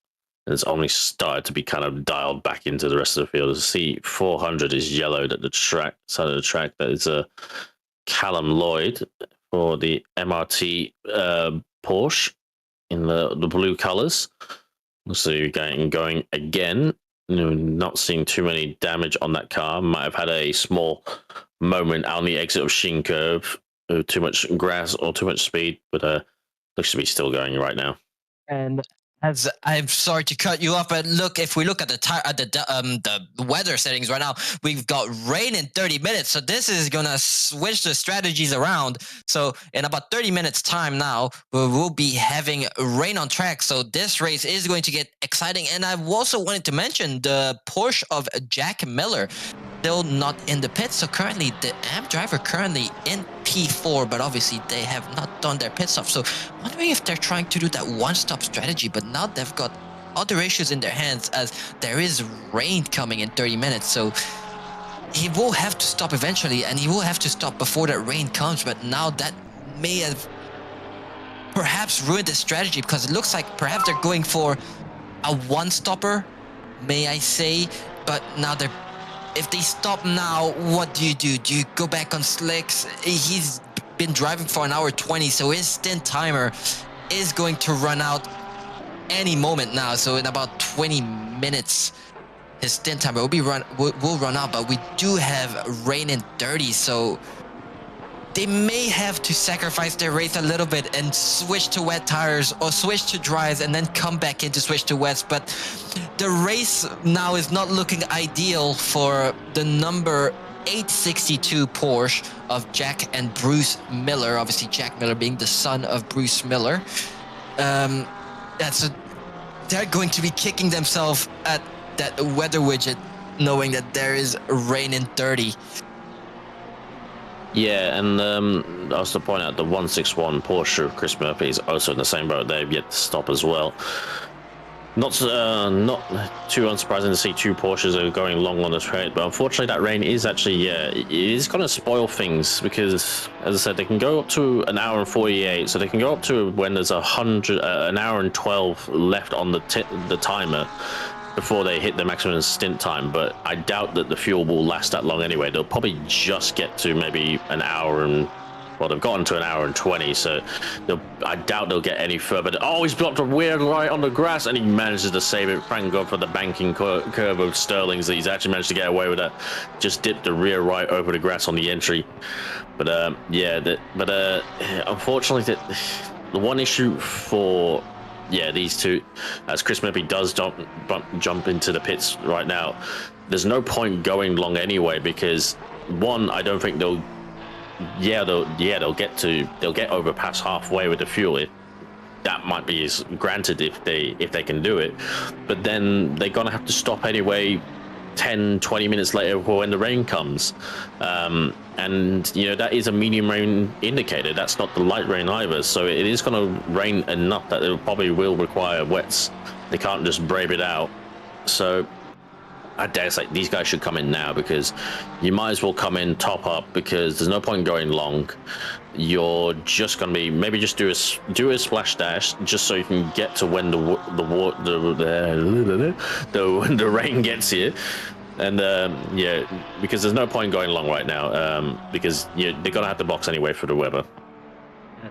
And it's only started to be kind of dialed back into the rest of the field. As you see, 400 is yellowed at the side of the track. That is a Callum Lloyd for the MRT Porsche in the blue colors. So you're going again. Not seeing too many damage on that car. Might have had a small moment on the exit of Sheen Curve, too much grass or too much speed, but looks to be still going right now. And as I'm sorry to cut you off, but look, if we look at the weather settings right now, we've got rain in 30 minutes. So this is gonna switch the strategies around. So in about 30 minutes time now, we will be having rain on track. So this race is going to get exciting. And I've also wanted to mention the Porsche of Jack Miller, still not in the pit. So currently the AMP driver currently in P4, but obviously they have not done their pit stop. So wondering if they're trying to do that one-stop strategy, but now they've got other issues in their hands, as there is rain coming in 30 minutes. So he will have to stop eventually, and he will have to stop before that rain comes. But now that may have perhaps ruined the strategy, because it looks like perhaps they're going for a one-stopper, may I say. But now if they stop now, what do? Do you go back on slicks? He's been driving for an hour 20, so his stint timer is going to run out any moment now. So in about 20 minutes, his stint timer will run out. But we do have rain and dirty, so they may have to sacrifice their race a little bit and switch to wet tires or switch to dries and then come back in to switch to wets. But the race now is not looking ideal for the number 862 Porsche of Jack and Bruce Miller. Obviously, Jack Miller being the son of Bruce Miller. They're going to be kicking themselves at that weather widget, knowing that there is rain and dirty. Yeah, and I was to point out the 161 Porsche of Chris Murphy is also in the same boat. They've yet to stop as well. Not too unsurprising to see two Porsches are going long on the straight, but unfortunately that rain is actually, it is going to spoil things because, as I said, they can go up to an hour and 48, so they can go up to when there's an hour and 12 left on the timer before they hit the maximum stint time. But I doubt that the fuel will last that long anyway. They'll probably just get to maybe an hour and, well, they've gotten to an hour and 20, so I doubt they'll get any further. Oh, he's blocked a weird right on the grass, and he manages to save it. Thank God for the banking curve of Sterling's that he's actually managed to get away with that. Just dipped the rear right over the grass on the entry. But unfortunately, the one issue for these two, as Chris Murphy does jump into the pits right now, there's no point going long anyway, because one, I don't think they'll get over past halfway with the fuel. That might be granted if they can do it, but then they're gonna have to stop anyway 10-20 minutes later when the rain comes, and that is a medium rain indicator. That's not the light rain either, so it is going to rain enough that it probably will require wets. They can't just brave it out. So I dare say these guys should come in now, because you might as well come in top up, because there's no point going long. You're just going to be, maybe just do a splash dash just so you can get to when the rain gets here. And because there's no point going long right now, because they're gonna have to box anyway for the weather.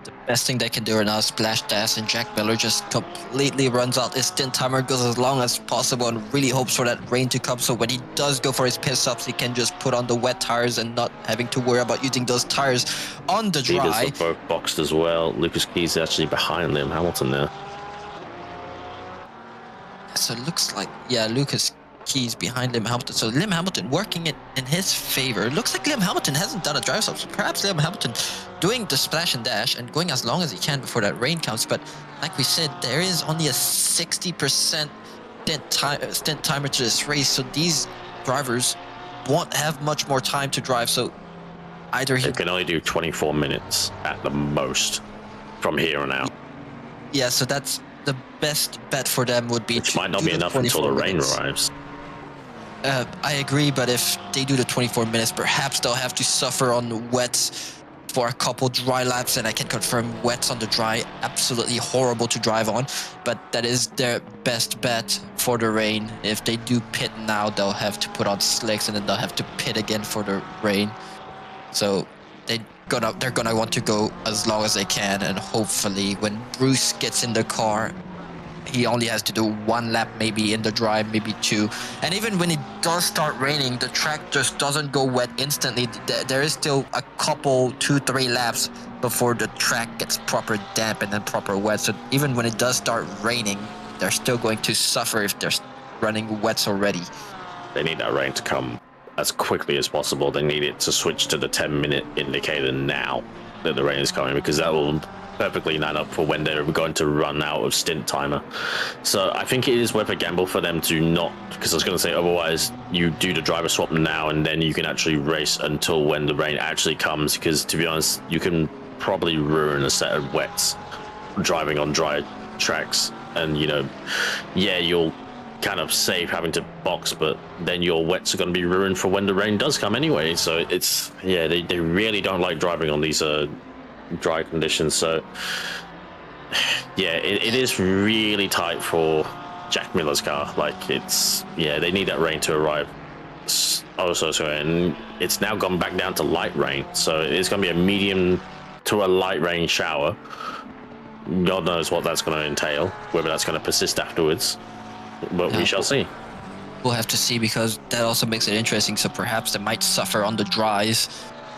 The best thing they can do right now is splash dash, and Jack Miller just completely runs out his stint timer, goes as long as possible, and really hopes for that rain to come, so when he does go for his pit stops, he can just put on the wet tires and not having to worry about using those tires on the dry. Leaders are both boxed as well. Lucas Key's actually behind Liam Hamilton there. So it looks like, Lucas Keys behind Liam Hamilton. So Liam Hamilton working it in his favor. It looks like Liam Hamilton hasn't done a drive stop, so perhaps Liam Hamilton doing the splash and dash and going as long as he can before that rain comes. But like we said, there is only a 60% stint timer to this race, so these drivers won't have much more time to drive. So either he can only do 24 minutes at the most from here on out. Yeah, so that's the best bet for them would be, which might not be enough until the rain arrives. I agree, but if they do the 24 minutes, perhaps they'll have to suffer on the wets for a couple dry laps, and I can confirm wets on the dry, absolutely horrible to drive on, but that is their best bet for the rain. If they do pit now, they'll have to put on slicks, and then they'll have to pit again for the rain. So they're gonna want to go as long as they can, and hopefully when Bruce gets in the car, he only has to do one lap, maybe in the dry, maybe two. And even when it does start raining, the track just doesn't go wet instantly. There is still a couple, 2-3 laps before the track gets proper damp and then proper wet. So even when it does start raining, they're still going to suffer if they're running wets already. They need that rain to come as quickly as possible. They need it to switch to the 10-minute indicator now that the rain is coming, because that will perfectly line up for when they're going to run out of stint timer. So I think it is worth a gamble for them to not, because I was going to say otherwise you do the driver swap now and then you can actually race until when the rain actually comes, because to be honest, you can probably ruin a set of wets driving on dry tracks. And you'll kind of save having to box, but then your wets are going to be ruined for when the rain does come anyway. So it's they really don't like driving on these dry conditions. So it is really tight for Jack Miller's car. Like they need that rain to arrive. And it's now gone back down to light rain, so it's going to be a medium to a light rain shower. God knows what that's going to entail, whether that's going to persist afterwards, but we shall see. We'll have to see, because that also makes it interesting. So perhaps they might suffer on the dries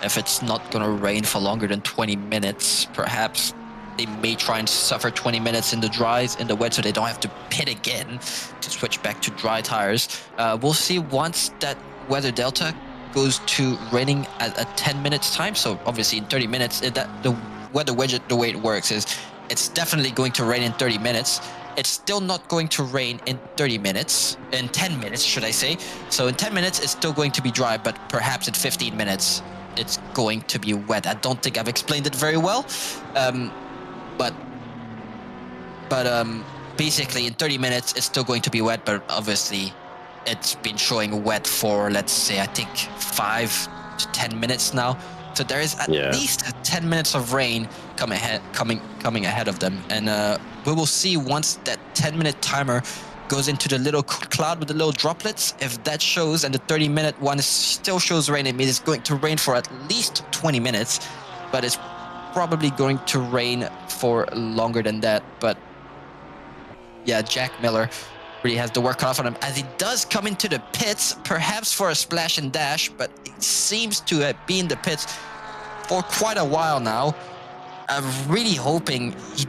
if it's not going to rain for longer than 20 minutes. Perhaps they may try and suffer 20 minutes in the dries, in the wet, so they don't have to pit again to switch back to dry tires. We'll see once that weather delta goes to raining at a 10 minutes time. So obviously in 30 minutes, the weather widget, the way it works is it's definitely going to rain in 30 minutes. It's still not going to rain in 30 minutes, in 10 minutes, should I say. So in 10 minutes, it's still going to be dry, but perhaps in 15 minutes, it's going to be wet. I don't think I've explained it very well. But basically in 30 minutes, it's still going to be wet, but obviously it's been showing wet for, let's say, I think 5 to 10 minutes now. So there is at least 10 minutes of rain coming ahead of them, and we will see once that 10-minute timer goes into the little cloud with the little droplets. If that shows and the 30-minute one still shows rain, it means it's going to rain for at least 20 minutes, but it's probably going to rain for longer than that. But yeah, Jack Miller really has the work cut off on him as he does come into the pits, perhaps for a splash and dash, but it seems to be in the pits for quite a while now. I'm really hoping he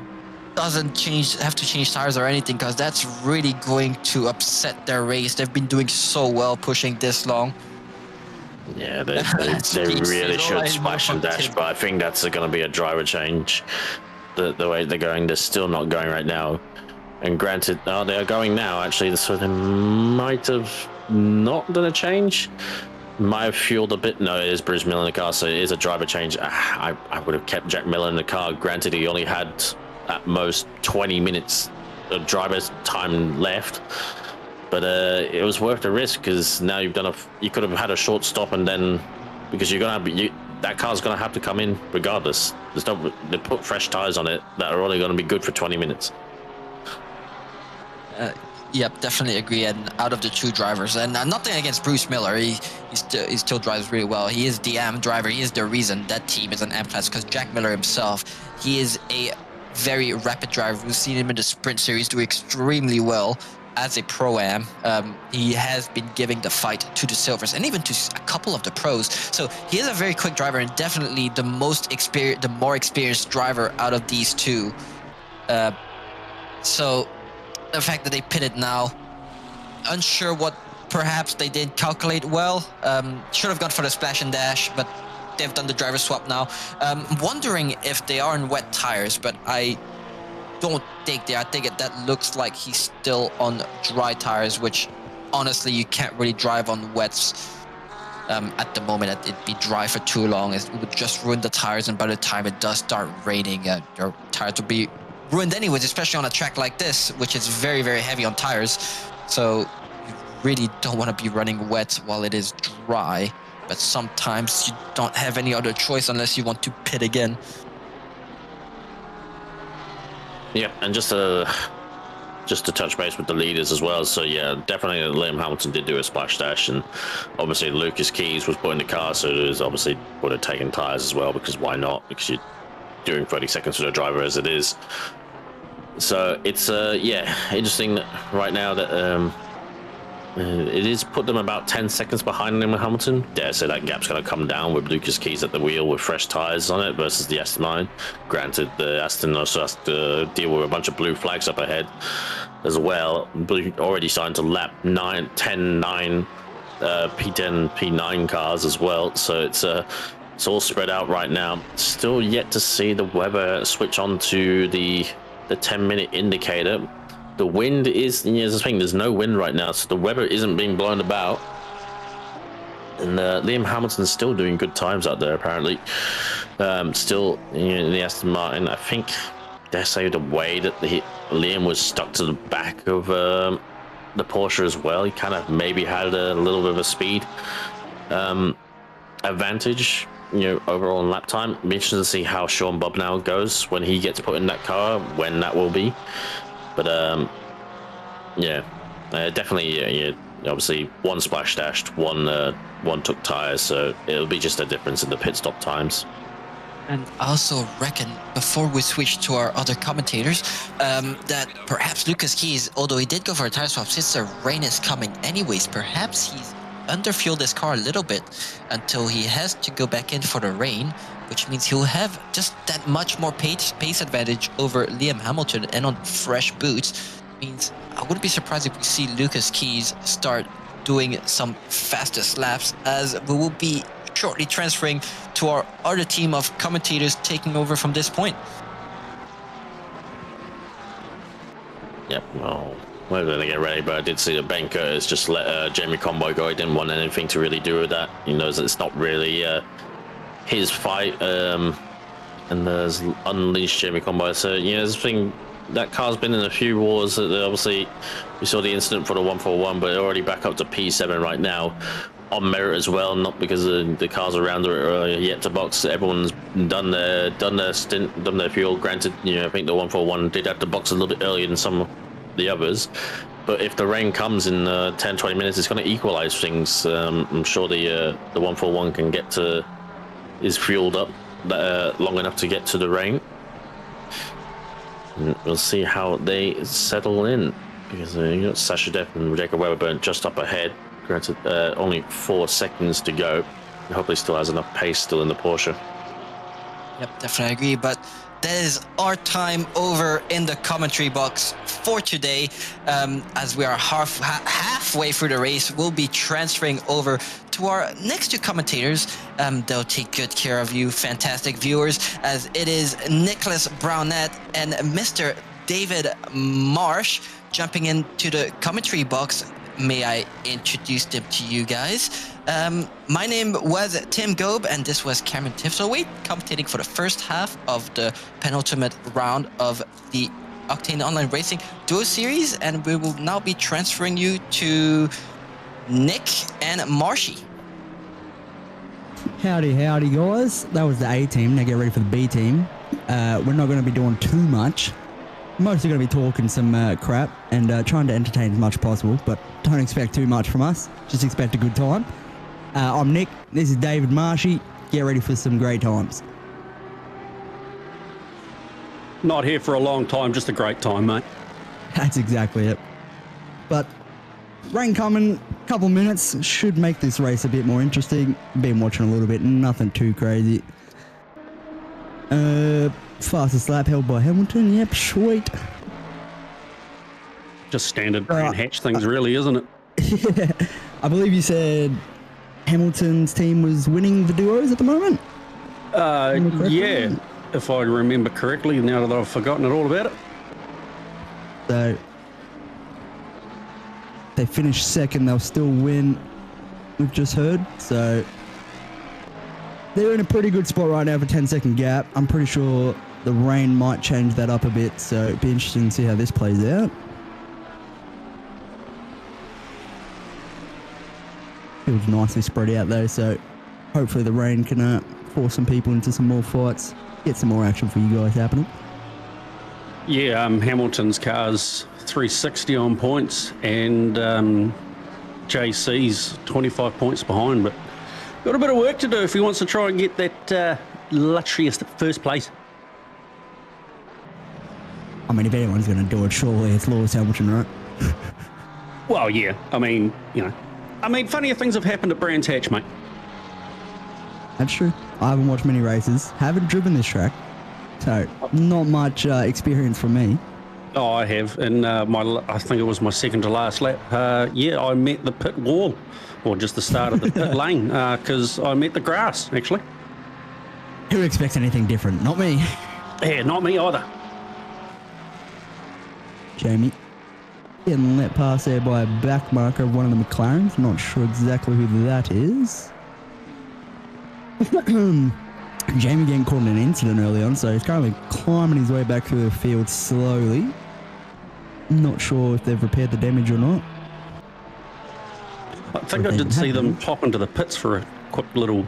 doesn't have to change tires or anything, because that's really going to upset their race. They've been doing so well pushing this long. Yeah, they really should splash and dash, but I think that's going to be a driver change. The way they're going, they're still not going right now. And granted, they are going now, actually, so they might have not done a change. Might have fueled a bit. No, it is Bruce Miller in the car, so it is a driver change. I would have kept Jack Miller in the car. Granted, he only had at most 20 minutes of driver's time left, but it was worth the risk, because now you could have had a short stop, and then because you're gonna that car's gonna have to come in regardless. They put fresh tires on it that are only going to be good for 20 minutes. Yep, definitely agree. And out of the two drivers, and nothing against Bruce Miller, he still drives really well. He is the AM driver. He is the reason that team is an AM class, because Jack Miller himself, he is a very rapid driver. We've seen him in the sprint series do extremely well as a pro-am. He has been giving the fight to the silvers and even to a couple of the pros. So he is a very quick driver, and definitely the more experienced driver out of these two. So the fact that they pitted now, unsure what perhaps they didn't calculate well. Should have gone for the splash and dash, but they've done the driver swap now. Wondering if they are on wet tires, but I don't think they are. I think that looks like he's still on dry tires, which honestly you can't really drive on wets at the moment. It'd be dry for too long. It would just ruin the tires, and by the time it does start raining, your tires will be ruined anyways, especially on a track like this, which is very, very heavy on tires. So you really don't want to be running wet while it is dry, but sometimes you don't have any other choice unless you want to pit again. Yeah, and just to touch base with the leaders as well. So yeah, definitely Liam Hamilton did do a splash dash, and obviously Lucas Keys was put in the car, so it was obviously would have taken tires as well, because why not? Because you're doing 30 seconds for the driver as it is. So it's interesting right now that it is put them about 10 seconds behind Liam Hamilton. Dare say that gap's going to come down with Lucas Keys at the wheel with fresh tires on it versus the Aston Martin. Granted, the Aston also has to deal with a bunch of blue flags up ahead as well. Blue already starting to lap 9, 10, 9 P10, P9 cars as well. So it's all spread out right now. Still yet to see the weather switch on to the 10-minute indicator. The wind is, the thing, there's no wind right now, so the weather isn't being blown about. And Liam Hamilton's still doing good times out there, apparently. Still, in the Aston Martin, I think, dare say, the way that Liam was stuck to the back of the Porsche as well, he kind of maybe had a little bit of a speed advantage, overall in lap time. Be interesting to see how Sean Bobnow goes when he gets put in that car, when that will be. But definitely, obviously one splash dashed, one took tires, so it'll be just a difference in the pit stop times. And I also reckon, before we switch to our other commentators, that perhaps Lucas Keys, although he did go for a tire swap, since the rain is coming anyways, perhaps he's underfueled his car a little bit until he has to go back in for the rain, which means he'll have just that much more pace advantage over Liam Hamilton, and on fresh boots means I wouldn't be surprised if we see Lucas Keys start doing some fastest laps, as we will be shortly transferring to our other team of commentators taking over from this point. Yep, well, we're going to get ready, but I did see that Ben Curtis just let Jamie Conboy go. He didn't want anything to really do with that. He knows that it's not really his fight, and there's unleashed Jamie Conboy. So, yeah, this thing, that car's been in a few wars. Obviously, we saw the incident for the 141, but already back up to P7 right now. On merit as well, not because the cars around are yet to box. Everyone's done their stint, done their fuel. Granted, I think the 141 did have to box a little bit earlier than some of the others. But if the rain comes in 10-20 minutes, it's going to equalize things. I'm sure the 141 can is fueled up long enough to get to the rain. And we'll see how they settle in, because you got Sasha Depp and Jacob Webber just up ahead. Granted, only 4 seconds to go. I hope he still has enough pace still in the Porsche. Yep, definitely agree. But that is our time over in the commentary box for today. As we are halfway through the race, we'll be transferring over to our next 2 commentators. They'll take good care of you, fantastic viewers, as it is Nicholas Brownette and Mr. David Marsh jumping into the commentary box. May I introduce them to you guys? My name was Tim Gobe, and this was Cameron Tifsowait commentating for the first half of the penultimate round of the Octane Online Racing Duo Series, and we will now be transferring you to Nick and Marshy. Howdy, guys. That was the A team. Now get ready for the B team. We're not going to be doing too much. Mostly going to be talking some crap and trying to entertain as much as possible, but don't expect too much from us. Just expect a good time. I'm Nick. This is David Marshy. Get ready for some great times. Not here for a long time, just a great time, mate. That's exactly it. But rain coming, couple minutes, should make this race a bit more interesting. Been watching a little bit, nothing too crazy. Fastest lap held by Hamilton. Yep, sweet. Just standard Brand Hatch things, really, isn't it? Yeah. I believe you said Hamilton's team was winning the duos at the moment? Yeah, if I remember correctly, now that I've forgotten it all about it. So, they finished second, they'll still win, we've just heard. So, they're in a pretty good spot right now for 10-second gap. I'm pretty sure the rain might change that up a bit, so it'd be interesting to see how this plays out. Feels nicely spread out though, so hopefully the rain can force some people into some more fights, get some more action for you guys happening. Yeah, Hamilton's car's 360 on points, and JC's 25 points behind, but got a bit of work to do if he wants to try and get that illustrious first place. I mean, if anyone's going to do it, surely it's Lewis Hamilton, right? Well, yeah, I mean, funnier things have happened at Brands Hatch, mate. That's true. I haven't watched many races, haven't driven this track, so not much experience from me. Oh, I have, and I think it was my second to last lap. Yeah, I met the pit wall, or just the start of the pit lane, because I met the grass, actually. Who expects anything different? Not me. Yeah, not me either. Jamie getting let pass there by a back marker of one of the McLarens. Not sure exactly who that is. Jamie getting caught in an incident early on, so he's currently climbing his way back through the field slowly. Not sure if they've repaired the damage or not. I think I did see them pop into the pits for a quick little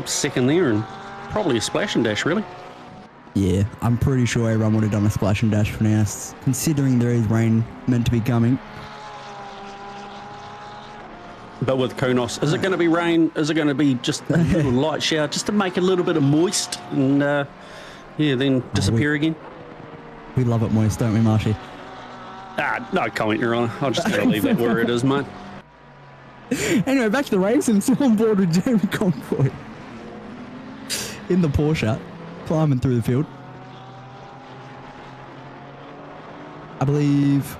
second there, and probably a splash and dash, really. Yeah, I'm pretty sure everyone would have done a splash and dash for now, considering there is rain meant to be coming. But with Kunos, is it going to be rain? Is it going to be just a little light shower just to make it a little bit of moist and, then disappear again? We love it moist, don't we, Marshy? No comment, Your Honour. I'll just leave that where it is, mate. Anyway, back to the race, and still on board with Jamie Conroy in the Porsche, climbing through the field. I believe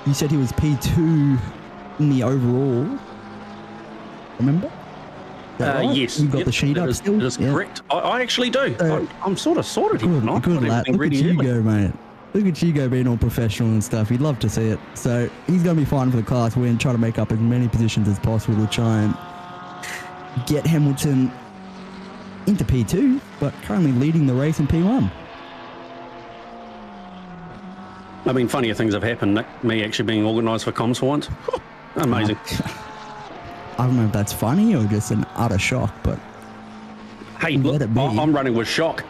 you said he was P2 in the overall. Remember? Is that right? Yes. You've got the sheet up still? That is correct. I actually do. I'm sort of sorted here. Good lad. Look at you go, mate. Look at you go being all professional and stuff. You'd love to see it. So he's going to be fighting for the class win, trying to make up as many positions as possible to try and get Hamilton into P2, but currently leading the race in P1. I mean, funnier things have happened, Nick. Me actually being organised for comms for once. Amazing. I don't know if that's funny or just an utter shock, but hey, look, I'm running with shock.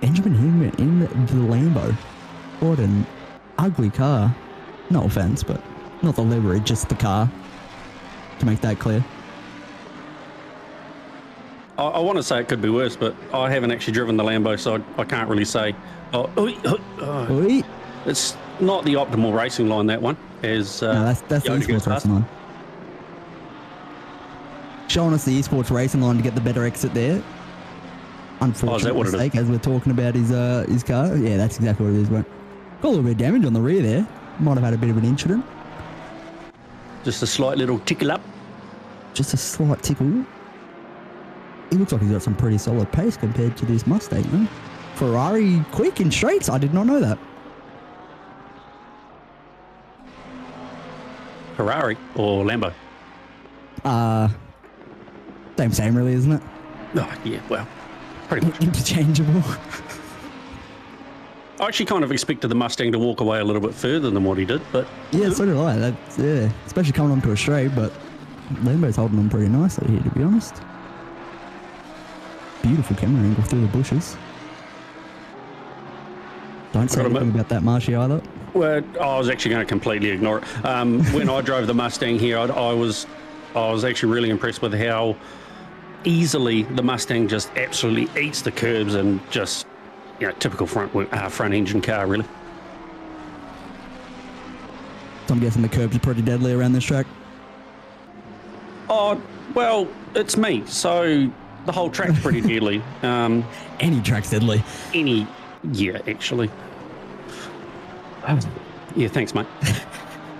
Benjamin Higman in the Lambo. What an ugly car. No offense, but not the livery, just the car. To make that clear. I want to say it could be worse, but I haven't actually driven the Lambo, so I can't really say. Oi. It's not the optimal racing line, that one. As, no, that's the esports racing line. Showing us the esports racing line to get the better exit there. Unfortunate mistake, as we're talking about his car. Yeah, that's exactly what it is, mate. Got a little bit of damage on the rear there. Might have had a bit of an incident. Just a slight little tickle up. Just a slight tickle. He looks like he's got some pretty solid pace compared to this Mustang, man. Ferrari quick in straights. I did not know that. Ferrari or Lambo? Same really, isn't it? Oh, yeah, well, pretty much. Interchangeable. I actually kind of expected the Mustang to walk away a little bit further than what he did, but... Yeah, so did I. That's, yeah, especially coming onto a straight, but Lambo's holding on pretty nicely here, to be honest. Beautiful camera angle through the bushes. Don't say anything about that Marshy either. Well, I was actually going to completely ignore it. When I drove the Mustang here, I was actually really impressed with how easily the Mustang just absolutely eats the curbs and just, typical front engine car, really. So I'm guessing the curbs are pretty deadly around this track. Oh, well, it's me, so the whole track's pretty deadly. Any track's deadly. Yeah, actually. Yeah, thanks, mate.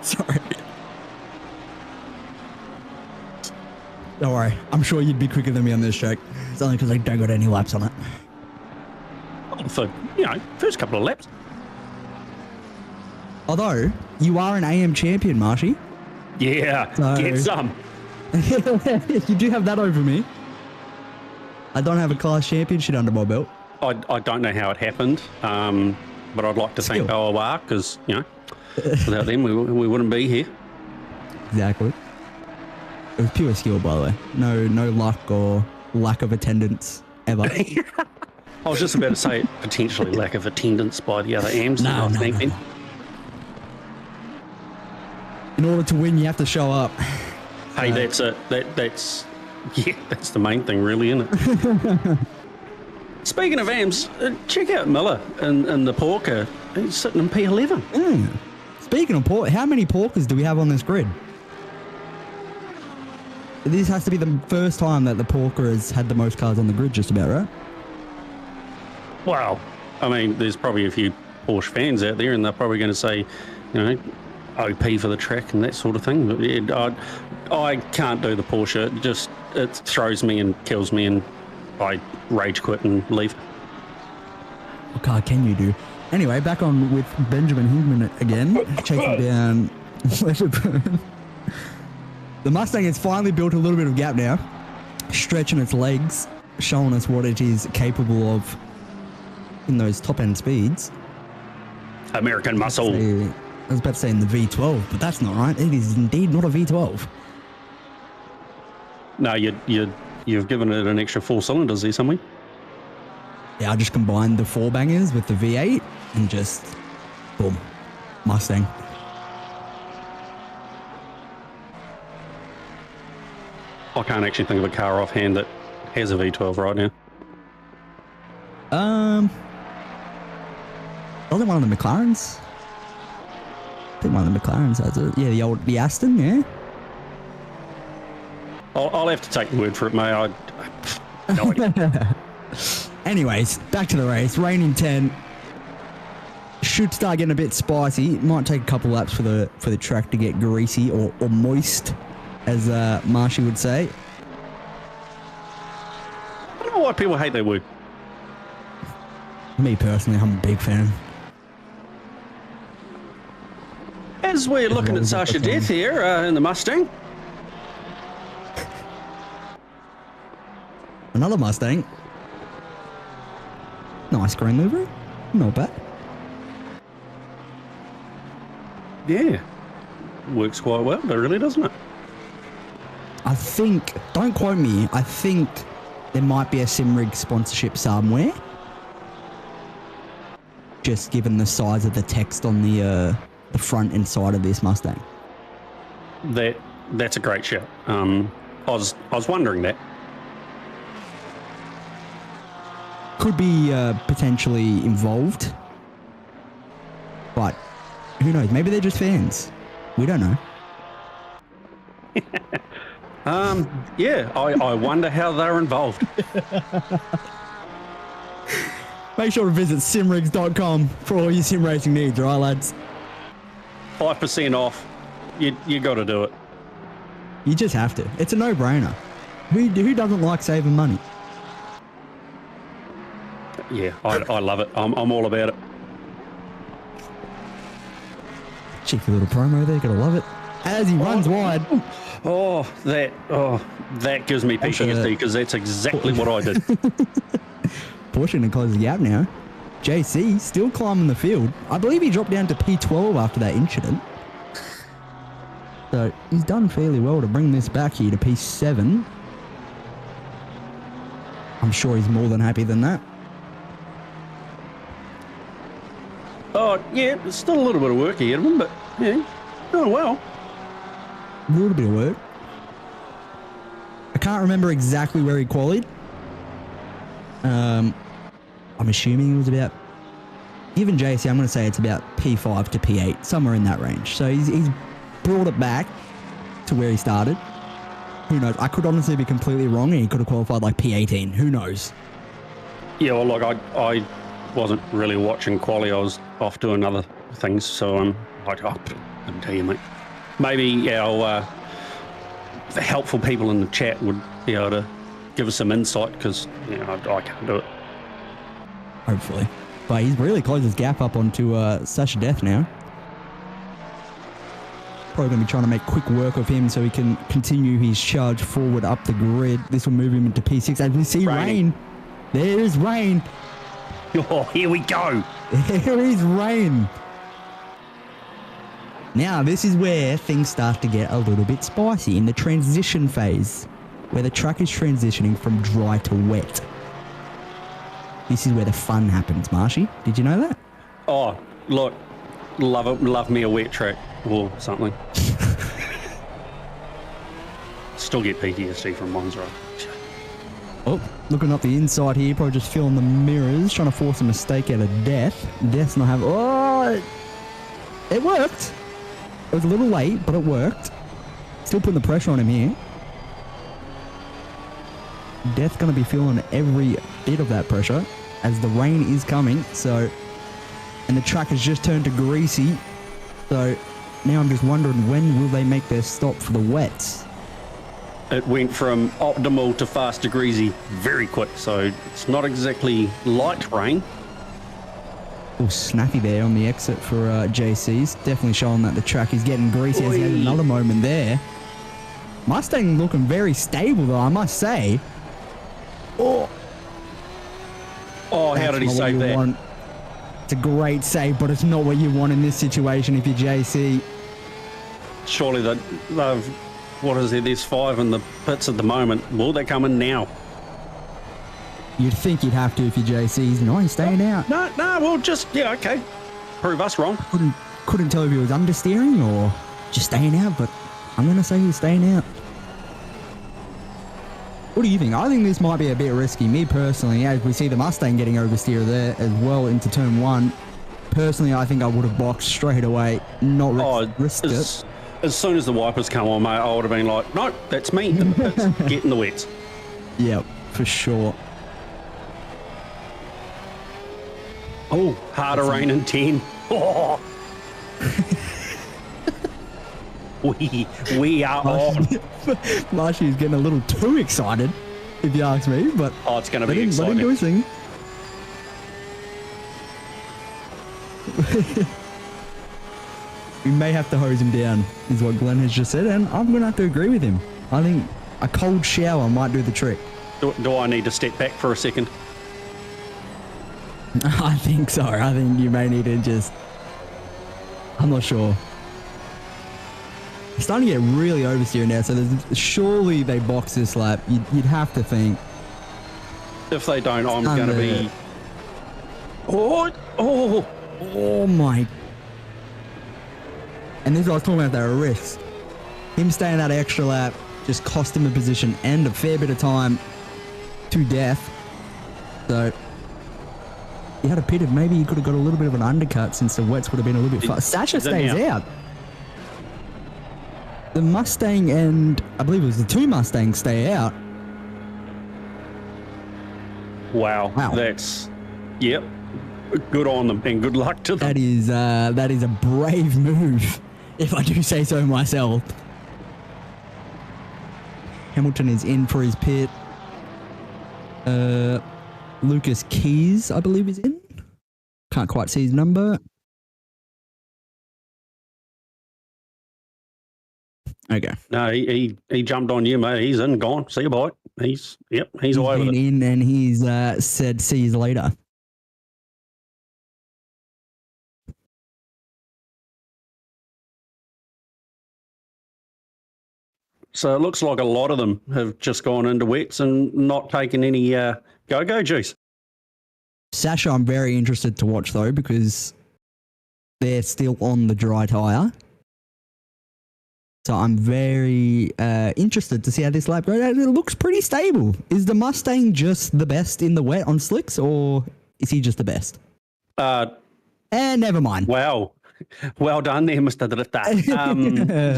Sorry. Don't worry. I'm sure you'd be quicker than me on this track. It's only because I don't got any laps on it. For, first couple of laps. Although, you are an AM champion, Marshy. Yeah, so... get some. You do have that over me. I don't have a class championship under my belt. I don't know how it happened, but I'd like to thank OOR because, without them, we wouldn't be here. Exactly. It was pure skill, by the way. No luck or lack of attendance ever. I was just about to say potentially lack of attendance by the other AMs. No. In order to win, you have to show up. Hey, that's it. That's the main thing, really, isn't it? Speaking of AMs, check out Miller in the Porker. He's sitting in P11. Speaking of Porker, how many Porkers do we have on this grid? This has to be the first time that the Porker has had the most cars on the grid, just about, right? Well, I mean, there's probably a few Porsche fans out there, and they're probably going to say, OP for the track and that sort of thing. But yeah, I can't do the Porsche. It throws me and kills me, and I rage quit and leave. What car can you do? Anyway, back on with Benjamin Higman again, chasing down Wedderburn. The Mustang has finally built a little bit of gap now, stretching its legs, showing us what it is capable of in those top-end speeds. American muscle. I was about to say in the V12, but that's not right. It is indeed not a V12. No, you've given it an extra 4 cylinders there somewhere. Yeah, I just combined the 4 bangers with the V8 and just boom. Mustang. I can't actually think of a car offhand that has a V12 right now. Wasn't one of the McLarens? I think one of the McLarens has it. Yeah, the Aston, yeah. I'll have to take the word for it, mate. No idea. Anyways, back to the race. Rain in 10. Should start getting a bit spicy. It might take a couple laps for the track to get greasy or moist, as Marshy would say. I don't know why people hate that word. Me personally, I'm a big fan. As we're looking at Sasha Death here in the Mustang. Another Mustang. Nice green livery. Not bad. Yeah. Works quite well, but really, doesn't it? I think, don't quote me, I think there might be a Simrig sponsorship somewhere. Just given the size of the text on the front and side of this Mustang. That's a great shout. I was wondering that. Could be potentially involved, but who knows? Maybe they're just fans. We don't know. Yeah, I wonder how they're involved. Make sure to visit simrigs.com for all your sim racing needs, right, lads? 5% off. You got to do it. You just have to. It's a no-brainer. Who doesn't like saving money? Yeah, I love it. I'm all about it. Cheeky little promo there, gotta love it. As he runs wide. That gives me PTSD because that's exactly what I did. Pushing to close the gap now. JC still climbing the field. I believe he dropped down to P12 after that incident. So he's done fairly well to bring this back here to P7. I'm sure he's more than happy than that. Oh, yeah, there's still a little bit of work ahead of him, but yeah, doing well. A little bit of work. I can't remember exactly where he qualied. I'm assuming it was about, given JC, I'm going to say it's about P5 to P8, somewhere in that range. So he's brought it back to where he started. Who knows? I could honestly be completely wrong and he could have qualified like P18. Who knows? Yeah, well, look, I wasn't really watching quali. I was off doing other things, so I couldn't tell you, mate. Maybe our the helpful people in the chat would be able to give us some insight because I can't do it. Hopefully. But he's really closed his gap up onto Sasha Death now. Probably going to be trying to make quick work of him so he can continue his charge forward up the grid. This will move him into P6 as we see rain. There is rain. Oh, here we go. There is rain. Now, this is where things start to get a little bit spicy in the transition phase, where the track is transitioning from dry to wet. This is where the fun happens, Marshy. Did you know that? Oh, look, love me a wet track or something. Still get PTSD from Monza. Oh, looking up the inside here, probably just feeling the mirrors, trying to force a mistake out of Death. Death's not having... Oh! It worked. It was a little late, but it worked. Still putting the pressure on him here. Death's going to be feeling every bit of that pressure as the rain is coming, so... And the track has just turned to greasy, so now I'm just wondering when will they make their stop for the wets? It went from optimal to fast to greasy very quick, so it's not exactly light rain. Oh, snappy there on the exit for JC's. Definitely showing that the track is getting greasy as he had another moment there. Mustang looking very stable though, I must say. Oh, how did he save that? Want. It's a great save, but it's not what you want in this situation if you're JC. Surely they've, what is it, there's 5 in the pits at the moment. Well, they're coming now. You'd think you'd have to if you're JC's. No, he's staying out. No, well, just, yeah, okay. Prove us wrong. couldn't tell if he was understeering or just staying out, but I'm going to say he's staying out. What do you think? I think this might be a bit risky. Me personally, as we see the Mustang getting oversteer there as well into turn 1. Personally, I think I would have boxed straight away, not risked it. As soon as the wipers come on, mate, I would have been like, nope, that's me. Get in the wets. Yep, for sure. Oh, harder rain in 10. Oh. we are on. Marshy's getting a little too excited, if you ask me, but it's going to be exciting. Let him do his thing. We may have to hose him down, is what Glenn has just said, and I'm going to have to agree with him. I think a cold shower might do the trick. Do I need to step back for a second? I think so. I think you may need to just... I'm not sure. It's starting to get really oversteer now, so surely they box this lap. You'd have to think. If they don't, I'm going to be... Oh my... And this is what I was talking about, there are risks. Him staying that extra lap just cost him a position and a fair bit of time to death. So he had a pit of maybe he could have got a little bit of an undercut since the wets would have been a little bit fast. Sasha stays out. The Mustang and I believe it was the 2 Mustangs stay out. Wow. That's... Yep. Good on them and good luck to them. That is a brave move, if I do say so myself. Hamilton is in for his pit. Lucas Keys, I believe, is in. Can't quite see his number. Okay. No, he jumped on you, mate. He's in, gone. See you, bye. He's away with it. In and he's said, see you later. So it looks like a lot of them have just gone into wets and not taken any go-go juice. Sasha, I'm very interested to watch, though, because they're still on the dry tyre. So I'm very interested to see how this lap goes. It looks pretty stable. Is the Mustang just the best in the wet on slicks, or is he just the best? Never mind. Wow. Well done there, Mr. Drifter.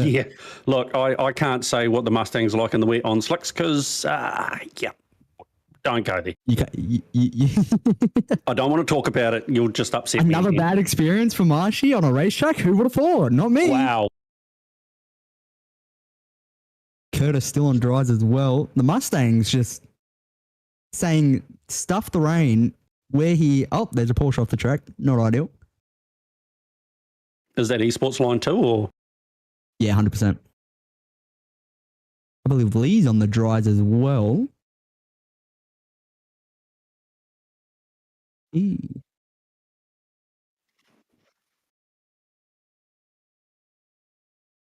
Yeah, look, I can't say what the Mustang's like in the wet on slicks because, don't go there. I don't want to talk about it. You'll just upset me. Another bad experience for Marshy on a racetrack? Who would have thought? Not me. Wow. Curtis still on dries as well. The Mustang's just saying, stuff the rain where he... Oh, there's a Porsche off the track. Not ideal. Is that esports line too, or? Yeah, 100%. I believe Lee's on the dries as well.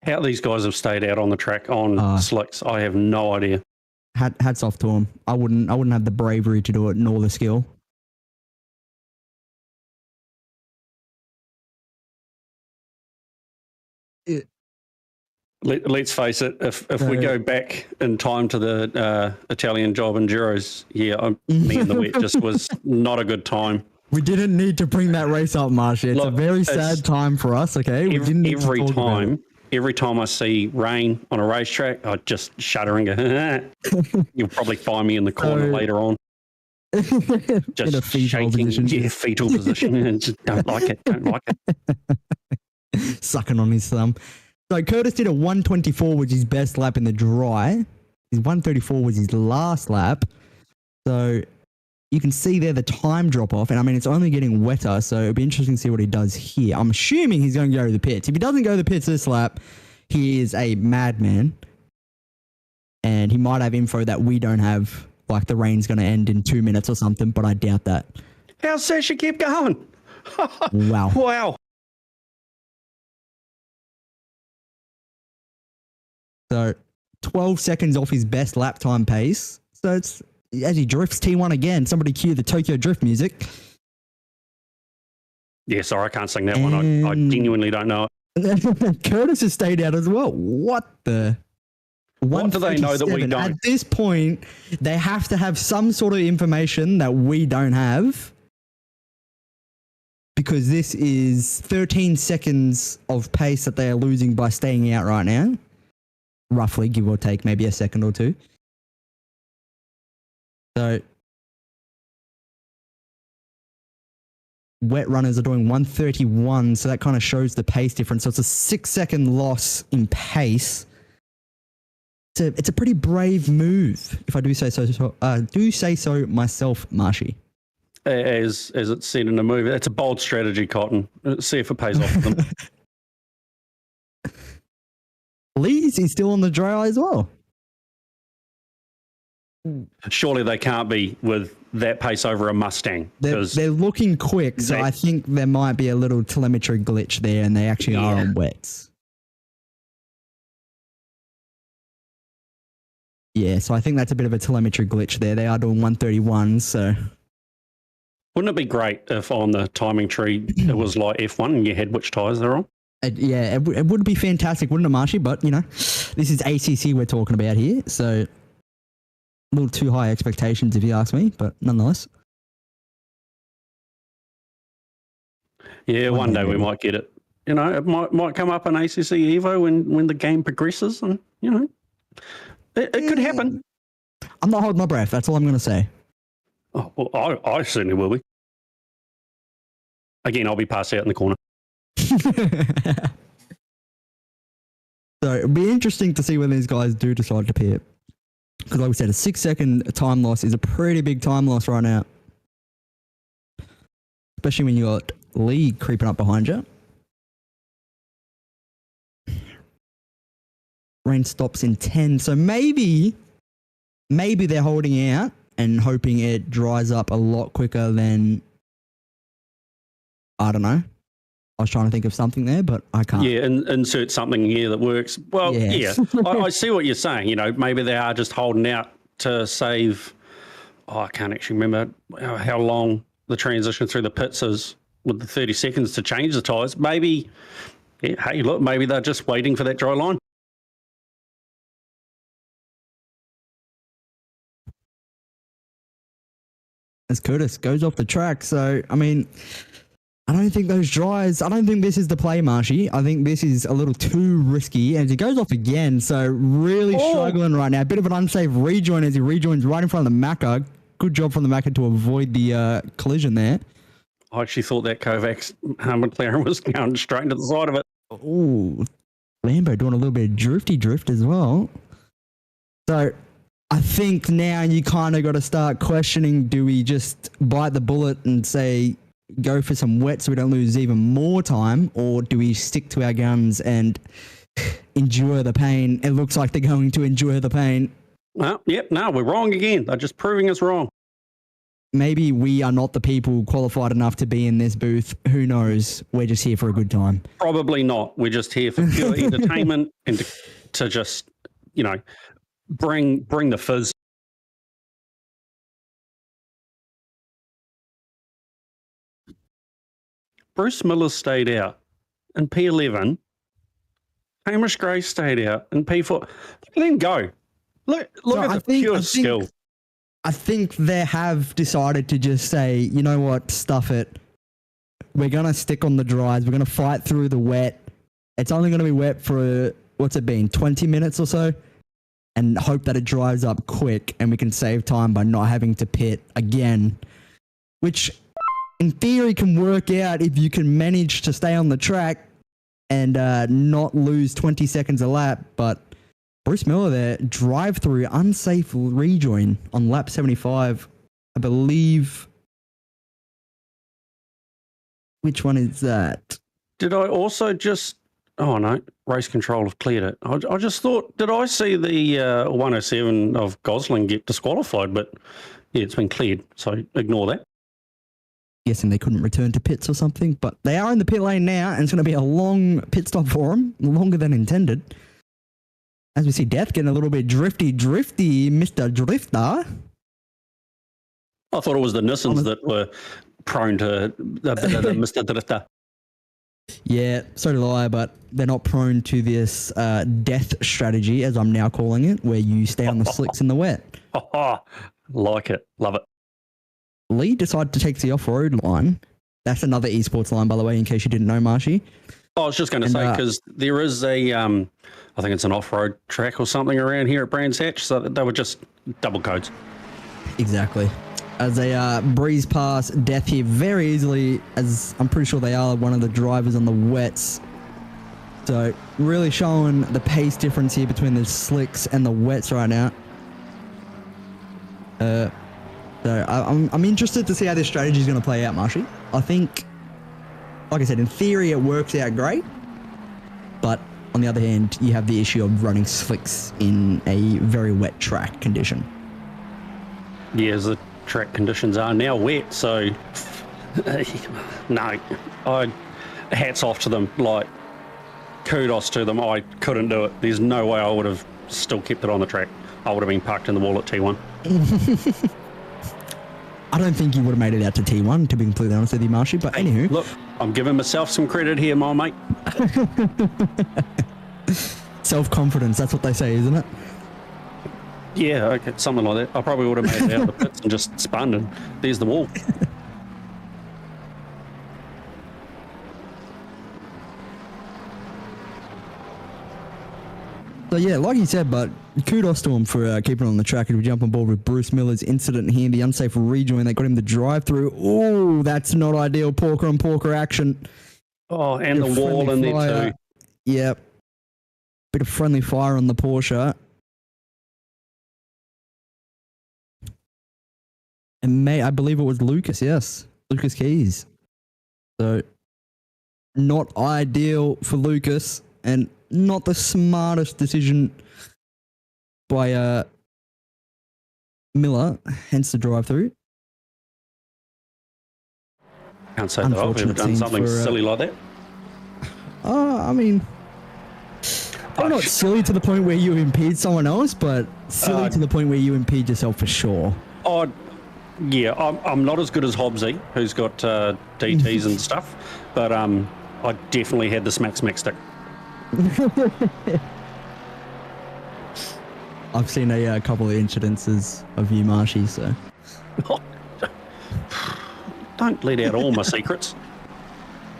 How these guys have stayed out on the track on slicks, I have no idea. Hats off to him. I wouldn't have the bravery to do it, nor the skill. Let's face it, if we go back in time to the Italian job enduros, me and the wet just was not a good time. We didn't need to bring that race up, Marsha. It's a very sad time for us, okay? Every time I see rain on a racetrack, I just shudder and go, you'll probably find me in the corner later on. Just in a fetal position. Yeah, fetal position. Just don't like it. Sucking on his thumb. So Curtis did a 124, which is his best lap in the dry. His 134 was his last lap. So you can see there the time drop off. And I mean, it's only getting wetter. So it'll be interesting to see what he does here. I'm assuming he's going to go to the pits. If he doesn't go to the pits this lap, he is a madman. And he might have info that we don't have. Like the rain's going to end in 2 minutes or something. But I doubt that. How's Sasha keep going? Wow. Wow. So 12 seconds off his best lap time pace. So it's as he drifts T1 again. Somebody cue the Tokyo Drift music. Yeah, sorry, I can't sing that one. I genuinely don't know it. Curtis has stayed out as well. What the? What do they know that we 137. don't? At this point, they have to have some sort of information that we don't have. Because this is 13 seconds of pace that they are losing by staying out right now. Roughly, give or take, maybe a second or two. So, wet runners are doing 131, so that kind of shows the pace difference. So it's a 6-second loss in pace. It's a pretty brave move, if I do say so myself, Marshy. As it's said in the movie, it's a bold strategy, Cotton. Let's see if it pays off for them. Lees is still on the dry as well. Surely they can't be with that pace over a Mustang. They're looking quick, so I think there might be a little telemetry glitch there, and they actually are on wets. Yeah, so I think that's a bit of a telemetry glitch there. They are doing 131, so... Wouldn't it be great if on the timing tree it was like F1 and you had which tyres they're on? It would be fantastic, wouldn't it, Marshy? But, you know, this is ACC we're talking about here, so a little too high expectations if you ask me, but nonetheless. Yeah, one day we might get it. You know, it might come up in ACC Evo when the game progresses and, you know, it could happen. I'm not holding my breath, that's all I'm going to say. Oh, well, I certainly will be. Again, I'll be passed out in the corner. So it'll be interesting to see when these guys do decide to pit. Because like we said, a 6-second time loss is a pretty big time loss right now. Especially when you got Lee creeping up behind you. Rain stops in 10. So maybe they're holding out and hoping it dries up a lot quicker than, I don't know. I was trying to think of something there, but I can't. Yeah, and insert something here that works. Well, yeah, I see what you're saying. You know, maybe they are just holding out to save, I can't actually remember how long the transition through the pits is with the 30 seconds to change the tyres. Maybe, hey, look, maybe they're just waiting for that dry line. As Curtis goes off the track. So, I mean, I don't think this is the play, Marshy. I think this is a little too risky as he goes off again. So, really struggling right now. A bit of an unsafe rejoin as he rejoins right in front of the Macca. Good job from the Macca to avoid the collision there. I actually thought that Kovacs McLaren was going straight into the side of it. Oh, Lambo doing a little bit of drifty drift as well. So, I think now you kind of got to start questioning, do we just bite the bullet and say, go for some wet so we don't lose even more time, or do we stick to our guns and endure the pain? It looks like they're going to endure the pain. Well, no, we're wrong again. They're just proving us wrong. Maybe we are not the people qualified enough to be in this booth. Who knows? We're just here for a good time. Probably not. We're just here for pure entertainment and to just, you know, bring the fizz. Bruce Miller stayed out in P11. Hamish Gray stayed out in P4. Let him go. Look at the pure skill. I think they have decided to just say, you know what, stuff it. We're going to stick on the dries. We're going to fight through the wet. It's only going to be wet for, what's it been, 20 minutes or so? And hope that it dries up quick and we can save time by not having to pit again. Which, in theory, can work out if you can manage to stay on the track and not lose 20 seconds a lap. But Bruce Miller there, drive through, unsafe rejoin on lap 75. I believe. Which one is that? Did I also just... Oh, no, race control have cleared it. I just thought, did I see the 107 of Gosling get disqualified? But yeah, it's been cleared, so ignore that. Guessing they couldn't return to pits or something, but they are in the pit lane now, and it's going to be a long pit stop for them, longer than intended. As we see Death getting a little bit drifty, Mr. Drifter. I thought it was the Nissans that were prone to a bit of the Mr. Drifter. Yeah, so do I, but they're not prone to this death strategy, as I'm now calling it, where you stay on the slicks in the wet. Like it. Love it. Lee decided to take the off-road line. That's another esports line, by the way, in case you didn't know, Marshy. I was just going to say, because there is a, I think it's an off-road track or something around here at Brands Hatch, so they were just double codes. Exactly. As they breeze past death here very easily, as I'm pretty sure they are one of the drivers on the wets. So really showing the pace difference here between the slicks and the wets right now. So I'm interested to see how this strategy is going to play out, Marshy. I think, like I said, in theory it works out great, but on the other hand, you have the issue of running slicks in a very wet track condition. Yeah, as the track conditions are now wet, so no, hats off to them. Like, kudos to them. I couldn't do it. There's no way I would have still kept it on the track. I would have been parked in the wall at T1. I don't think you would have made it out to T1, to be completely honest with you, Marshy, but anywho. Look, I'm giving myself some credit here, my mate. Self-confidence, that's what they say, isn't it? Yeah, okay, something like that. I probably would have made it out of the pits and just spun, and there's the wall. So yeah, like you said, but kudos to him for keeping on the track and jump on board with Bruce Miller's incident here, the unsafe rejoin that got him the drive through. Oh, that's not ideal. Porker on porker action. Oh, and the wall in there too. Yep. Bit of friendly fire on the Porsche. And I believe it was Lucas, yes. Lucas Keys. So, not ideal for Lucas, and not the smartest decision by Miller, hence the drive-through. Can't say that I've ever done something silly like that. I mean, not silly to the point where you impede someone else, but silly to the point where you impede yourself for sure. Yeah, I'm not as good as Hobbsy, who's got DTs and stuff, but I definitely had the smack stick. I've seen a couple of incidences of you, Marshy, so. Don't let out all my secrets.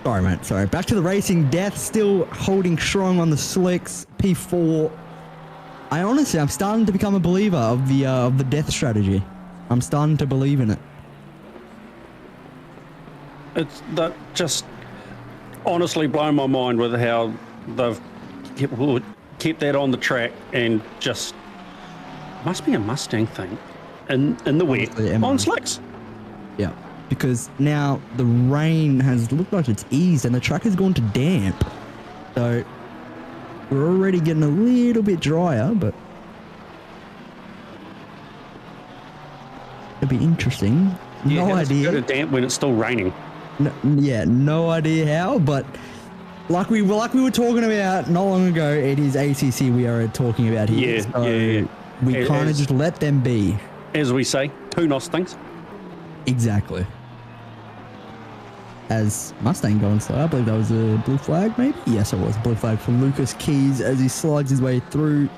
Sorry, mate, sorry. Back to the racing. Death still holding strong on the slicks. P4. I'm starting to become a believer of the Death strategy. I'm starting to believe in it. It's that just honestly blown my mind with how they've kept that on the track, and just must be a Mustang thing in the wet on slicks. Yeah, because now the rain has looked like it's eased and the track has gone to damp, so we're already getting a little bit drier, but it'll be interesting. Yeah, no idea. Go to damp when it's still raining. No idea how, but like we were talking about not long ago, it is ACC we are talking about here. Yeah. We kind of just let them be. As we say, two nos things. Exactly. As Mustang going slow, I believe that was a blue flag, maybe? Yes, it was. Blue flag for Lucas Keys as he slides his way through.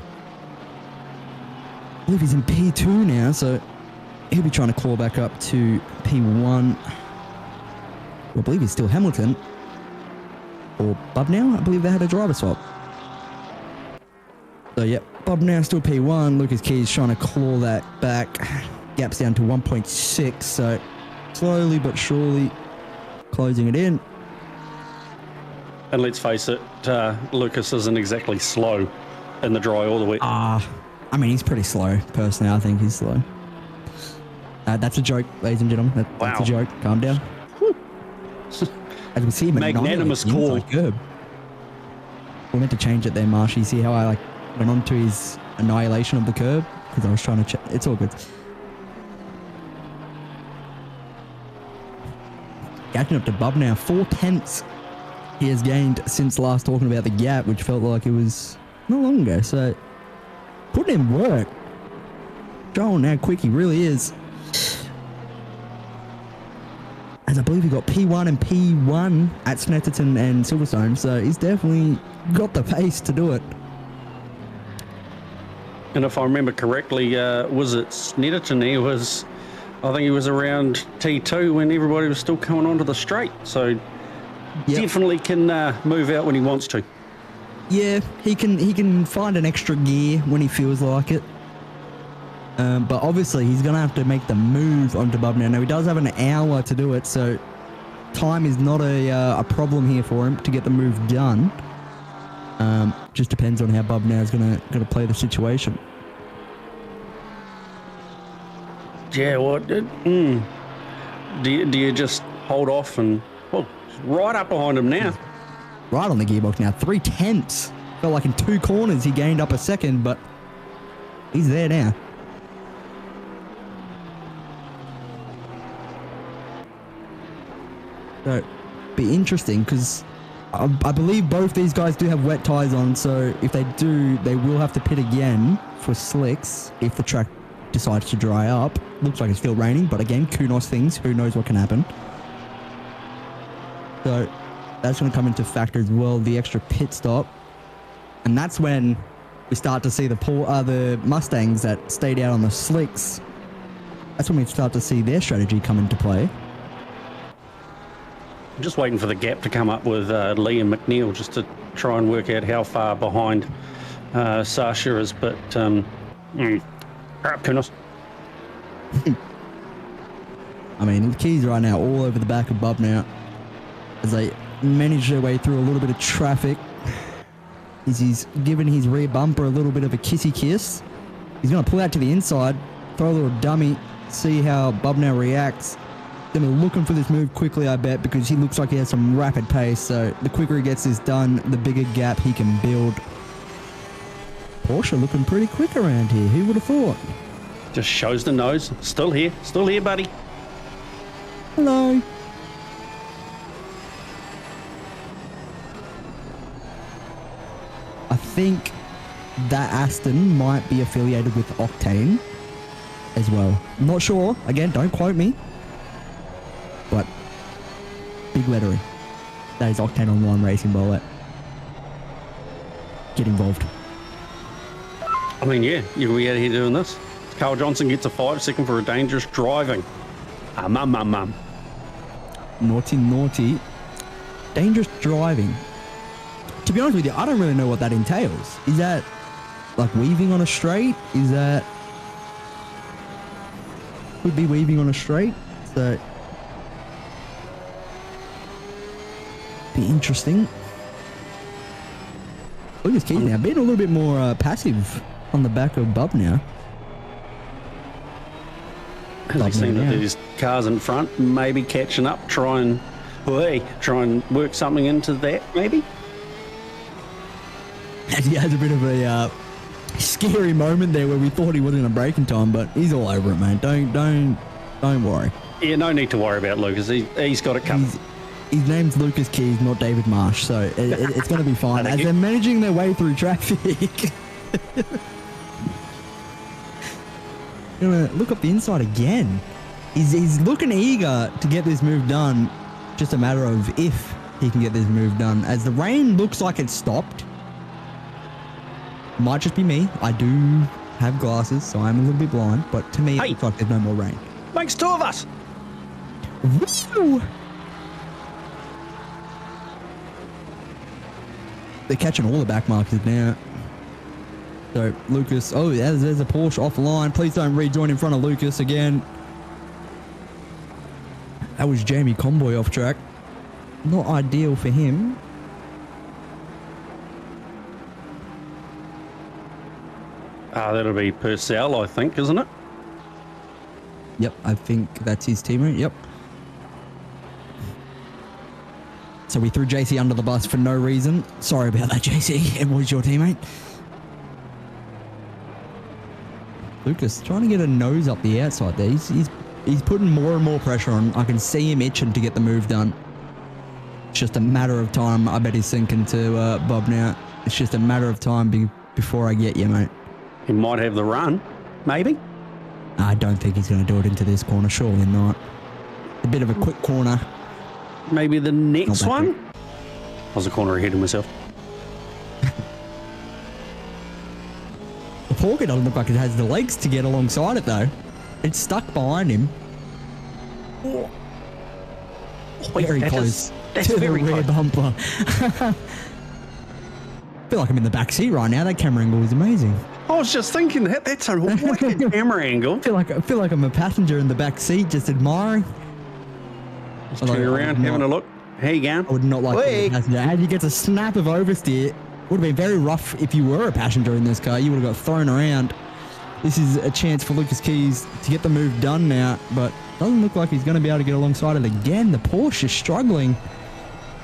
I believe he's in P2 now, so he'll be trying to claw back up to P1. I believe he's still Hamilton. Or Bub now? I believe they had a driver swap. So, yep. Bub now still P1. Lucas Keys trying to claw that back. Gap's down to 1.6. So, slowly but surely closing it in. And let's face it, Lucas isn't exactly slow in the dry or the wet. I mean, he's pretty slow. Personally, I think he's slow. That's a joke, ladies and gentlemen. That's a joke. Calm down. As we see, magnanimous call. We're meant to change it there, Marshy. See how I went on to his annihilation of the curb? Because I was trying to check. It's all good. Catching up to Bub now. 4/10 he has gained since last talking about the gap, which felt like it was not long ago. So, putting in work. Showing how quick he really is. as I believe he got P1 and P1 at Snetterton and Silverstone, so he's definitely got the pace to do it. And if I remember correctly, was it Snetterton? I think he was around T2 when everybody was still coming onto the straight. So definitely can move out when he wants to. Yeah, he can find an extra gear when he feels like it. But obviously he's going to have to make the move onto Bubnow. Now he does have an hour to do it, so time is not a problem here for him to get the move done. Just depends on how Bubnow is going to play the situation. Yeah, what? Do you just hold off and right up behind him now? Right on the gearbox now, 3/10. Felt like in 2 corners he gained up a second, but he's there now. So, be interesting because I believe both these guys do have wet tyres on, so if they do, they will have to pit again for slicks if the track decides to dry up. Looks like it's still raining, but again, Kunos things, who knows what can happen. So that's going to come into factor as well, the extra pit stop. And that's when we start to see the Mustangs that stayed out on the slicks. That's when we start to see their strategy come into play. I'm just waiting for the gap to come up with Lee and McNeil just to try and work out how far behind Sasha is. But, Kunos. I mean, the keys right now all over the back of Bubnow as they manage their way through a little bit of traffic. He's given his rear bumper a little bit of a kissy kiss. He's going to pull out to the inside, throw a little dummy, see how Bubnow reacts. Going to be looking for this move quickly, I bet, because he looks like he has some rapid pace. So the quicker he gets this done, the bigger gap he can build. Porsche looking pretty quick around here. Who would have thought? Just shows the nose. Still here, buddy. Hello. I think that Aston might be affiliated with Octane as well. I'm not sure. Again, don't quote me. But big lettering. That is Octane Online Racing, Bullet. Get involved. I mean, yeah, you'll be out here doing this. Carl Johnson gets a 5-second for a dangerous driving. Naughty. Dangerous driving. To be honest with you, I don't really know what that entails. Is that like weaving on a straight? Is that... Could be weaving on a straight. So... Be interesting. Lucas Keys now being a little bit more passive on the back of Bubnow. Has he seen that there's cars in front, maybe catching up, try and work something into that, maybe? He has a bit of a scary moment there where we thought he wasn't in a braking time, but he's all over it, man. Don't worry. Yeah, no need to worry about Lucas. He's got it covered. His name's Lucas Keys, not David Marsh, so it's going to be fine. As they're managing their way through traffic. Gonna look up the inside again. He's looking eager to get this move done. Just a matter of if he can get this move done. As the rain looks like it's stopped. Might just be me. I do have glasses, so I'm a little bit blind. But to me, it looks like there's no more rain. Makes 2 of us. Woo! They're catching all the back markers now. So Lucas, there's a Porsche offline. Please don't rejoin in front of Lucas again. That was Jamie Conboy off track. Not ideal for him. That'll be Purcell, I think, isn't it? Yep, I think that's his teammate. Yep. So we threw JC under the bus for no reason. Sorry about that, JC. It was your teammate. Lucas trying to get a nose up the outside there. He's putting more and more pressure on. I can see him itching to get the move done. It's just a matter of time. I bet he's thinking to Bob now. It's just a matter of time before I get you, mate. He might have the run, maybe. I don't think he's going to do it into this corner. Surely not. a bit of a quick corner. Maybe the next Not bad. one? I was a corner ahead of myself. The Porker doesn't look like it has the legs to get alongside it though. It's stuck behind him. Oh, Very that close is- that's to the very rear close. bumper. I feel like I'm in the back seat right now. That camera angle is amazing. I was just thinking that's a wicked camera angle. I feel like I'm a passenger in the back seat just admiring. Just turn around, having a look. How you I going? would not like to be Wait. a passenger. And you get a snap of oversteer. Would have been very rough if you were a passenger in this car. You would have got thrown around. This is a chance for Lucas Keys to get the move done now, but doesn't look like he's going to be able to get alongside it again. The Porsche is struggling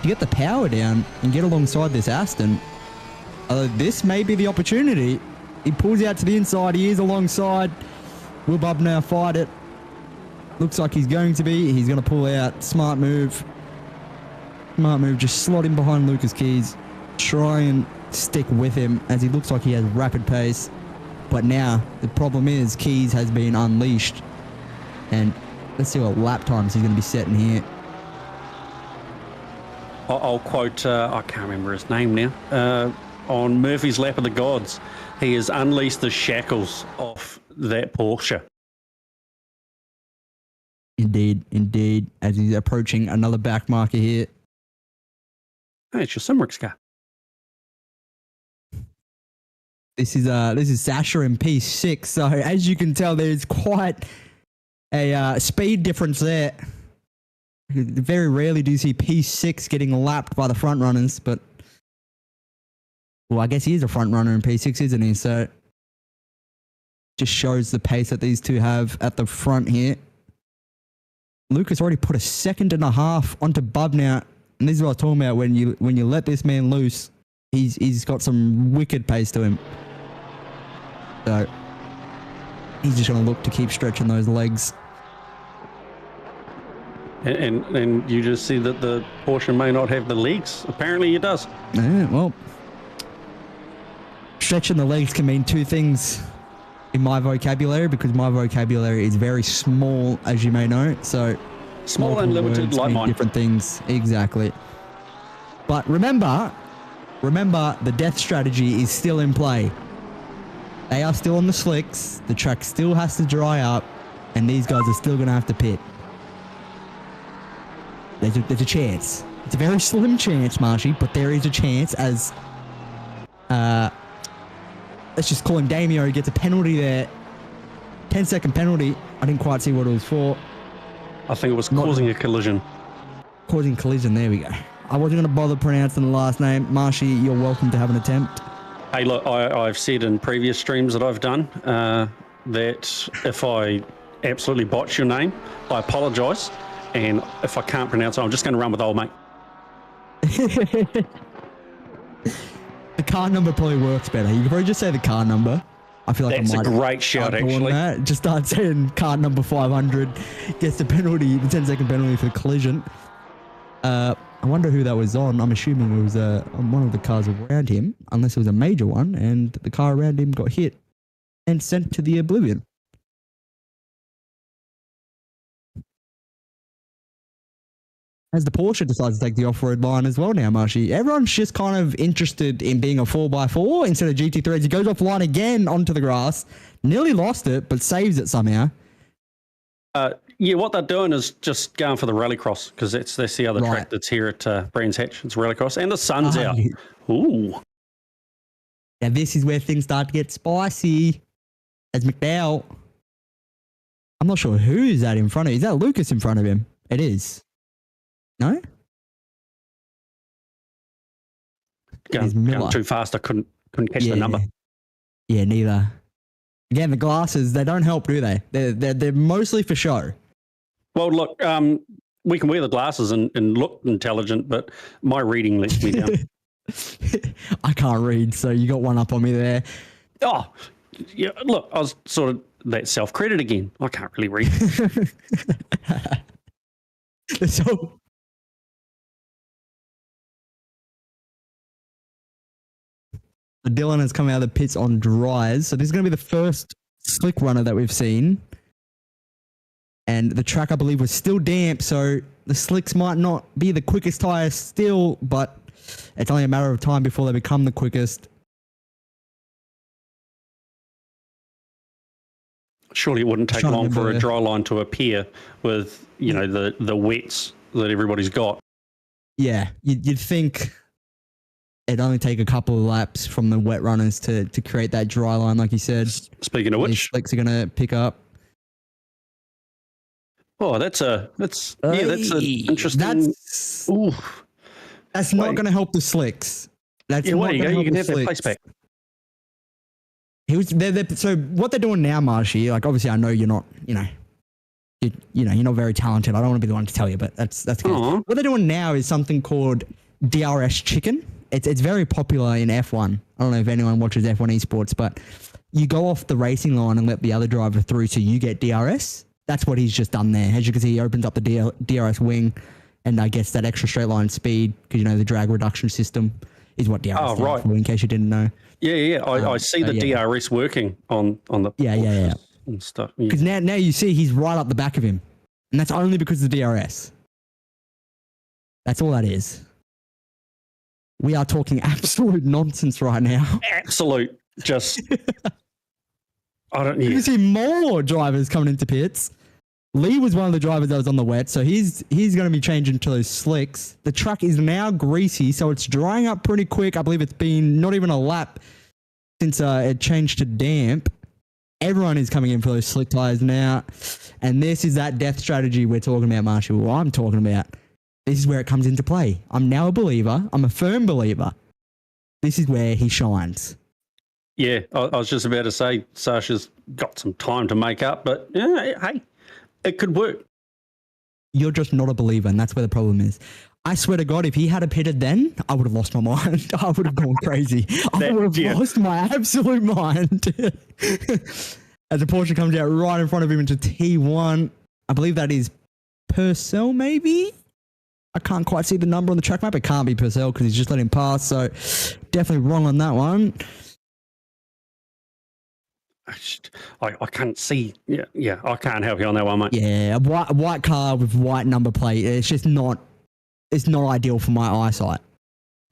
to get the power down and get alongside this Aston. This may be the opportunity. He pulls out to the inside. He is alongside. Will Bub now fight it? Looks like he's going to be. He's going to pull out. Smart move. Smart move. Just slot him behind Lucas Keys. Try and stick with him as he looks like he has rapid pace. But now the problem is Keys has been unleashed. And let's see what lap times he's going to be setting here. I'll quote, I can't remember his name now, on Murphy's Lap of the Gods. He has unleashed the shackles off that Porsche. Indeed, indeed. As he's approaching another back marker here. Hey, it's your Simric's car. This is Sasha in P6. So as you can tell, there's quite a speed difference there. Very rarely do you see P6 getting lapped by the front runners, but well, I guess he is a front runner in P6, isn't he? So just shows the pace that these two have at the front here. Lucas already put a 1.5 seconds onto Bub now, and this is what I was talking about. When you let this man loose, he's got some wicked pace to him. So he's just going to look to keep stretching those legs. And you just see that the Porsche may not have the legs. Apparently it does. Yeah, well, stretching the legs can mean two things in my vocabulary, because my vocabulary is very small, as you may know. So Small and multiple limited words like mean mine. different things. Exactly. But remember, the death strategy is still in play. They are still on the slicks. The track still has to dry up, and these guys are still going to have to pit. There's a chance. It's a very slim chance, Marshy, but there is a chance as, let's just call him Damio. He gets a penalty there. 10-second penalty. I didn't quite see what it was for. I think it was Not- causing a collision. Causing collision. There we go. I wasn't going to bother pronouncing the last name. Marshy, you're welcome to have an attempt. Hey, look, I've said in previous streams that I've done that if I absolutely botch your name, I apologise. And if I can't pronounce it, I'm just going to run with old mate. The car number probably works better. You could probably just say the car number. I feel like That's I a might great shout, start doing actually. that. Just start saying car number 500 gets the penalty, the 10-second penalty for the collision. I wonder who that was on. I'm assuming it was on one of the cars around him, unless it was a major one, and the car around him got hit and sent to the oblivion. As the Porsche decides to take the off-road line as well now, Marshy. Everyone's just kind of interested in being a 4x4 instead of GT3. He goes offline again onto the grass. Nearly lost it, but saves it somehow. Yeah, what they're doing is just going for the rallycross, because that's the other Right. track that's here at Brands Hatch. It's rallycross, and the sun's Ah, out. Ooh, Now this is where things start to get spicy. As McDowell. I'm not sure who's that in front of him. Is that Lucas in front of him? It is. No? going, is Miller. going too fast. I couldn't catch the number. Yeah, neither. Again, the glasses, they don't help, do they? They're mostly for show. Well, look, we can wear the glasses and look intelligent, but my reading lets me down. I can't read, so you got one up on me there. Oh, yeah, look, I was sort of that self-credit again. I can't really read. So Dylan has come out of the pits on dries. So this is going to be the first slick runner that we've seen. And the track, I believe, was still damp, so the slicks might not be the quickest tyre still, but it's only a matter of time before they become the quickest. Surely it wouldn't take Trying to long for a remember- dry line to appear with, the wets that everybody's got. Yeah, you'd think it'd only take a couple of laps from the wet runners to create that dry line, like you said. Speaking of These which, slicks are going to pick up. oh, that's an interesting. That's Ooh, not Wait. going to help the slicks. That's yeah, not there you gonna go. help You can the have that place slicks. back. So what they're doing now, Marshy, like obviously I know you're not, you're not very talented. I don't want to be the one to tell you, but that's good. Aw. What they're doing now is something called DRS chicken. It's very popular in F1. I don't know if anyone watches F1 esports, but you go off the racing line and let the other driver through so you get DRS. That's what he's just done there. As you can see, he opens up the DRS wing and gets that extra straight line speed because, the drag reduction system is what DRS stands right. for, in case you didn't know. Yeah. I see the yeah. DRS working on the Yeah. and stuff. Yeah. Because now you see he's right up the back of him. And that's only because of the DRS. That's all that is. We are talking absolute nonsense right now. Absolute, just. I don't. You Yeah. see more drivers coming into pits. Lee was one of the drivers that was on the wet, so he's going to be changing to those slicks. The track is now greasy, so it's drying up pretty quick. I believe it's been not even a lap since it changed to damp. Everyone is coming in for those slick tires now, and this is that death strategy we're talking about, Marshall. What I'm talking about. This is where it comes into play. I'm now a believer. I'm a firm believer. This is where he shines. Yeah, I was just about to say Sasha's got some time to make up, but yeah, hey, it could work. You're just not a believer, and that's where the problem is. I swear to God, if he had pitted then, I would have lost my mind. I would have gone crazy. I would have lost my absolute mind. As the Porsche comes out right in front of him into T1, I believe that is Purcell, maybe? I can't quite see the number on the track map. It can't be Purcell because he's just let him pass, so definitely wrong on that one. I can't see. Yeah, I can't help you on that one, mate. Yeah, a white car with white number plate. It's just not. It's not ideal for my eyesight.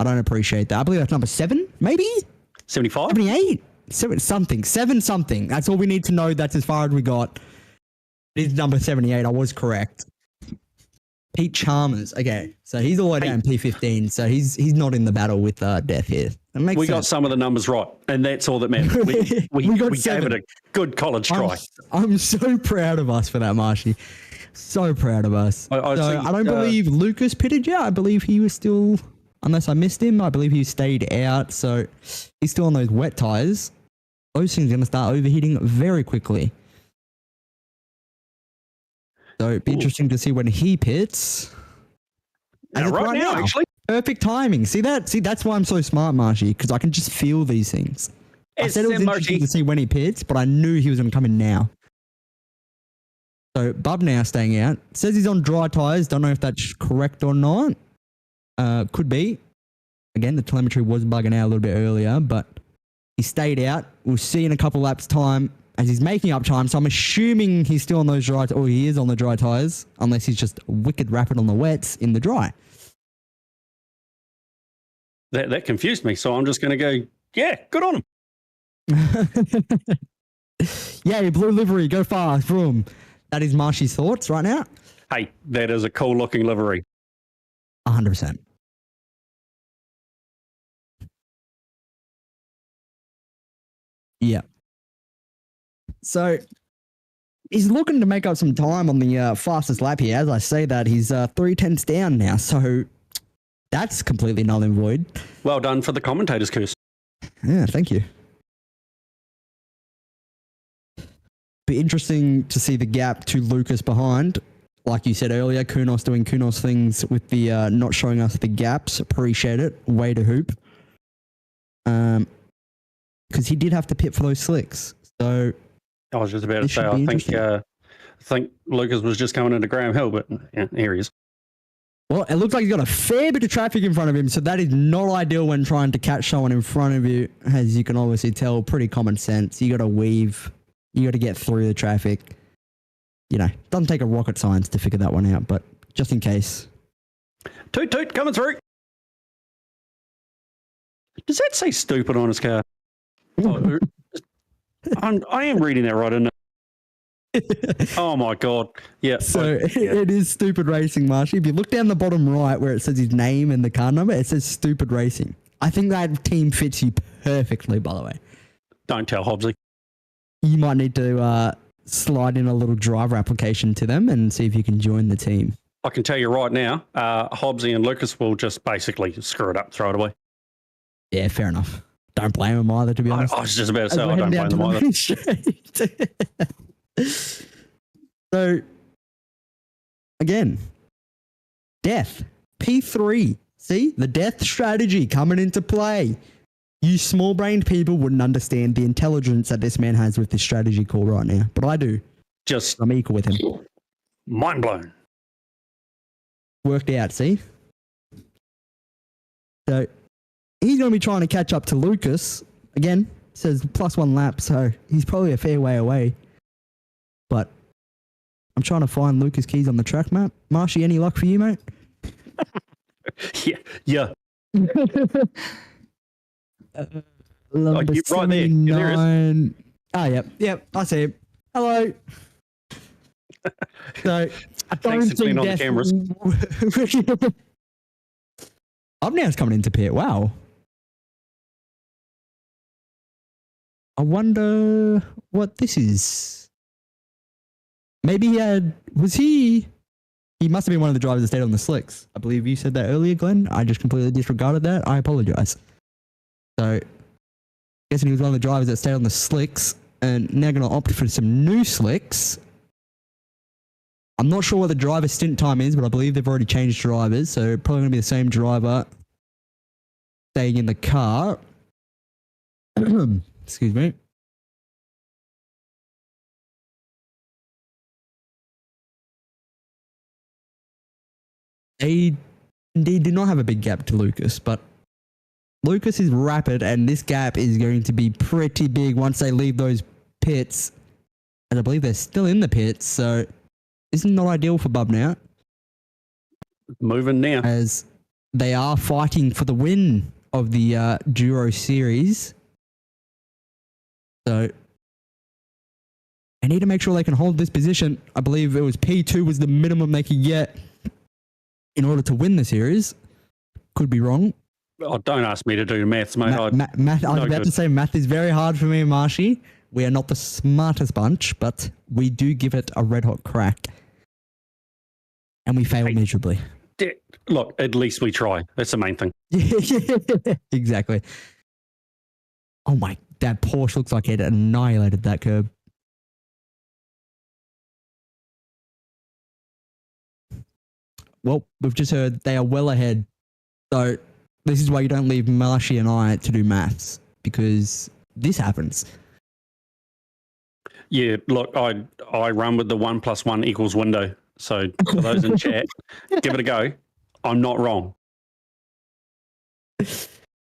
I don't appreciate that. I believe that's number 7, maybe 75. 78, 7 something. That's all we need to know. That's as far as we got. It is number 78. I was correct. Pete Chalmers. Okay, so he's all the way down P15. So he's not in the battle with death here. That makes We got sense. some of the numbers right, and that's all that matters. We got gave 7. it a good college try. I'm so proud of us for that, Marshy. So proud of us. I I don't see, believe Lucas pitted yet. I believe he was still, unless I missed him, I believe he stayed out. So he's still on those wet tires. Those things are going to start overheating very quickly. So it'd be interesting to see when he pits. Now, And it's right now, actually, Perfect timing. See that? See, that's why I'm so smart, Marshy, because I can just feel these things. I said it was interesting to see when he pits, but I knew he was going to come in now. So Bub now staying out. Says he's on dry tyres. Don't know if that's correct or not. Could be. Again, the telemetry was bugging out a little bit earlier, but he stayed out. We'll see in a couple laps' time as he's making up time. So I'm assuming he's still on those dry, or he is on the dry tyres, unless he's just wicked rapid on the wets in the dry. that confused me. So I'm just going to go, yeah, good on him. Yay, blue livery, go fast, boom. That is Marshy's thoughts right now. Hey, that is a cool looking livery. 100%. Yeah. So he's looking to make up some time on the fastest lap here. As I say that, he's 3/10 down now. So that's completely null and void. Well done for the commentator's curse. Yeah, thank you. Be interesting to see the gap to Lucas behind. Like you said earlier, Kunos doing Kunos things with the not showing us the gaps. Appreciate it. Way to hoop. Because he did have to pit for those slicks. So I was just about to This say, should be I think Lucas was just coming into Graham Hill, but yeah, here he is. well, it looks like he's got a fair bit of traffic in front of him, so that is not ideal when trying to catch someone in front of you. As you can obviously tell, pretty common sense. You got to weave. You got to get through the traffic. doesn't take a rocket science to figure that one out, but just in case. Toot toot, coming through. Does that say stupid on his car? Oh, I am reading that right, isn't it? Oh my God. Yeah. So it is Stupid Racing, Marshy. If you look down the bottom right where it says his name and the car number, it says Stupid Racing. I think that team fits you perfectly, by the way. Don't tell Hobbsy. You might need to slide in a little driver application to them and see if you can join the team. I can tell you right now, Hobbsy and Lucas will just basically screw it up, throw it away. Yeah, fair enough. Don't blame them either, to be honest. I was just about to say, I don't blame them either. So, again, death. P3. See? The death strategy coming into play. You small-brained people wouldn't understand the intelligence that this man has with this strategy call right now. But I do. I'm equal with him. Mind blown. Worked out, see? So, he's going to be trying to catch up to Lucas. Again, says +1 lap, so he's probably a fair way away. But I'm trying to find Lucas Keys on the track map. Marshy, any luck for you, mate? Yeah. Number you're right there. Yeah, there is. Oh, yep. I see him. Hello. So, I don't Thanks for think being on the cameras. Obnow's coming into pit. Wow. I wonder what this is. Maybe he must have been one of the drivers that stayed on the slicks. I believe you said that earlier, Glenn. I just completely disregarded that. I apologize. So, guessing he was one of the drivers that stayed on the slicks and now going to opt for some new slicks. I'm not sure what the driver stint time is, but I believe they've already changed drivers, so probably going to be the same driver staying in the car. Excuse me. They indeed do not have a big gap to Lucas, but Lucas is rapid, and this gap is going to be pretty big once they leave those pits. And I believe they're still in the pits, so this is not ideal for Bub now. Moving now. As they are fighting for the win of the Duro series. So they need to make sure they can hold this position. I believe it was P2 was the minimum they could get in order to win the series. Could be wrong. Oh, don't ask me to do maths, mate. Math, I was about to say math is very hard for me and Marshy. We are not the smartest bunch, but we do give it a red hot crack. And we fail miserably. Look, at least we try. That's the main thing. Exactly. Oh my, that Porsche looks like it annihilated that curb. Well, we've just heard they are well ahead. So this is why you don't leave Marshy and I to do maths, because this happens. Yeah, look, I run with the 1 + 1 = window. So for those in chat, give it a go. I'm not wrong.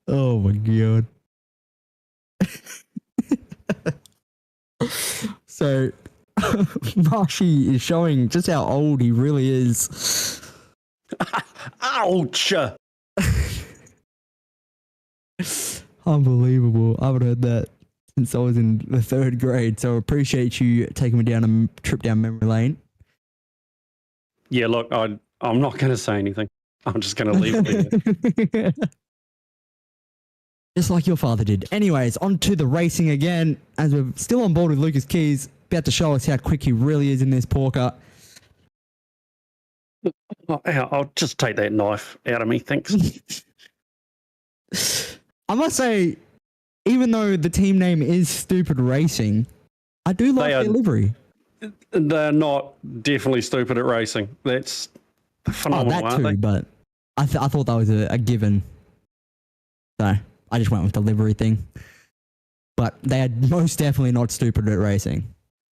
Oh my god. So Marshy is showing just how old he really is. Ouch! Unbelievable. I haven't heard that since I was in the 3rd grade, so I appreciate you taking me down a trip down memory lane. Yeah, look, I'm not going to say anything. I'm just going to leave it there. Just like your father did. Anyways, on to the racing again, as we're still on board with Lucas Keys, about to show us how quick he really is in this porker. I'll just take that knife out of me, thanks. I must say, even though the team name is Stupid Racing, I do like their livery. They're not definitely stupid at racing. That's phenomenal, that too, but I thought that was a given. So I just went with the livery thing. But they are most definitely not stupid at racing.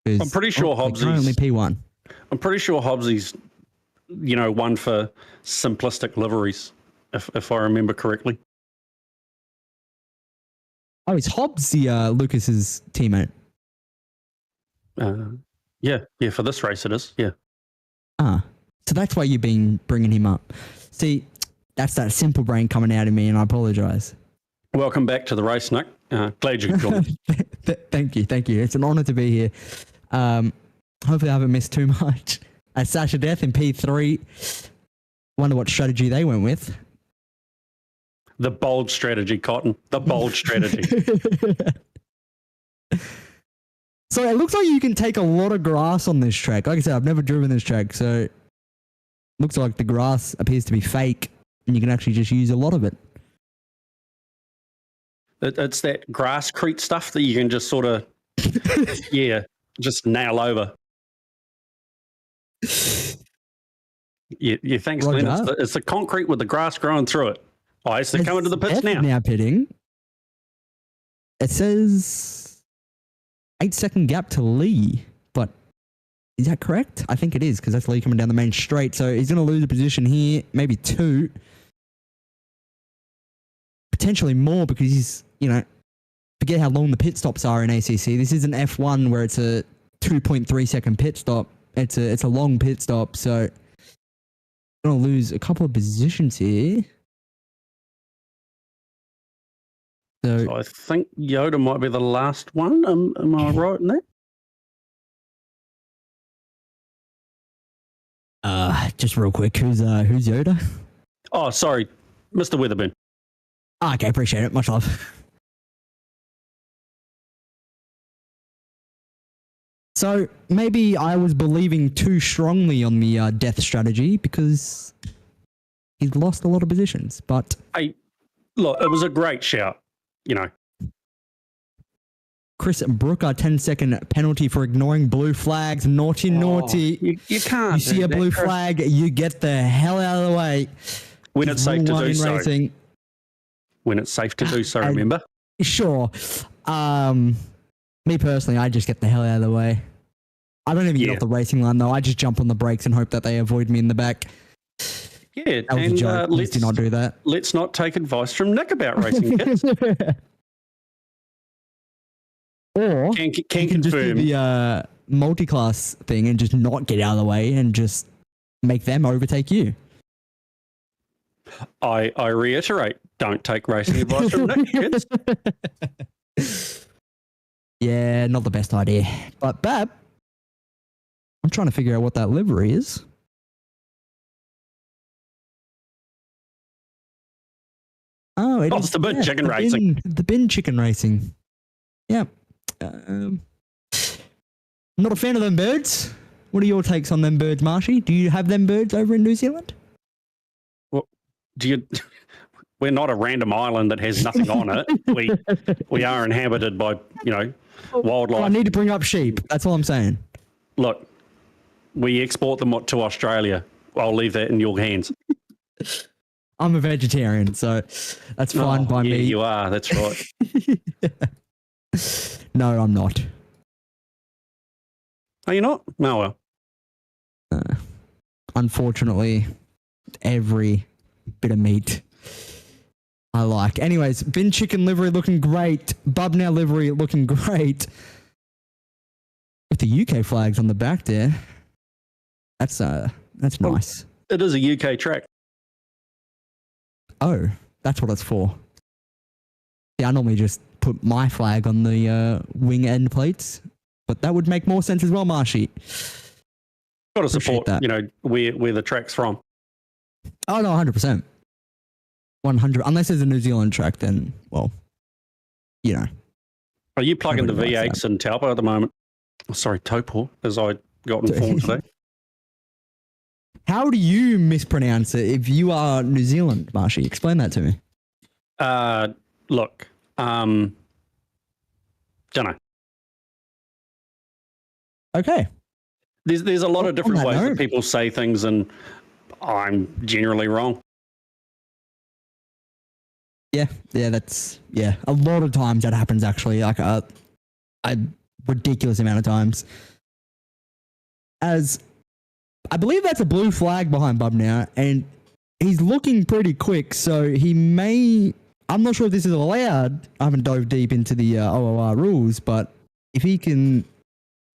I'm pretty sure Hobbsy's currently P1. I'm pretty sure Hobbsy's, one for simplistic liveries, if I remember correctly. Oh, is Hobbs the Lucas's teammate? Yeah, for this race it is. Yeah. So that's why you've been bringing him up. See, that's that simple brain coming out of me, and I apologise. Welcome back to the race, Nick. Glad you could join. Thank you. It's an honour to be here. Hopefully I haven't missed too much. Sasha Death in P3. Wonder what strategy they went with. The bold strategy, Cotton. The bold strategy. So it looks like you can take a lot of grass on this track. Like I said, I've never driven this track, so it looks like the grass appears to be fake, and you can actually just use a lot of it. It's that grasscrete stuff that you can just sort of, just nail over. You thanks, Glenn. It's the concrete with the grass growing through it. Oh, it's coming to the pits now. Now pitting. It says 8-second gap to Lee, but is that correct? I think it is, because that's Lee coming down the main straight. So he's going to lose a position here, maybe 2. Potentially more, because he's, forget how long the pit stops are in ACC. This isn't F1 where it's a 2.3 second pit stop. It's a long pit stop, so going to lose a couple of positions here. So I think Yoda might be the last one. Am I right in that? Just real quick, who's Yoda? Oh, sorry, Mr. Weatherburn. Okay, appreciate it. Much love. So maybe I was believing too strongly on the death strategy because he's lost a lot of positions. But hey, look, it was a great shout. Chris Brooker, 10-second penalty for ignoring blue flags. Naughty. You can't. You see a blue flag, you get the hell out of the way. When it's safe to do so. Racing. When it's safe to do so, remember? Sure. Me personally, I just get the hell out of the way. I don't even get off the racing line, though. I just jump on the brakes and hope that they avoid me in the back. Yeah, that was a joke. Please do not do that. Let's not take advice from Nick about racing, kids. Or can you confirm just do the multi-class thing and just not get out of the way and just make them overtake you. I reiterate, don't take racing advice from Nick, kids. Yeah, not the best idea. But Bab, I'm trying to figure out what that livery is. Oh, it's the bin chicken racing. The bin chicken racing. Yeah. Not a fan of them birds. What are your takes on them birds, Marshy? Do you have them birds over in New Zealand? Well, we're not a random island that has nothing on it. We are inhabited by, wildlife. I need to bring up sheep. That's all I'm saying. Look, we export them to Australia. I'll leave that in your hands. I'm a vegetarian, so that's fine by me. You are. That's right. No, I'm not. Are you not? No, well. Unfortunately, every bit of meat I like. Anyways, bin chicken livery looking great. Bubnow livery looking great. With the UK flags on the back there. That's nice. It is a UK track. Oh, that's what it's for. Yeah, I normally just put my flag on the wing end plates, but that would make more sense as well, Marshy. Got to support that. Where the track's from. Oh no, 100%. 100. Unless there's a New Zealand track, then well, Are you plugging the V8s in Taupo at the moment? Oh, sorry, Taupo, as I got informed today. How do you mispronounce it if you are New Zealand, Marshy? Explain that to me. Look, don't know. Okay. There's a lot of different ways that people say things, and I'm generally wrong. Yeah, a lot of times that happens actually, like a ridiculous amount of times. As I believe that's a blue flag behind Bubnow, and he's looking pretty quick, so he may. I'm not sure if this is allowed. I haven't dove deep into the OOR rules, but if he can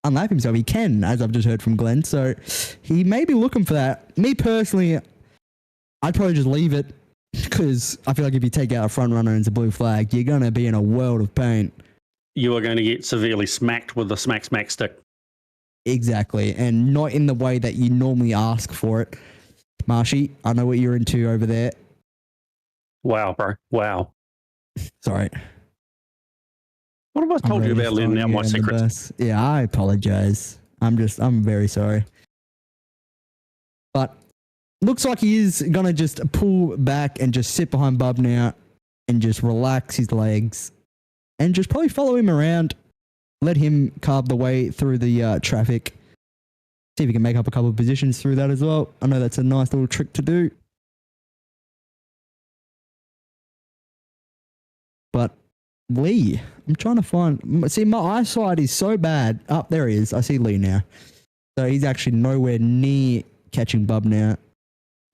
unlap himself. He can, as I've just heard from Glenn. So he may be looking for that. Me personally, I'd probably just leave it because I feel like if you take out a front runner and it's a blue flag, you're going to be in a world of pain. You are going to get severely smacked with the smack stick. Exactly. And not in the way that you normally ask for it. Marshy, I know what you're into over there. Wow, bro. Wow. Sorry. What have I told you about letting out my secrets? Yeah, I apologize. I'm very sorry. But looks like he is going to just pull back and just sit behind Bub now and just relax his legs and just probably follow him around. Let him carve the way through the traffic. See if he can make up a couple of positions through that as well. I know that's a nice little trick to do. But Lee, I'm trying to find... See, my eyesight is so bad. Up there he is. I see Lee now. So he's actually nowhere near catching Bub now.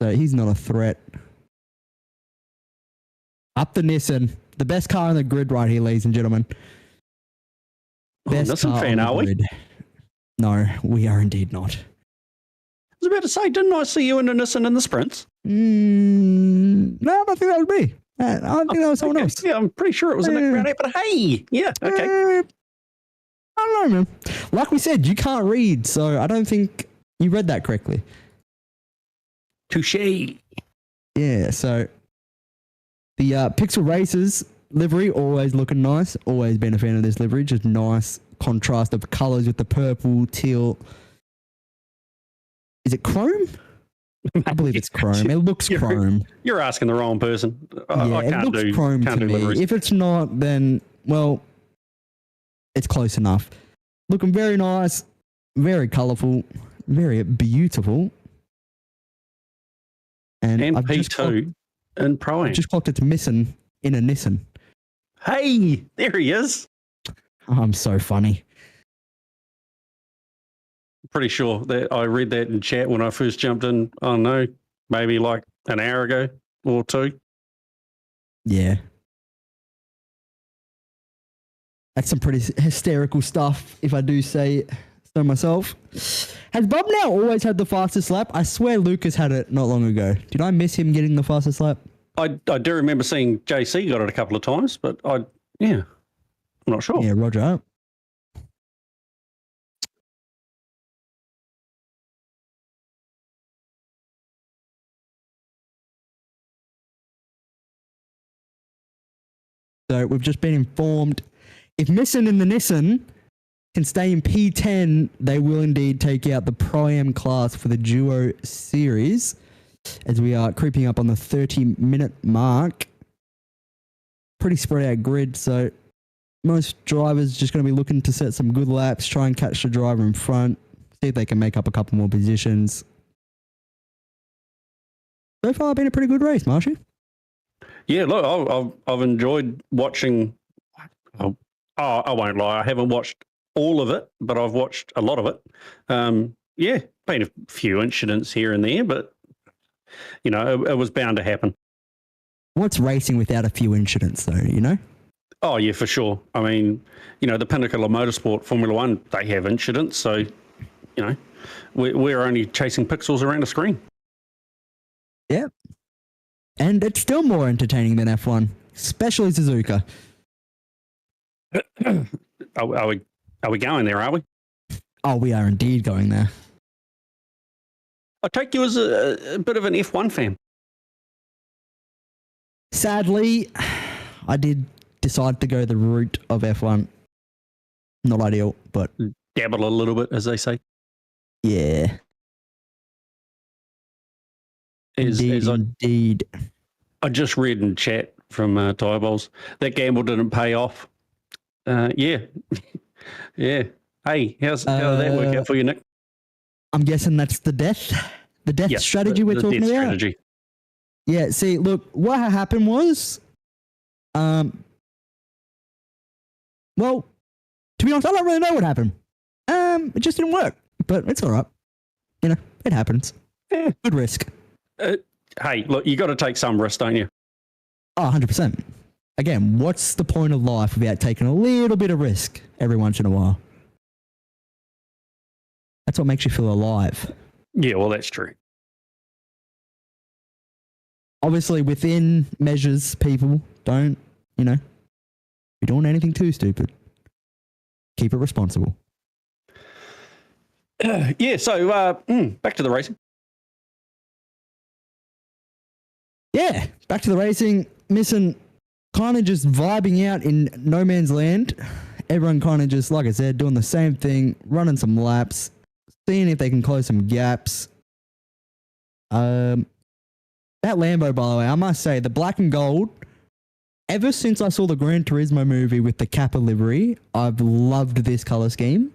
So he's not a threat. Up the Nissan. The best car on the grid right here, ladies and gentlemen. Best Nissan fan, are we? No, we are indeed not. I was about to say, didn't I see you in a Nissan in the sprints? No, I don't think that was me. I think that was someone else. Yeah, I'm pretty sure it was a Nick Brown, but hey, yeah, okay. I don't know, man. Like we said, you can't read, so I don't think you read that correctly. Touche. Yeah, so the Pixel Racers livery, always looking nice. Always been a fan of this livery. Just nice contrast of colours with the purple, teal. Is it chrome? I believe it's chrome. It looks chrome. You're asking the wrong person. Yeah, I can't it looks do chrome can't to do me. liveries. If it's not, then, well, it's close enough. Looking very nice, very colourful, very beautiful. And I've P2 and Pro-Am. just clocked it's missing in a Nissan. Hey, there he is. Oh, I'm so funny. Pretty sure that I read that in chat when I first jumped in. I don't know, maybe like an hour ago or two. Yeah. That's some pretty hysterical stuff, if I do say so myself. Has Bob now always had the fastest lap? I swear Lucas had it not long ago. Did I miss him getting the fastest lap? I do remember seeing JC got it a couple of times, but I'm not sure. Yeah, Roger. So we've just been informed if Nissan in the Nissan can stay in P10, they will indeed take out the Pro-Am class for the Duo Series as we are creeping up on the 30-minute mark. Pretty spread out grid, so most drivers just going to be looking to set some good laps, try and catch the driver in front, see if they can make up a couple more positions. So far, been a pretty good race, Marshy. Yeah, look, I've enjoyed watching. I won't lie, I haven't watched all of it, but I've watched a lot of it. Yeah, been a few incidents here and there, but you know, it was bound to happen. What's racing without a few incidents, though? You know. Oh yeah, for sure. I mean, you know, the pinnacle of motorsport, Formula One, they have incidents, so you know, we're only chasing pixels around a screen. Yeah. And it's still more entertaining than F1, especially Suzuka. Are we going there, are we? Oh, we are indeed going there. I take you as a bit of an F1 fan. Sadly, I did decide to go the route of F1. Not ideal, but... Dabble a little bit, as they say. Yeah. Indeed. I just read in chat from Tyre Bowls, that gamble didn't pay off. Yeah. Yeah. Hey, how did that work out for you, Nick? I'm guessing that's the death strategy we're talking about. Strategy. Yeah, see, look, what happened was, well, to be honest, I don't really know what happened. It just didn't work, but it's all right. You know, it happens. Yeah. Good risk. Hey, look, you got to take some risk, don't you? Oh, 100%. Again, what's the point of life without taking a little bit of risk every once in a while? That's what makes you feel alive. Yeah, well, that's true. Obviously, within measures, people don't, be doing anything too stupid. Keep it responsible. Yeah, so back to the racing. Yeah, back to the racing. Missing kind of just vibing out in no man's land. Everyone kind of just, like I said, doing the same thing, running some laps, seeing if they can close some gaps. That Lambo, by the way, I must say, the black and gold, ever since I saw the Gran Turismo movie with the Kappa livery, I've loved this color scheme.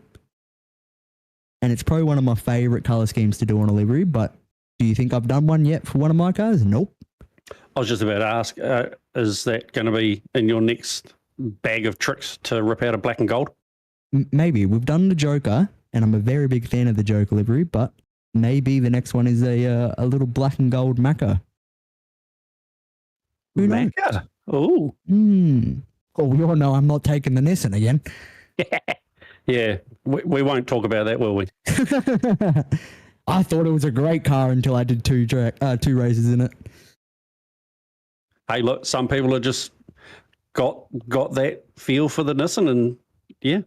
And it's probably one of my favorite color schemes to do on a livery, but do you think I've done one yet for one of my cars? Nope. I was just about to ask, is that going to be in your next bag of tricks to rip out a black and gold? Maybe. We've done the Joker, and I'm a very big fan of the Joker livery, but maybe the next one is a little black and gold Macca. Who knows? Macca? Oh. Oh, we all know I'm not taking the Nissan again. Yeah, we won't talk about that, will we? I thought it was a great car until I did two races in it. Hey, look, some people have just got that feel for the Nissan, and yeah,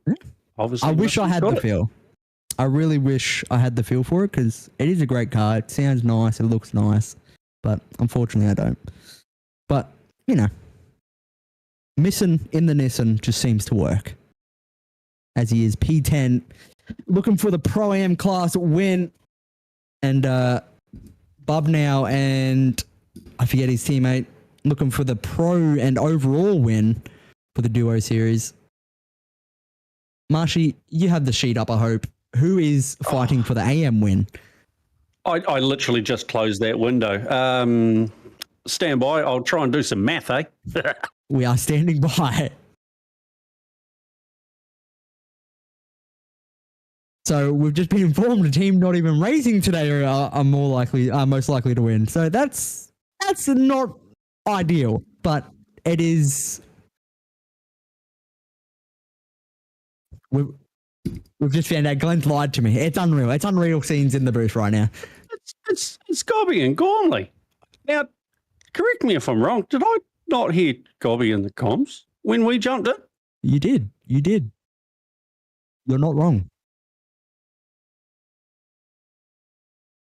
obviously. I wish I had the feel. I really wish I had the feel for it because it is a great car. It sounds nice. It looks nice, but unfortunately, I don't. But missing in the Nissan just seems to work. As he is P10, looking for the Pro-Am class win. And Bub now and I forget his teammate, looking for the Pro and overall win for the Duo Series. Marshy, you have the sheet up, I hope. Who is fighting for the AM win? I literally just closed that window. Stand by. I'll try and do some math, eh? We are standing by. So we've just been informed a team not even racing today are most likely to win. So that's not ideal, but it is. We've just found out Glenn's lied to me. It's unreal. It's unreal scenes in the booth right now. It's Gobby and Gormley. Now, correct me if I'm wrong. Did I not hear Gobby in the comms when we jumped it? You did. You're not wrong.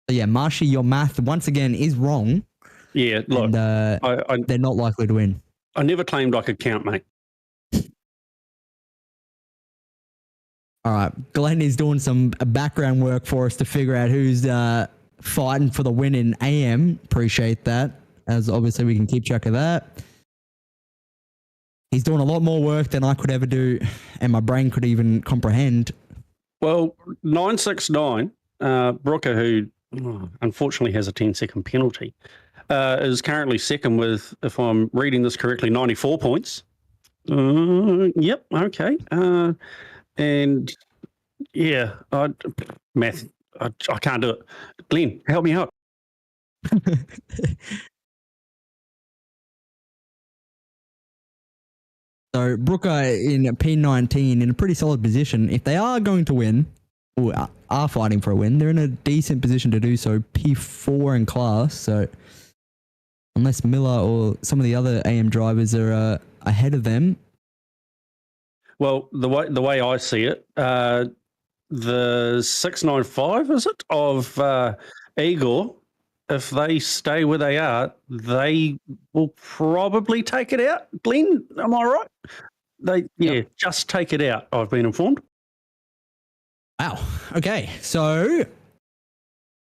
So yeah, Marshy, your math once again is wrong. Yeah, look, and, they're not likely to win. I never claimed I could count, mate. All right, Glenn is doing some background work for us to figure out who's fighting for the win in AM. Appreciate that, as obviously we can keep track of that. He's doing a lot more work than I could ever do, and my brain could even comprehend. Well, 969, Brooker, who unfortunately has a 10-second penalty, is currently second with, if I'm reading this correctly, 94 points. Yep, okay. And yeah, math, I can't do it. Glenn, help me out. So Brooker in P19 in a pretty solid position. If they are going to win, or are fighting for a win, they're in a decent position to do so. P4 in class, so unless Miller or some of the other AM drivers are ahead of them. Well, the way I see it, the 695, is it, of Igor, if they stay where they are, they will probably take it out. Glenn, am I right? Just take it out, I've been informed. Wow. Okay. So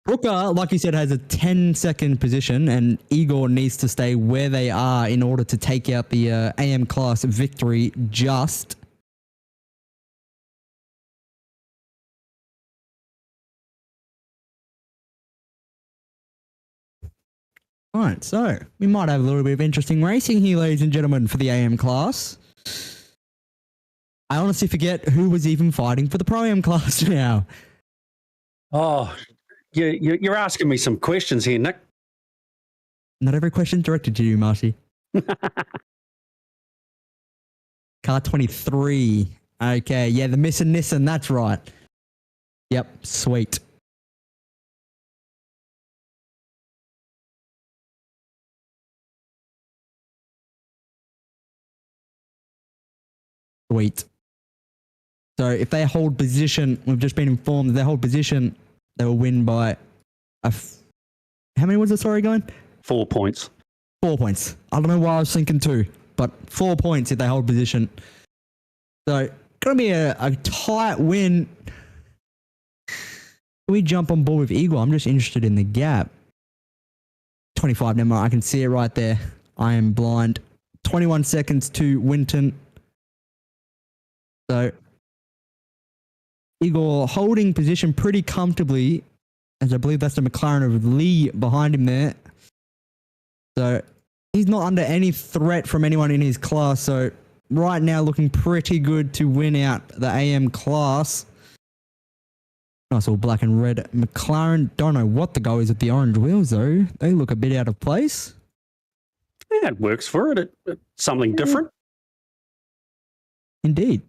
Brooker, like you said, has a 10-second position, and Igor needs to stay where they are in order to take out the AM class victory just. All right, so we might have a little bit of interesting racing here, ladies and gentlemen, for the AM class. I honestly forget who was even fighting for the Pro-Am class now. Oh, you're asking me some questions here, Nick. Not every question directed to you, Marshy. Car 23. Okay, yeah, the missing Nissan, that's right. Yep, sweet. Sweet. So if they hold position, we've just been informed if they hold position, they will win by how many was the story going? 4 points. 4 points. I don't know why I was thinking 2, but 4 points if they hold position. So gonna be a tight win. Can we jump on board with Eagle? I'm just interested in the gap. 25, never mind. I can see it right there. I am blind. 21 seconds to Winton. So Eagle holding position pretty comfortably, as I believe that's the McLaren of Lee behind him there. So he's not under any threat from anyone in his class. So right now looking pretty good to win out the AM class. Nice all black and red McLaren. Don't know what the go is with the orange wheels though. They look a bit out of place. Yeah, it works for it. It's something different. Indeed.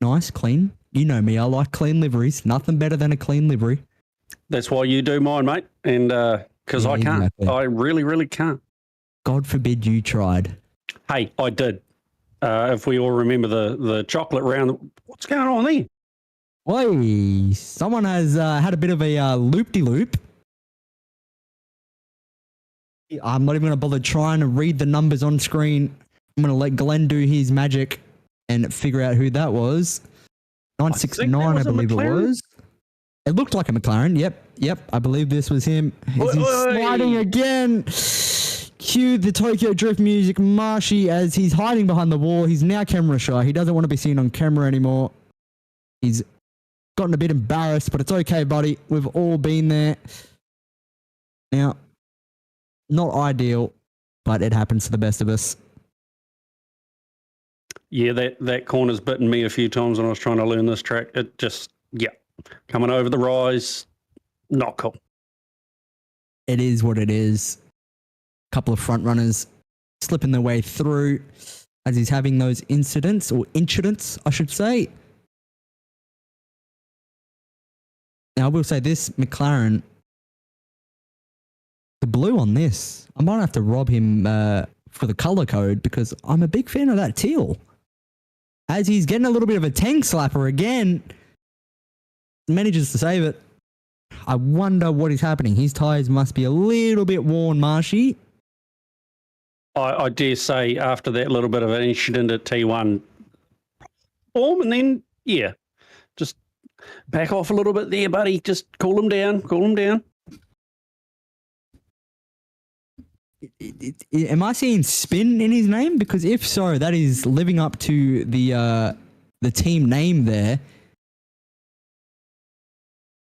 Nice, clean. You know me, I like clean liveries. Nothing better than a clean livery. That's why you do mine, mate. And because Yeah, I can't. exactly. I really, really can't. God forbid you tried. Hey, I did. If we all remember the chocolate round, what's going on there? Oi, someone has had a bit of a loop-de-loop. I'm not even going to bother trying to read the numbers on screen. I'm going to let Glenn do his magic and figure out who that was. 969, I believe it was. It looked like a McLaren. Yep. I believe this was him. Is he sliding again? Cue the Tokyo Drift music, Marshy, as he's hiding behind the wall. He's now camera shy. He doesn't want to be seen on camera anymore. He's gotten a bit embarrassed, but it's okay, buddy. We've all been there. Now, not ideal, but it happens to the best of us. Yeah, that corner's bitten me a few times when I was trying to learn this track. It just, coming over the rise, not cool. It is what it is. A couple of front runners slipping their way through as he's having those incidents, I should say. Now, I will say this, McLaren, the blue on this, I might have to rob him for the color code because I'm a big fan of that teal. As he's getting a little bit of a tank slapper again, manages to save it. I wonder what is happening. His tyres must be a little bit worn, Marshy. I dare say after that little bit of an incident at T1 form, and then, just back off a little bit there, buddy. Just cool him down. Am I seeing spin in his name? Because if so, that is living up to the team name there.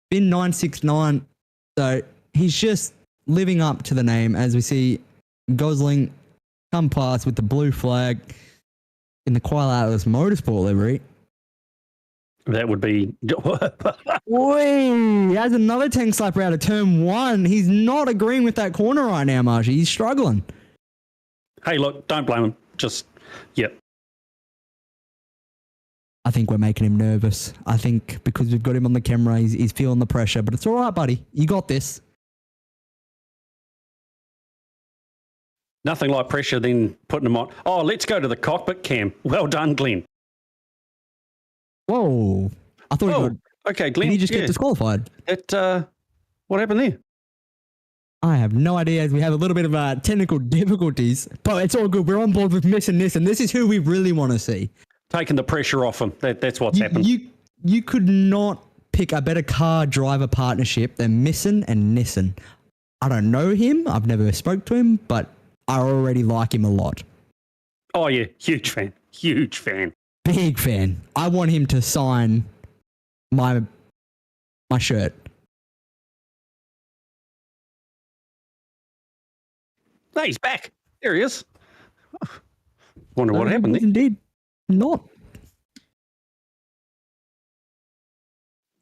Spin 969. So he's just living up to the name as we see Gosling come past with the blue flag in the Quail Atlas Motorsport livery. That would be... Whee! He has another tank slapper out of turn 1. He's not agreeing with that corner right now, Marshy. He's struggling. Hey, look, don't blame him. Just, I think we're making him nervous. I think because we've got him on the camera, he's feeling the pressure. But it's all right, buddy. You got this. Nothing like pressure then putting him on. Oh, let's go to the cockpit cam. Well done, Glenn. Whoa. I thought he would. Okay, Glenn. Did he just get disqualified? What happened there? I have no idea, as we have a little bit of technical difficulties, but it's all good. We're on board with missing this, and this is who we really want to see. Taking the pressure off him. That's what's happened. You could not pick a better car driver partnership than Misson and Nissan. I don't know him. I've never spoke to him, but I already like him a lot. Oh, yeah. Huge fan. Big fan. I want him to sign my shirt. No, he's back. There he is. Wonder what happened there. Indeed. Not.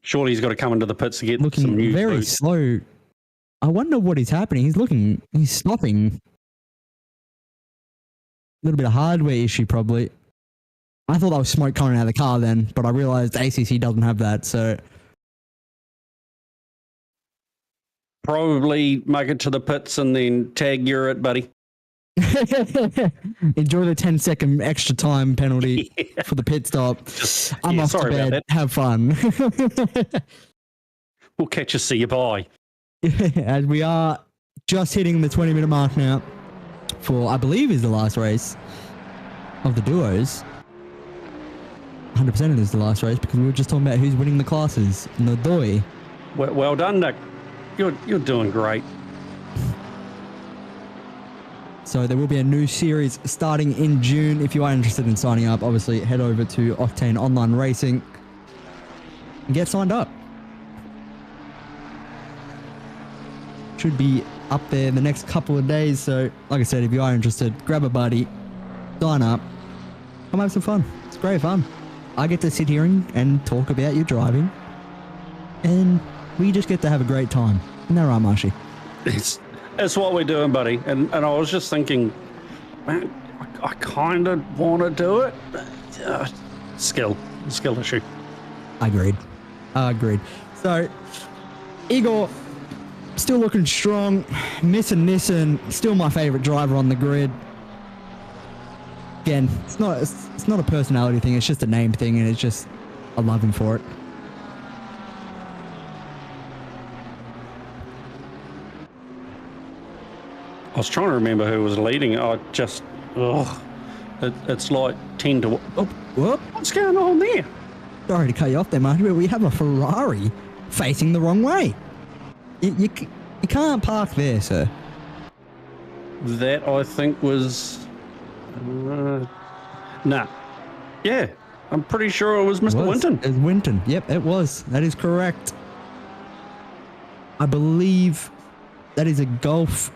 Surely he's got to come into the pits to get Looking some news. very slow. I wonder what is happening. He's stopping. A little bit of hardware issue, probably. I thought that was smoke coming out of the car then, but I realized ACC doesn't have that, so... Probably make it to the pits and then tag you're it, buddy. Enjoy the 10-second extra time penalty for the pit stop. I'm off to sorry about bed. that. Have fun. We'll catch you, see you, bye. As we are just hitting the 20-minute mark now for, I believe, is the last race of the duos. 100% it is the last race because we were just talking about who's winning the classes in the doi. Well done, Nick. You're doing great. So there will be a new series starting in June. If you are interested in signing up, obviously head over to Octane Online Racing and get signed up. Should be up there in the next couple of days. So like I said, if you are interested, grab a buddy, sign up, come have some fun. It's great fun. I get to sit here and talk about your driving, and we just get to have a great time. Isn't that right, Marshy? It's what we're doing, buddy. And I was just thinking, man, I kind of want to do it. Skill issue. Agreed. So, Igor, still looking strong. Missing Nissan, still my favorite driver on the grid. Again, it's not a personality thing. It's just a name thing, and it's just I love him for it. I was trying to remember who was leading. It's like 10 to... Oh, whoop. What's going on there? Sorry to cut you off there, Marty, but we have a Ferrari facing the wrong way. You can't park there, sir. That, I think, was... nah. Yeah, I'm pretty sure it was Mr. Winton. It was Winton. Yep, it was. That is correct. I believe that is a Golf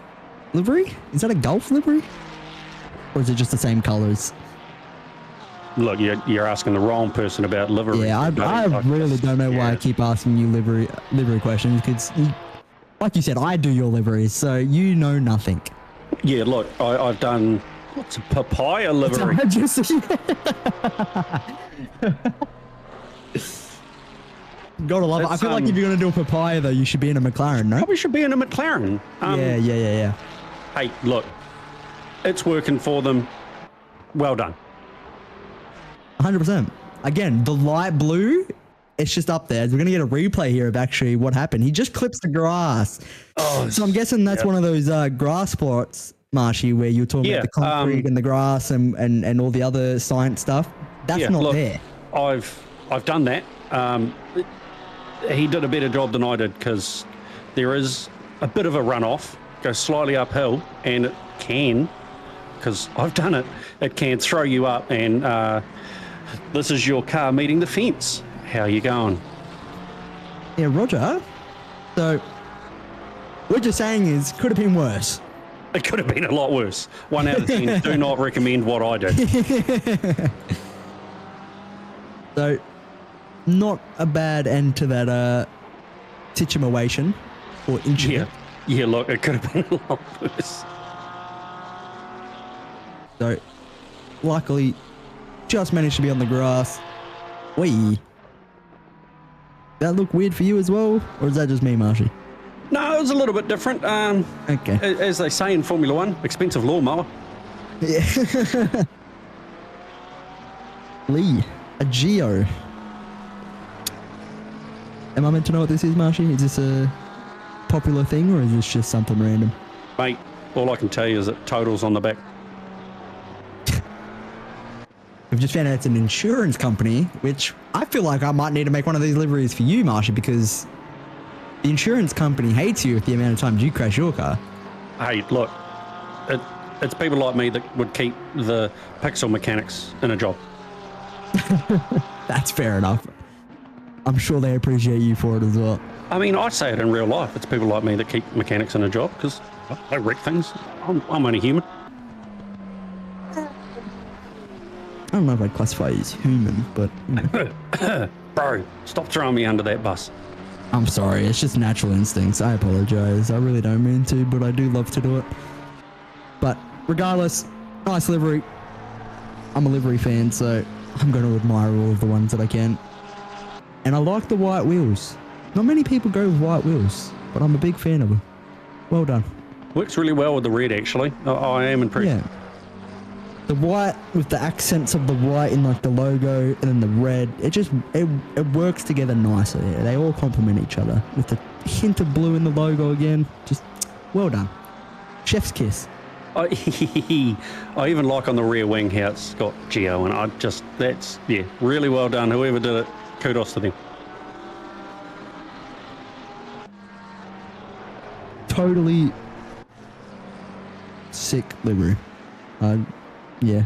livery? Is that a Golf livery? Or is it just the same colors? Look, you're asking the wrong person about livery. Yeah, I really don't know why I keep asking you livery questions, because, like you said, I do your liveries, so you know nothing. Yeah, look, I've done... What's a papaya livery? Gotta love it. I feel like if you're going to do a papaya, though, you should be in a McLaren, no? Probably should be in a McLaren. Yeah. Hey, look, it's working for them. Well done. 100%. Again, the light blue, it's just up there. We're going to get a replay here of actually what happened. He just clips the grass. Oh, so I'm guessing that's one of those grass plots, Marshy, where you're talking about the concrete and the grass and all the other science stuff. That's not there. I've done that. He did a better job than I did, because there is a bit of a runoff, goes slightly uphill, and it can, because I've done it, it can throw you up, and this is your car meeting the fence. How you going? Yeah, Roger. So what you're saying is, could have been worse. It could have been a lot worse. 1 out of 10. Do not recommend what I do. So, not a bad end to that situation or incident. Yeah, look, it could have been a lot worse. So, luckily, just managed to be on the grass. Wee. That look weird for you as well? Or is that just me, Marshy? No, it was a little bit different. Okay. As they say in Formula One, expensive lawnmower. Yeah. Lee, a Geo. Am I meant to know what this is, Marshy? Is this a popular thing, or is this just something random? Mate, all I can tell you is that totals on the back. We've just found out it's an insurance company, which I feel like I might need to make one of these liveries for you, Marsha, because the insurance company hates you with the amount of times you crash your car. Hey, look, it's people like me that would keep the pixel mechanics in a job. That's fair enough. I'm sure they appreciate you for it as well. I mean, I say it in real life. It's people like me that keep mechanics in a job, because I wreck things. I'm only human. I don't know if I'd classify you as human, but... You know. Bro, stop throwing me under that bus. I'm sorry, it's just natural instincts. I apologize. I really don't mean to, but I do love to do it. But regardless, nice livery. I'm a livery fan, so I'm going to admire all of the ones that I can. And I like the white wheels. Not many people go with white wheels, but I'm a big fan of them. Well done. Works really well with the red, actually. I am impressed. Yeah. The white with the accents of the white in like the logo and then the red, it works together nicely. They all complement each other with the hint of blue in the logo again. Just well done. Chef's kiss. I even like on the rear wing how it's got Geo, and that's really well done. Whoever did it, kudos to them. Totally sick livery. Yeah,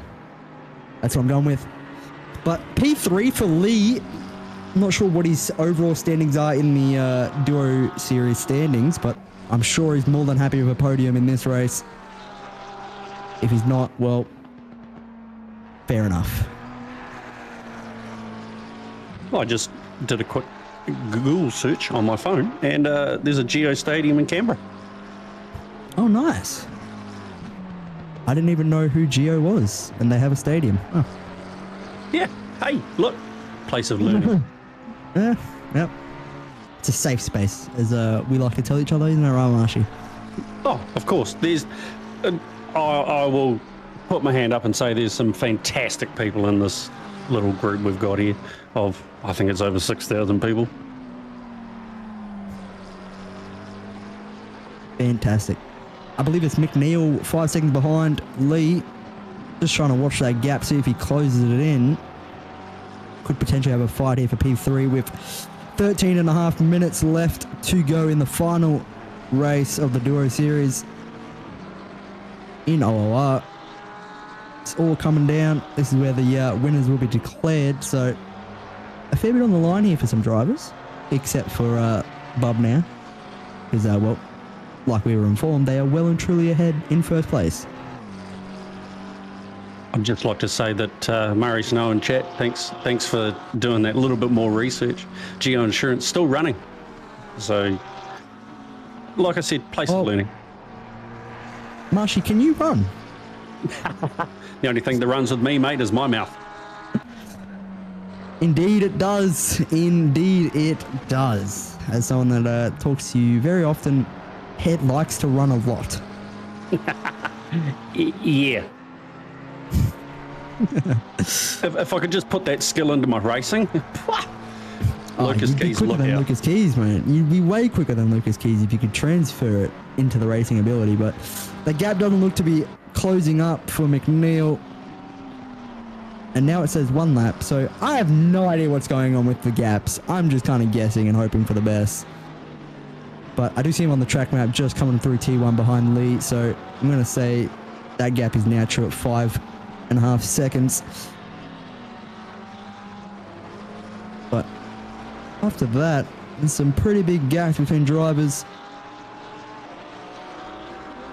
that's what I'm going with. But P3 for Lee, I'm not sure what his overall standings are in the Duo Series standings, but I'm sure he's more than happy with a podium in this race. If he's not, well, fair enough. I just did a quick Google search on my phone, and there's a Geo Stadium in Canberra. Oh, nice. I didn't even know who Geo was, and they have a stadium. Oh. Yeah. Hey, look, place of learning. Yeah, yep. It's a safe space, as we like to tell each other, isn't it, right, Marshy? Oh, of course. There's. I will put my hand up and say there's some fantastic people in this little group we've got here. Of I think it's over 6,000 people. Fantastic. I believe it's McNeil 5 seconds behind Lee. Just trying to watch that gap, see if he closes it in. Could potentially have a fight here for P3 with 13 and a half minutes left to go in the final race of the Duo Series in OOR. It's all coming down. This is where the winners will be declared. So a fair bit on the line here for some drivers, except for Bub now. Because, well, like we were informed, they are well and truly ahead in first place. I'd just like to say that Murray Snow in chat, thanks for doing that little bit more research. Geo Insurance still running. So, like I said, place of learning. Marshy, can you run? The only thing that runs with me, mate, is my mouth. Indeed it does. Indeed it does. As someone that talks to you very often, Head likes to run a lot. Yeah. if I could just put that skill into my racing. Lucas Keys, quicker than Lucas Keys, mate. You'd be way quicker than Lucas Keys if you could transfer it into the racing ability, but the gap doesn't look to be closing up for McNeil. And now it says 1 lap, so I have no idea what's going on with the gaps. I'm just kind of guessing and hoping for the best. But I do see him on the track map just coming through T1 behind Lee, so I'm going to say that gap is now true at 5.5 seconds. But after that, there's some pretty big gaps between drivers.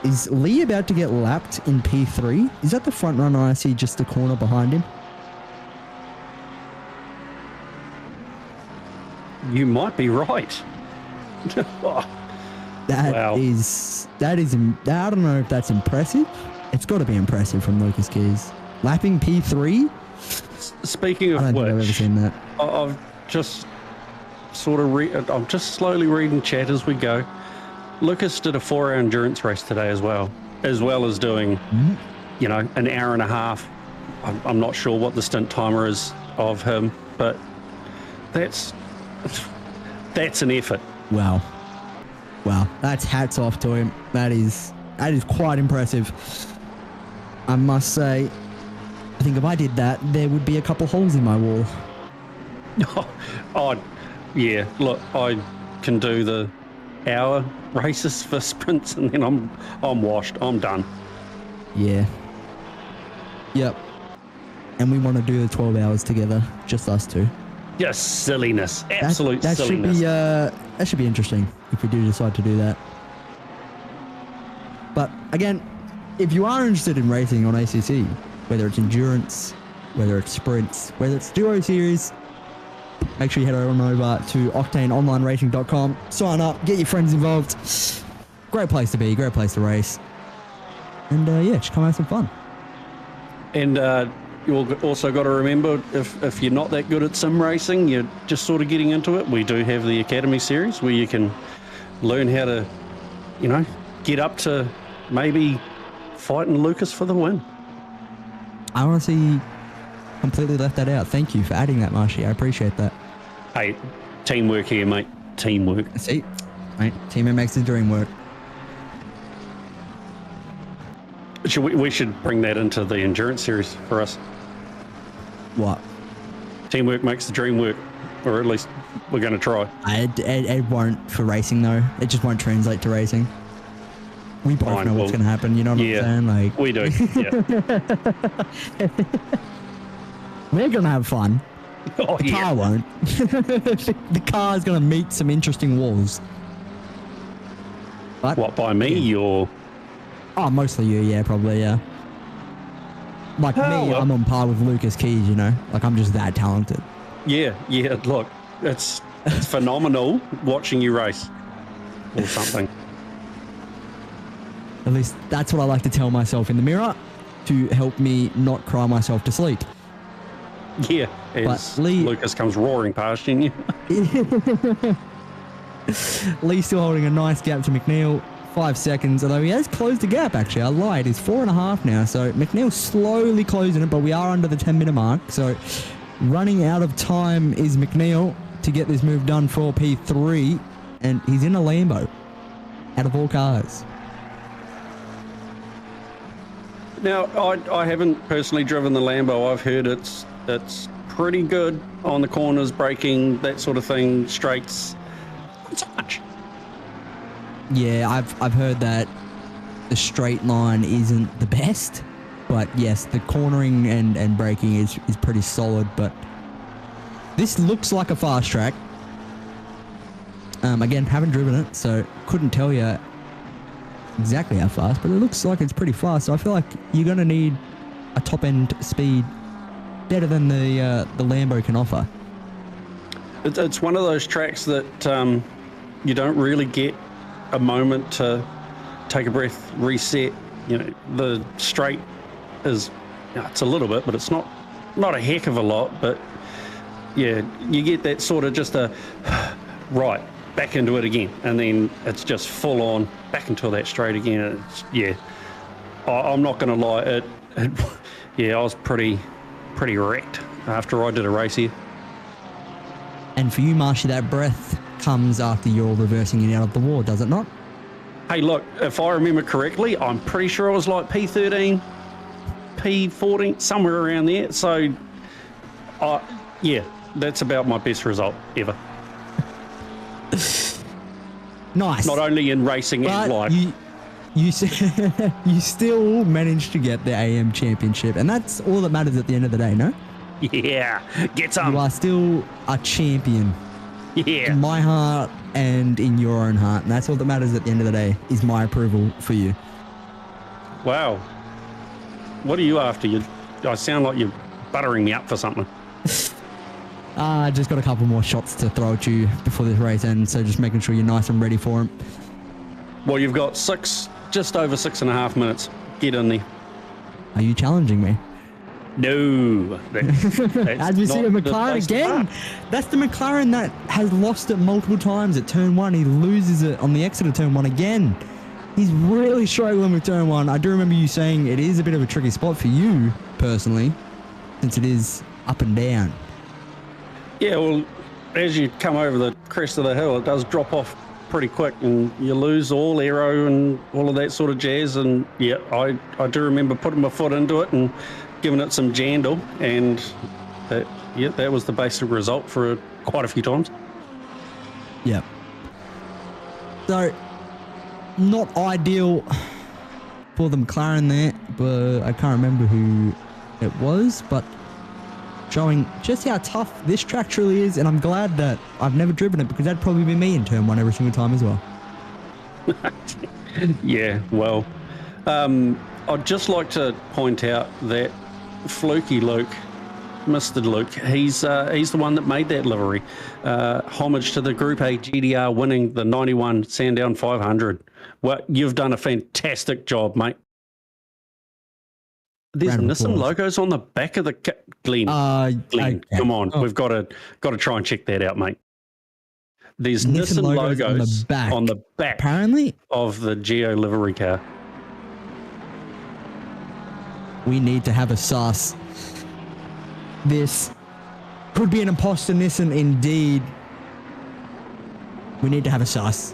Is Lee about to get lapped in P3? Is that the front runner I see just the corner behind him? You might be right. That is, I don't know if that's impressive. It's got to be impressive from Lucas Keys. Lapping P3? Speaking of I don't which, think I've ever seen that. I've just sort of I'm just slowly reading chat as we go. Lucas did a 4-hour endurance race today as well as doing, an hour and a half. I'm not sure what the stint timer is of him, but that's an effort. Wow. That's hats off to him. That is quite impressive. I must say, I think if I did that, there would be a couple holes in my wall. Oh, yeah. Look, I can do the hour races for sprints, and then I'm washed. I'm done. Yeah. Yep. And we want to do the 12 hours together, just us two. Just silliness. Absolute that silliness. That should be interesting if we do decide to do that. But again, if you are interested in racing on ACC, whether it's endurance, whether it's sprints, whether it's Duo Series, make sure you head on over to OctaneOnlineRacing.com, sign up, get your friends involved. Great place to be, great place to race. And just come have some fun. And also got to remember, if you're not that good at sim racing, you're just sort of getting into it, we do have the Academy Series where you can learn how to, get up to maybe fighting Lucas for the win. I honestly completely left that out. Thank you for adding that, Marshy. I appreciate that. Hey, teamwork here, mate. Teamwork. See, mate, team makes the dream work. We should bring that into the endurance series for us. What? Teamwork makes the dream work, or at least we're going to try. It won't for racing though. It just won't translate to racing. We both know what's going to happen. You know what I'm saying? Like we do. Yeah. We're going to have fun. Oh, the car won't. The car's going to meet some interesting walls. But, what, by me or? Oh, mostly you, yeah, probably, yeah. Like me, well. I'm on par with Lucas Keys, Like I'm just that talented. Yeah. Look, it's phenomenal watching you race or something. At least that's what I like to tell myself in the mirror to help me not cry myself to sleep. Yeah, as Lucas comes roaring past you. Lee's still holding a nice gap to McNeil. 5 seconds, although he has closed the gap, actually. I lied. He's 4.5 now, so McNeil's slowly closing it, but we are under the 10-minute mark, so running out of time is McNeil to get this move done for P3, and he's in a Lambo out of all cars. Now, I haven't personally driven the Lambo. I've heard it's pretty good on the corners, braking, that sort of thing, straights. Not so much. Yeah, I've heard that the straight line isn't the best, but yes, the cornering and braking is pretty solid, but this looks like a fast track. Again, haven't driven it, so couldn't tell you exactly how fast, but it looks like it's pretty fast, so I feel like you're going to need a top-end speed better than the Lambo can offer. It's one of those tracks that you don't really get a moment to take a breath, reset. The straight is, it's a little bit, but it's not a heck of a lot. But yeah, you get that sort of just a right back into it again, and then it's just full on back into that straight again. I'm not going to lie, I was pretty wrecked after I did a race here. And for you, Marshy, that breath comes after you're reversing it out of the wall, does it not? Hey, look, if I remember correctly, I'm pretty sure it was like P13, P14, somewhere around there. So, yeah, that's about my best result ever. Nice. Not only in racing and life. You still managed to get the AM championship, and that's all that matters at the end of the day, no? Yeah, get some. You are still a champion. Yeah. In my heart and in your own heart, and that's all that matters at the end of the day, is my approval for you. Wow. What are you after? I sound like you're buttering me up for something. I just got a couple more shots to throw at you before this race ends, so just making sure you're nice and ready for them. Well, you've got just over 6.5 minutes. Get in there. Are you challenging me? No. As we see the McLaren again. That's the McLaren that has lost it multiple times at turn 1. He loses it on the exit of turn 1 again. He's really struggling with turn 1. I do remember you saying it is a bit of a tricky spot for you, personally, since it is up and down. Yeah, well, as you come over the crest of the hill, it does drop off pretty quick, and you lose all aero and all of that sort of jazz. And yeah, I do remember putting my foot into it and giving it some jandle, and that was the basic result for quite a few times. Yep. So, not ideal for the McLaren there, but I can't remember who it was, but showing just how tough this track truly is, and I'm glad that I've never driven it, because that'd probably be me in turn 1 every single time as well. Yeah, well, I'd just like to point out that Fluky Luke, Mr. Luke, he's the one that made that livery. Homage to the Group A GDR winning the 91 Sandown 500. Well, you've done a fantastic job, mate. There's Round of Nissan applause. logos on the back of the Glenn. Glenn, Okay. come on, Oh. we've got to try and check that out, mate. There's Nissan Nissan logos logos on the back. Apparently, of the Geo livery car. we need to have a sus. This could be an imposter Nissan indeed. We need to have a sus.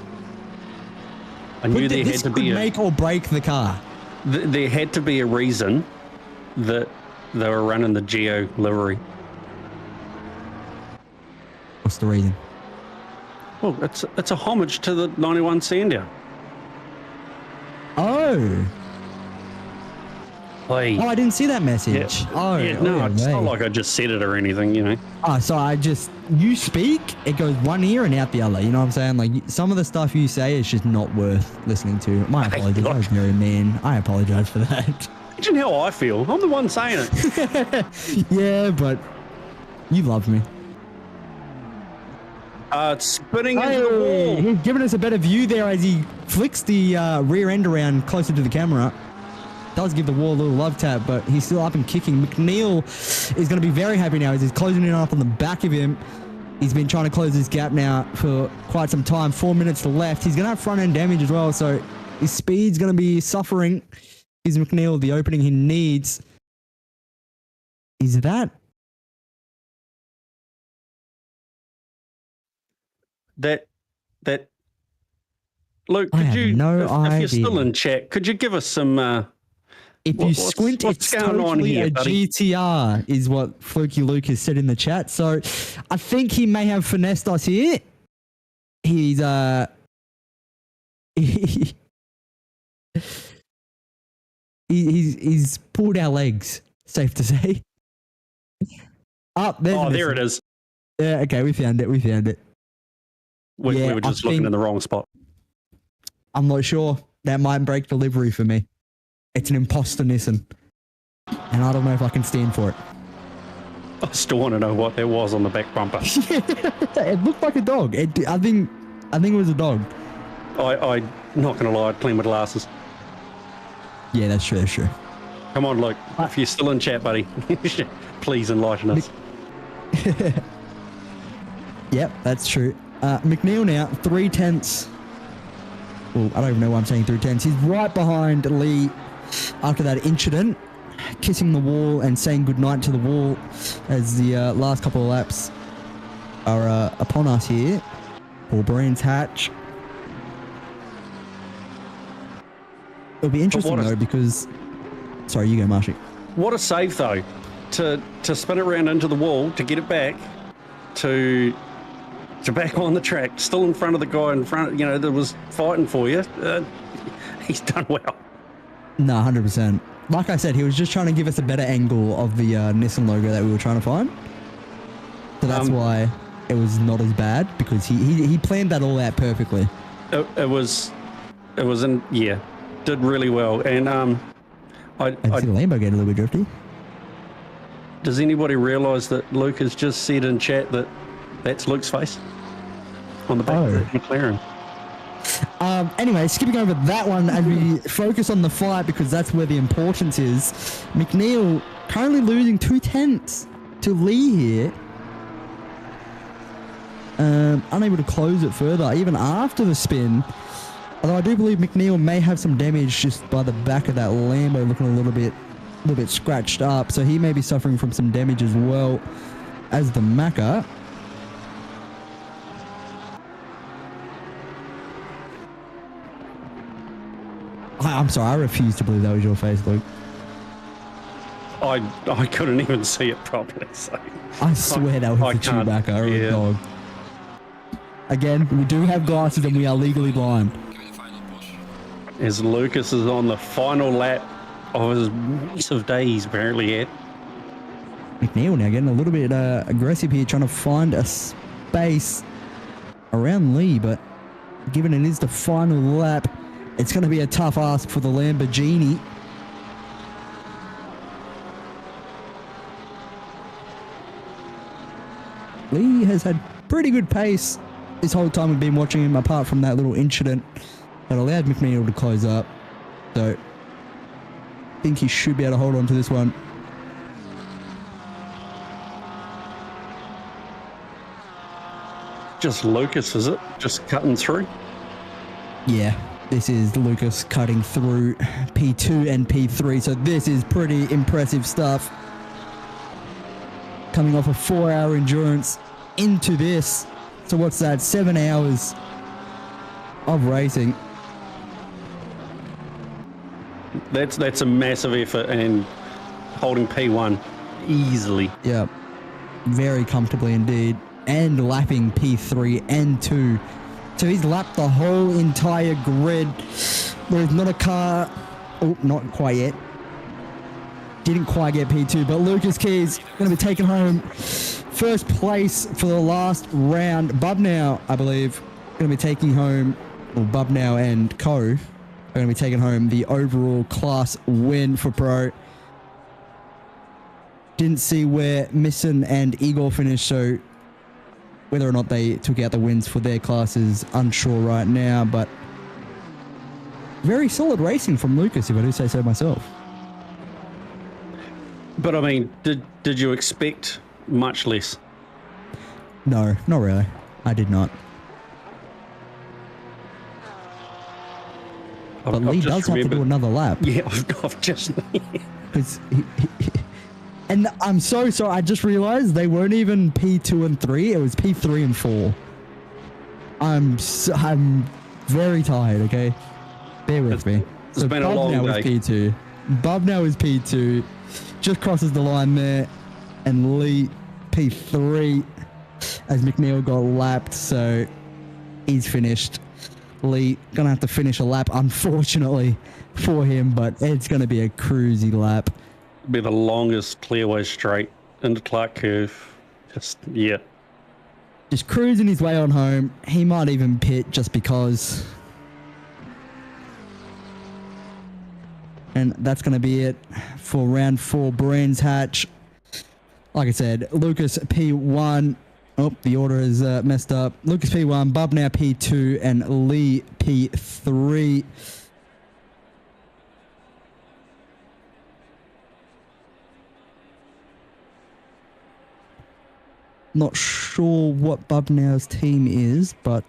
I knew there had This to could be make or break the car. there had to be a reason that they were running the Geo livery. What's the reason? Well, it's a homage to the 91 Sandown. Oh. Hey. Oh, I didn't see that message. Yeah. Oh, Yeah, no, oh, it's not mate. like I just said it or anything, you know. Oh, so you speak, it goes one ear and out the other. You know what I'm saying? Like, some of the stuff you say is just not worth listening to. My apologies. I was very mean. I apologize for that. Imagine how I feel. I'm the one saying it. Yeah, but you love me. It's spinning into the wall. He's giving us a better view there as he flicks the rear end around closer to the camera. Does give the wall a little love tap, but he's still up and kicking. McNeil is going to be very happy now as he's closing it up on the back of him. He's been trying to close this gap now for quite some time. 4 minutes left. He's going to have front end damage as well, so his speed's going to be suffering. Gives McNeil the opening he needs. Is that? That Luke, I could have you, no if you're still idea. in chat, could you give us some If you squint, what's it's going on totally here, a buddy? GTR, is what Fluky Luke has said in the chat. So I think he may have finessed us here. He's he's pulled our legs. Safe to say. Up there's Oh, the there it message. is. Yeah, okay, we found it. We Yeah, were I just looking think- in the wrong spot. I'm not sure. That might break delivery for me. It's an imposter Nissan. And I don't know if I can stand for it. I still want to know what there was on the back bumper. It looked like a dog. I think it was a dog. I'm not going to lie, I'd clean my glasses. Yeah, that's true. That's true. Come on, Luke. If you're still in chat, buddy, please enlighten us. Yep, that's true. McNeil now, 3/10. Well, I don't even know why I'm saying 3/10. He's right behind Lee after that incident, kissing the wall and saying goodnight to the wall as the last couple of laps are upon us here. Paul Breen's hatch. It'll be interesting though because... Sorry, you go, Marshy. What a save, though, to spin it around into the wall, to get it back, to back on the track, still in front of the guy in front, you know, that was fighting for you. He's done well. No, 100%. Like I said, he was just trying to give us a better angle of the Nissan logo that we were trying to find. So that's why it was not as bad, because he planned that all out perfectly. It was did really well. And I see the Lambo get a little bit drifty. does anybody realise that Luke has just said in chat that that's Luke's face on the back of the McLaren? Anyway, skipping over that one and we focus on the fight because that's where the importance is. McNeil currently losing 2/10 to Lee here. Unable to close it further even after the spin. Although I do believe McNeil may have some damage just by the back of that Lambo, looking a little bit scratched up. So he may be suffering from some damage as well as the Macca. I'm sorry, I refuse to believe that was your face, Luke. I couldn't even see it properly. So I swear that was I the can't- Chewbacca or yeah. a dog. Again, we do have glasses and we are legally blind. as Lucas is on the final lap of his massive day he's apparently had. McNeil now getting a little bit aggressive here, trying to find a space around Lee, but given it is the final lap, it's going to be a tough ask for the Lamborghini. Lee has had pretty good pace this whole time we've been watching him, apart from that little incident that allowed McNeil to close up. So think he should be able to hold on to this one. Just Lucas, is it? Just cutting through? Yeah, this is Lucas cutting through P2 and P3, so this is pretty impressive stuff. Coming off a 4-hour endurance into this. So what's that? 7 hours of racing. That's a massive effort, and holding P1 easily. Yeah, very comfortably indeed. And lapping P3 and 2. So he's lapped the whole entire grid. There's not a car. Oh, not quite yet. Didn't quite get P2, but Lucas Keys going to be taking home first place for the last round. Bubnow, I believe, going to be taking home, or Bubnow and Co. are going to be taking home the overall class win for Pro. Didn't see where Misson and Igor finished, so whether or not they took out the wins for their classes, unsure right now, but very solid racing from Lucas, if I do say so myself. But I mean, did you expect much less? No, not really. I did not. But Lee does have to do another lap. Yeah, I've just... Because and I'm so sorry, I just realized they weren't even P2 and 3, it was P3 and 4. I'm very tired, okay? Bear with me. It's been a long day. P2. Bubnow is P2. Just crosses the line there. And Lee P3 as McNeil got lapped, so he's finished. Lee gonna have to finish a lap, unfortunately for him, but it's gonna be a cruisy lap. Be the longest clearway straight into Clark Curve. Just, yeah. Just cruising his way on home. He might even pit just because. And that's going to be it for round 4 Brands Hatch. Like I said, Lucas P1. Oh, the order is messed up. Lucas P1, Bubnow P2, and Lee P3. Not sure what Bubnow's team is, but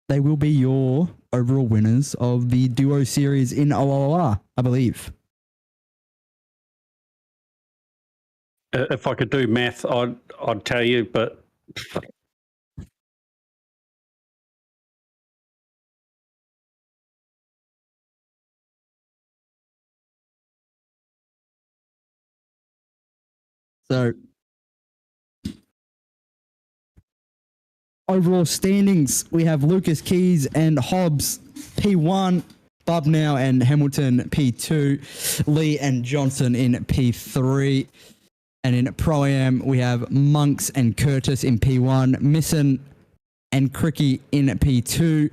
they will be your overall winners of the Duo Series in OOR, I believe. If I could do math, I'd tell you, but... So, overall standings, we have Lucas Keys and Hobbs P1, Bubnow and Hamilton P2, Lee and Johnson in P3. And in Pro-Am, we have Monks and Curtis in P1, Misson and Cricky in P2,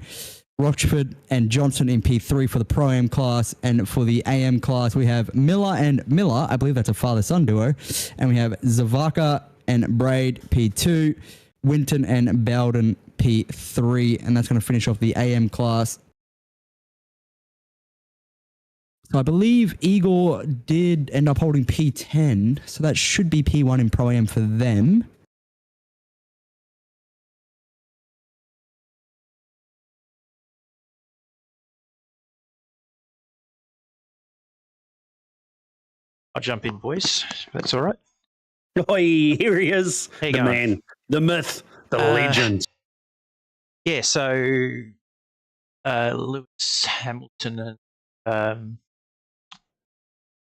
Rochford and Johnson in P3 for the Pro-Am class. And for the AM class, we have Miller and Miller, I believe that's a father-son duo. And we have Zavaka and Braid P2, Winton and Bowden P3. And that's going to finish off the AM class. So I believe Igor did end up holding P10, so that should be P1 in Pro-Am for them. I'll jump in, boys. That's all right. Oi, here he is. How you the going? man, the myth, the legend. Yeah, so Lewis Hamilton and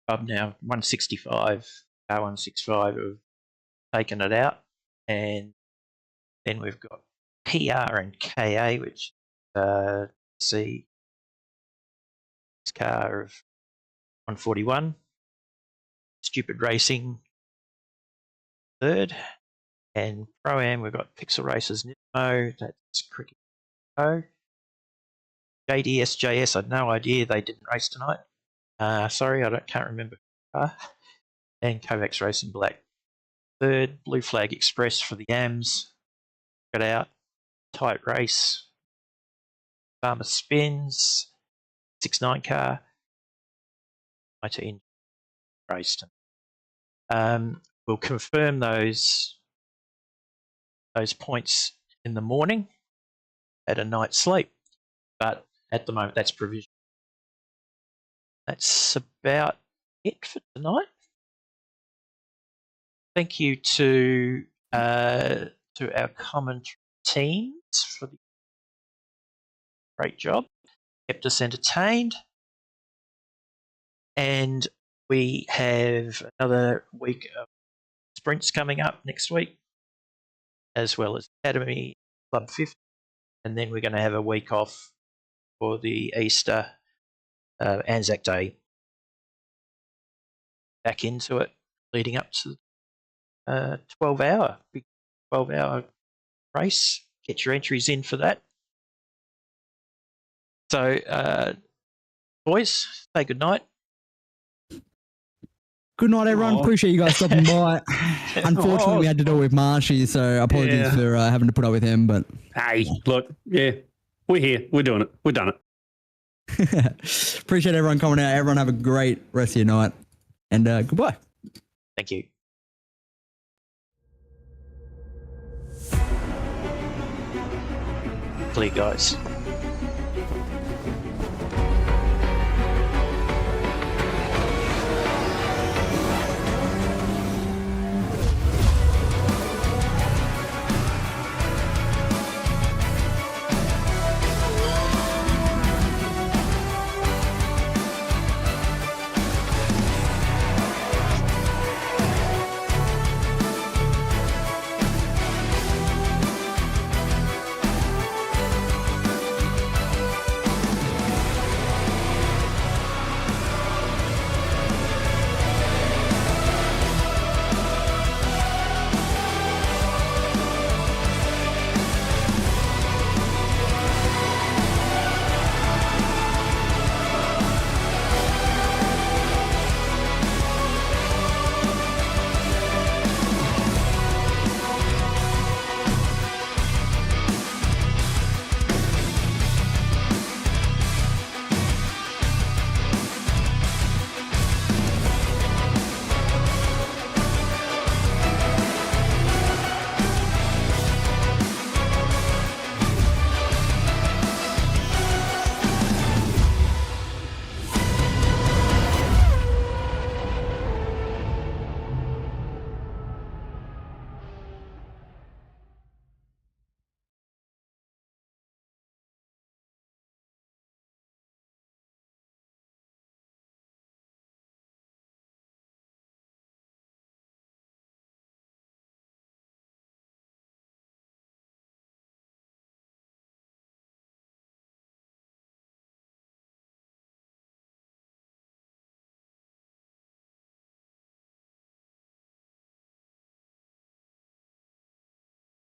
Bubnow 165, R165 have taken it out. And then we've got PR and KA, which see this car of 141. Stupid Racing third. And Pro-Am, we've got Pixel Racers Nismo, that's Cricket Pro. JDSJS, I had no idea they didn't race tonight. Sorry, can't remember. And Kovacs Racing Black. Third, Blue Flag Express for the AMs. Got out. Tight race. Farmer Spins. 6-9 car. in raced. We'll confirm those points in the morning at a night's sleep, but at the moment that's provisional. That's about it for tonight. Thank you to our commentary teams for the great job. Kept us entertained. And we have another week of sprints coming up next week, as well as Academy Club 50. And then we're going to have a week off for the Easter Anzac Day. Back into it, leading up to 12-hour, big 12-hour race. Get your entries in for that. So, boys, say good night. Good night, everyone. Appreciate you guys stopping by. Unfortunately, we had to do it with Marshy, so apologies for having to put up with him. But hey, look, we're here. We're doing it. We've done it. Appreciate everyone coming out. Everyone have a great rest of your night. And goodbye. Thank you. Clear, guys.